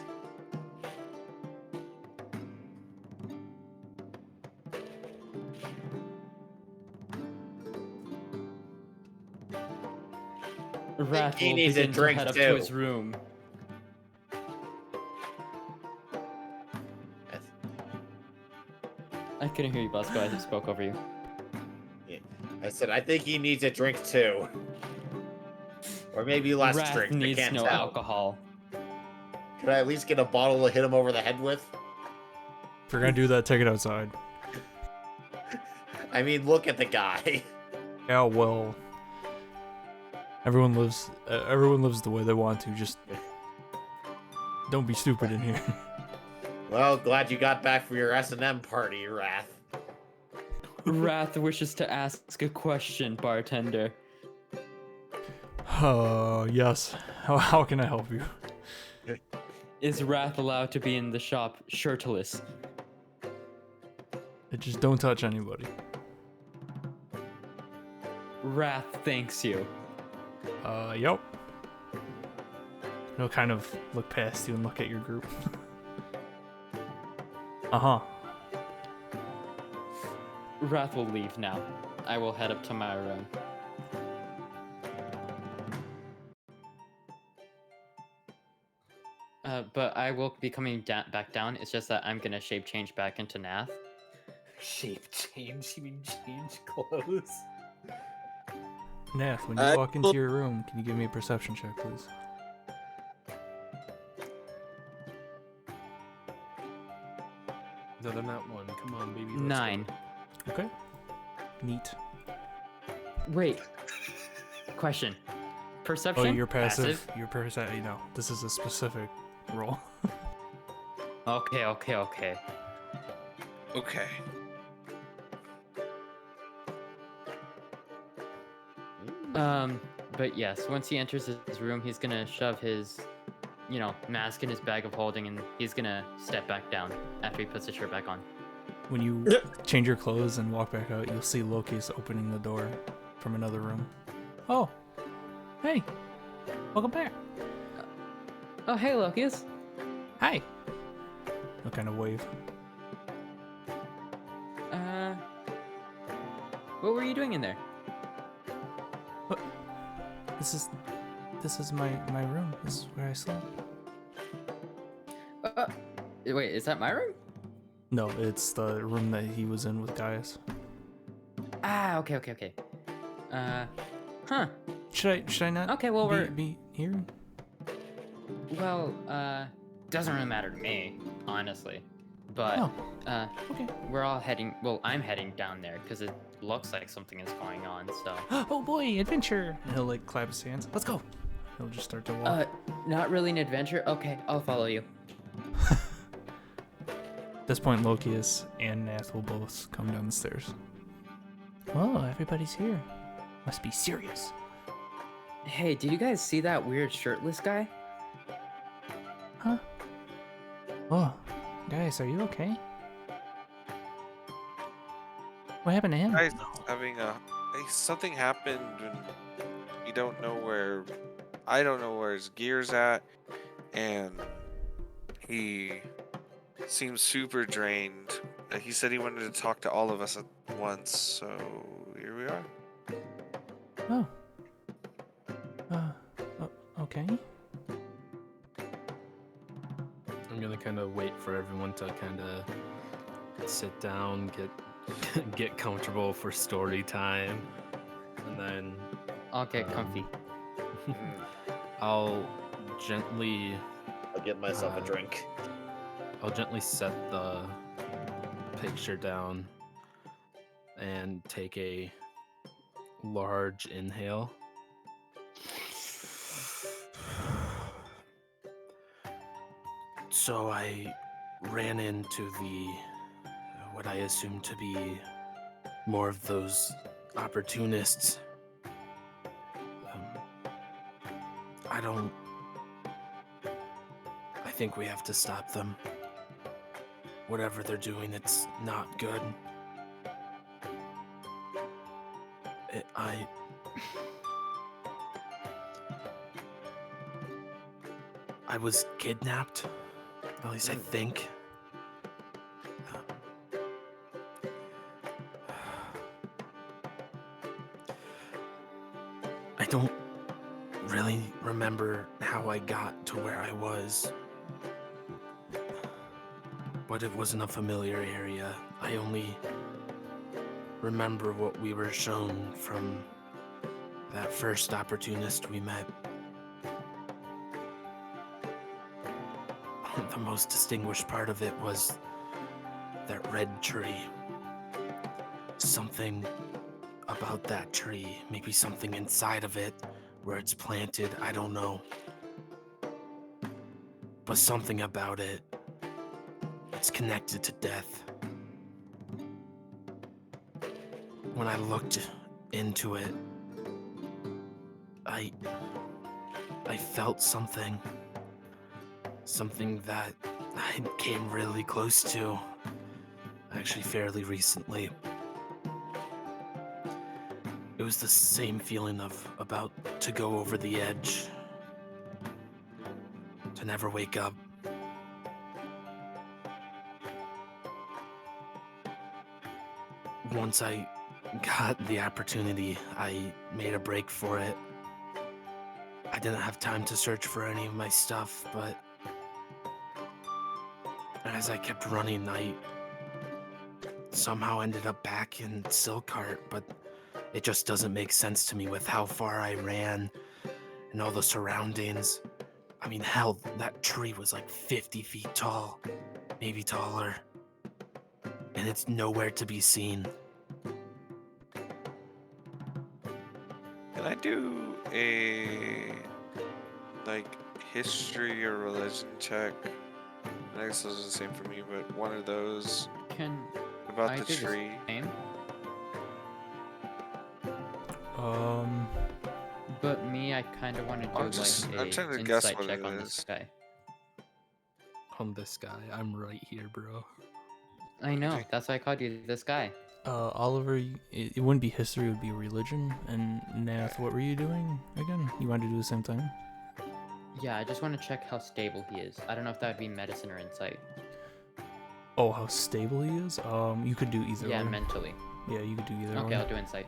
Wrath he will needs a begin to drink, head up too. to his room. I couldn't hear you, Bosco. I spoke over you. Yeah. I said, I think he needs a drink too. Or maybe less Wrath drink. I needs can't no tell. alcohol. Could I at least get a bottle to hit him over the head with? If you're gonna do that, take it outside. I mean, look at the guy. Yeah, well, everyone lives the way they want to. Just don't be stupid in here. Well, glad you got back from your S&M party, Wrath. Wrath wishes to ask a question, bartender. Yes. How can I help you? Is Wrath allowed to be in the shop shirtless? Just don't touch anybody. Wrath thanks you. Yep. He'll kind of look past you and look at your group. Uh-huh. Wrath will leave now. I will head up to my room. But I will be coming back down. It's just that I'm gonna shape change back into Nath. Shape change? You mean change clothes? Nath, when you walk into your room, can you give me a perception check, please? No, not one. Come on, baby. let's go. 9. Okay. Neat. Wait. Question. Perception? Oh, you're passive. You're passive. No, this is a specific roll. Okay. Okay. But yes, once he enters his room, he's gonna shove his, mask in his bag of holding, and he's gonna step back down after he puts his shirt back on. When you change your clothes and walk back out, you'll see Loki's opening the door from another room. Oh, hey, welcome back. Oh, hey, Lokius. Hi. He'll kind of wave. What were you doing in there? What? This is my room. This is where I slept. Wait, is that my room? No, it's the room that he was in with Gaius. Ah, okay. Huh. Should I not? Okay, well, be here. Well, doesn't really matter to me, honestly. But, okay. we're all heading, well, I'm heading down there, because it looks like something is going on, so. Oh boy, adventure! And he'll like clap his hands. Let's go. He'll just start to walk. Not really an adventure? Okay, I'll follow you. At this point, Lokius and Nath will both come down the stairs. Oh, everybody's here. Must be serious. Hey, did you guys see that weird shirtless guy? Huh? Oh, guys, are you okay? What happened to him? Guys, having something happened and we don't know where. I don't know where his gear's at, and he seems super drained. He said he wanted to talk to all of us at once, so here we are. Oh. Okay. I'm gonna kind of wait for everyone to kind of sit down, get comfortable for story time, and then I'll get comfy. I'll get myself a drink. I'll gently set the picture down and take a large inhale. So I ran into what I assume to be more of those opportunists. I think we have to stop them. Whatever they're doing, it's not good. I was kidnapped. At least I think. I don't really remember how I got to where I was. But it wasn't a familiar area. I only remember what we were shown from that first opportunist we met. The most distinguished part of it was that red tree. Something about that tree, maybe something inside of it where it's planted, I don't know. But something about it, it's connected to death. When I looked into it, I felt something. Something that I came really close to, actually fairly recently. It was the same feeling of about to go over the edge, to never wake up. Once I got the opportunity, I made a break for it. I didn't have time to search for any of my stuff, but as I kept running, I somehow ended up back in Silkhart, but it just doesn't make sense to me with how far I ran and all the surroundings. I mean, hell, that tree was like 50 feet tall, maybe taller, and it's nowhere to be seen. Can I do a like history or religion check? I guess those are the same for me, but one of those Can about I the do tree. the same? Um, But me, I kind of want to do I'm just like I'm trying a to guess insight what check it on is. this guy. On this guy, I'm right here, bro. I know. Okay. That's why I called you this guy. Oliver, it wouldn't be history, it would be religion. And Nath, what were you doing again? You wanted to do the same thing? Yeah, I just want to check how stable he is. I don't know if that would be medicine or insight. Oh, how stable he is? You could do either Yeah, one. mentally. Yeah, you could do either Okay, one. I'll do insight.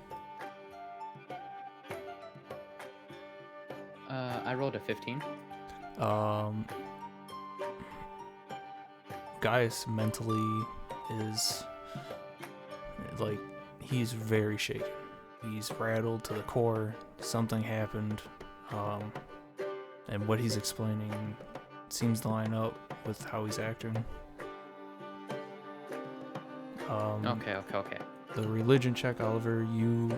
I rolled a 15. Gaius mentally is like he's very shaken. He's rattled to the core. Something happened, and what he's explaining seems to line up with how he's acting. Okay. The religion check, Oliver, you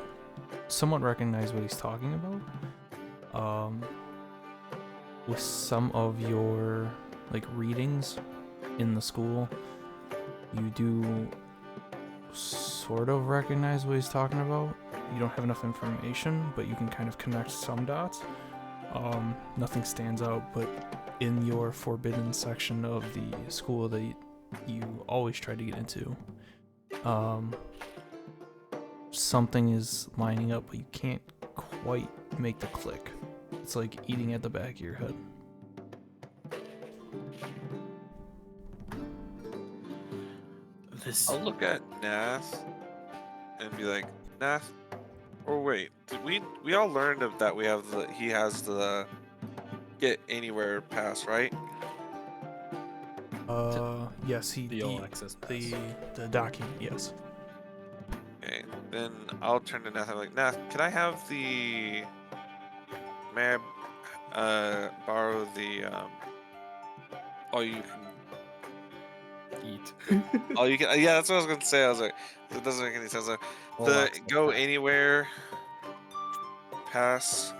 somewhat recognize what he's talking about. With some of your like readings in the school, you do sort of recognize what he's talking about. You don't have enough information, but you can kind of connect some dots. Nothing stands out, but in your forbidden section of the school that you always try to get into, something is lining up, but you can't quite make the click. It's like eating at the back of your head. This. I'll look at Nath and be like, Nath. Or wait, did we all learned of that? He has the get anywhere pass, right? Yes, The all access pass. the document, yes. Okay, then I'll turn to Nath. I'm like, Nath, can I have the? May I borrow the all you can Eat. all you can? Yeah, that's what I was gonna say. I was like, it doesn't make any sense. All The access go pass. anywhere pass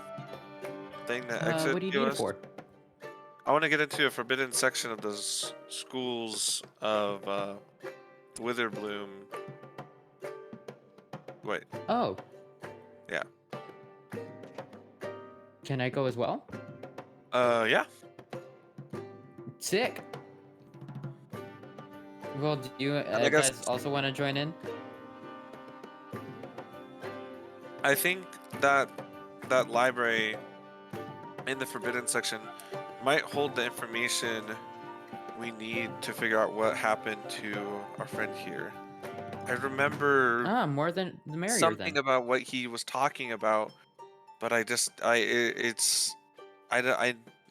thing that exit What do you need it us. for? I want to get into a forbidden section of the schools of Witherbloom. Wait, Oh. Yeah. Can I go as well? yeah. Sick. Well, do you I guess- guys also want to join in? I think that library in the forbidden section might hold the information we need to figure out what happened to our friend here. I remember More than the merrier something then. about what he was talking about but I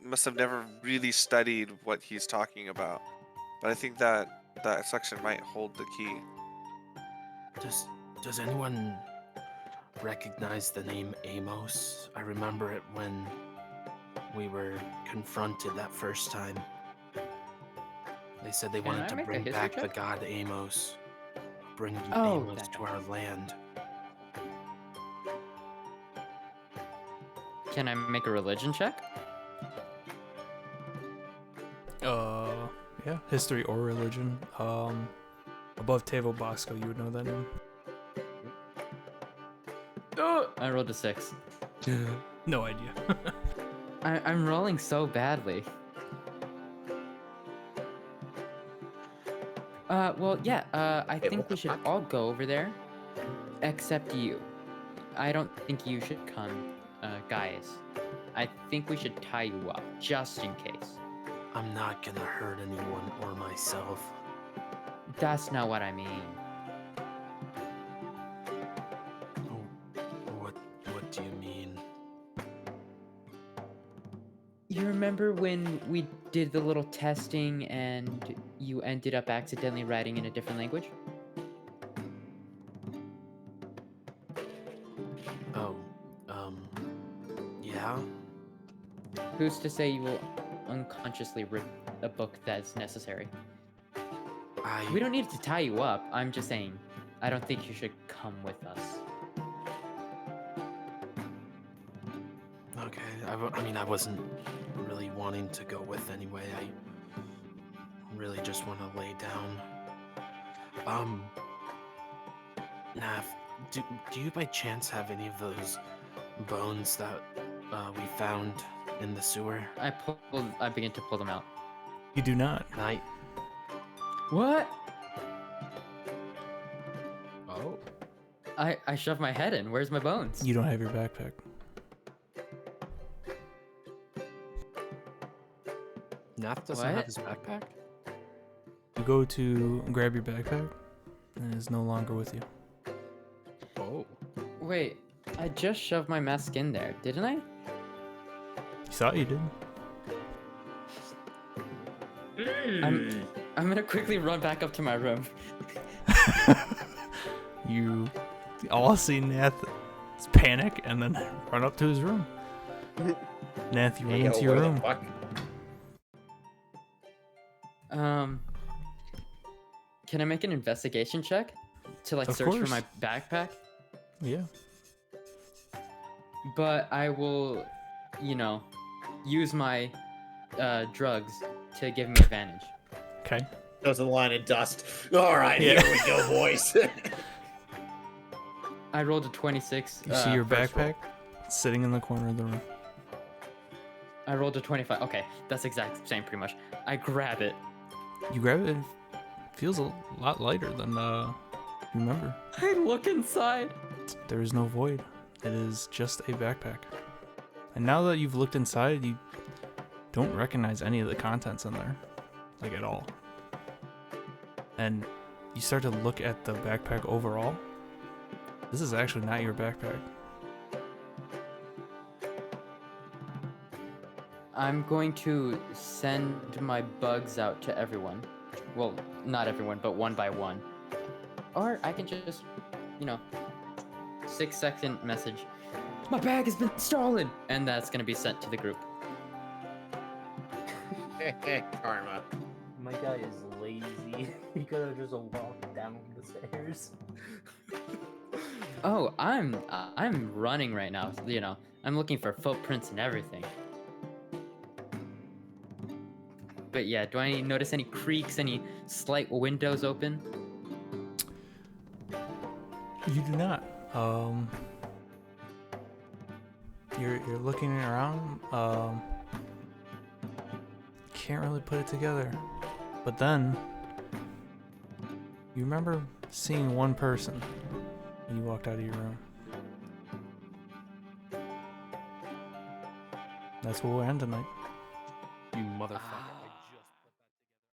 must have never really studied what he's talking about. But I think that that section might hold the key. Does anyone recognize the name Amos? I remember it when we were confronted that first time. They said they Can wanted I to make a bring history back the check? god Amos. Bring Oh, Amos that to guy. our land. Can I make a religion check? Yeah, history or religion. Above table Bosco, you would know that name. I rolled a 6. No idea. I'm rolling so badly. Well, yeah, I Wait, think what we the should fuck? all go over there, except you. I don't think you should come, guys. I think we should tie you up, just in case. I'm not gonna hurt anyone or myself. That's not what I mean. Oh, what do you mean? You remember when we did the little testing and you ended up accidentally writing in a different language? Oh, yeah? Who's to say you will unconsciously rip a book that's necessary? We don't need to tie you up. I'm just saying, I don't think you should come with us. Okay, I mean, I wasn't really wanting to go with anyway. I really just want to lay down. Nav, do you by chance have any of those bones that we found in the sewer? I begin to pull them out. You do not. What? Oh. I shoved my head in. Where's my bones? You don't have your backpack. Nath doesn't What? have his backpack? You go to grab your backpack, and it's no longer with you. Oh. Wait, I just shoved my mask in there, didn't I? You thought you did. I'm gonna quickly run back up to my room. You all see Nath panic and then run up to his room. Nath, you run Hey, yo, into your what the room. fuck? Can I make an investigation check to like Of search for course. my backpack? Yeah. But I will, use my drugs to give me advantage. Okay. There's a line of dust. All right, Yeah. here we go, boys. I rolled a 26. You see your first roll. backpack sitting in the corner of the room. I rolled a 25. Okay, that's exact same pretty much. I grab it. You grab it, it feels a lot lighter than you remember. I look inside. There is no void. It is just a backpack. And now that you've looked inside, you don't recognize any of the contents in there. Like at all. And you start to look at the backpack overall. This is actually not your backpack. I'm going to send my bugs out to everyone. Well, not everyone, but one by one. Or I can just, 6-second message. My bag has been stolen! And that's going to be sent to the group. Karma. My guy is lazy. He could have just walked down the stairs. Oh, I'm running right now. I'm looking for footprints and everything. But yeah, do I notice any creaks, any slight windows open? You do not. You're looking around. Can't really put it together. But then you remember seeing one person when you walked out of your room. That's where we'll end tonight. You motherfucker.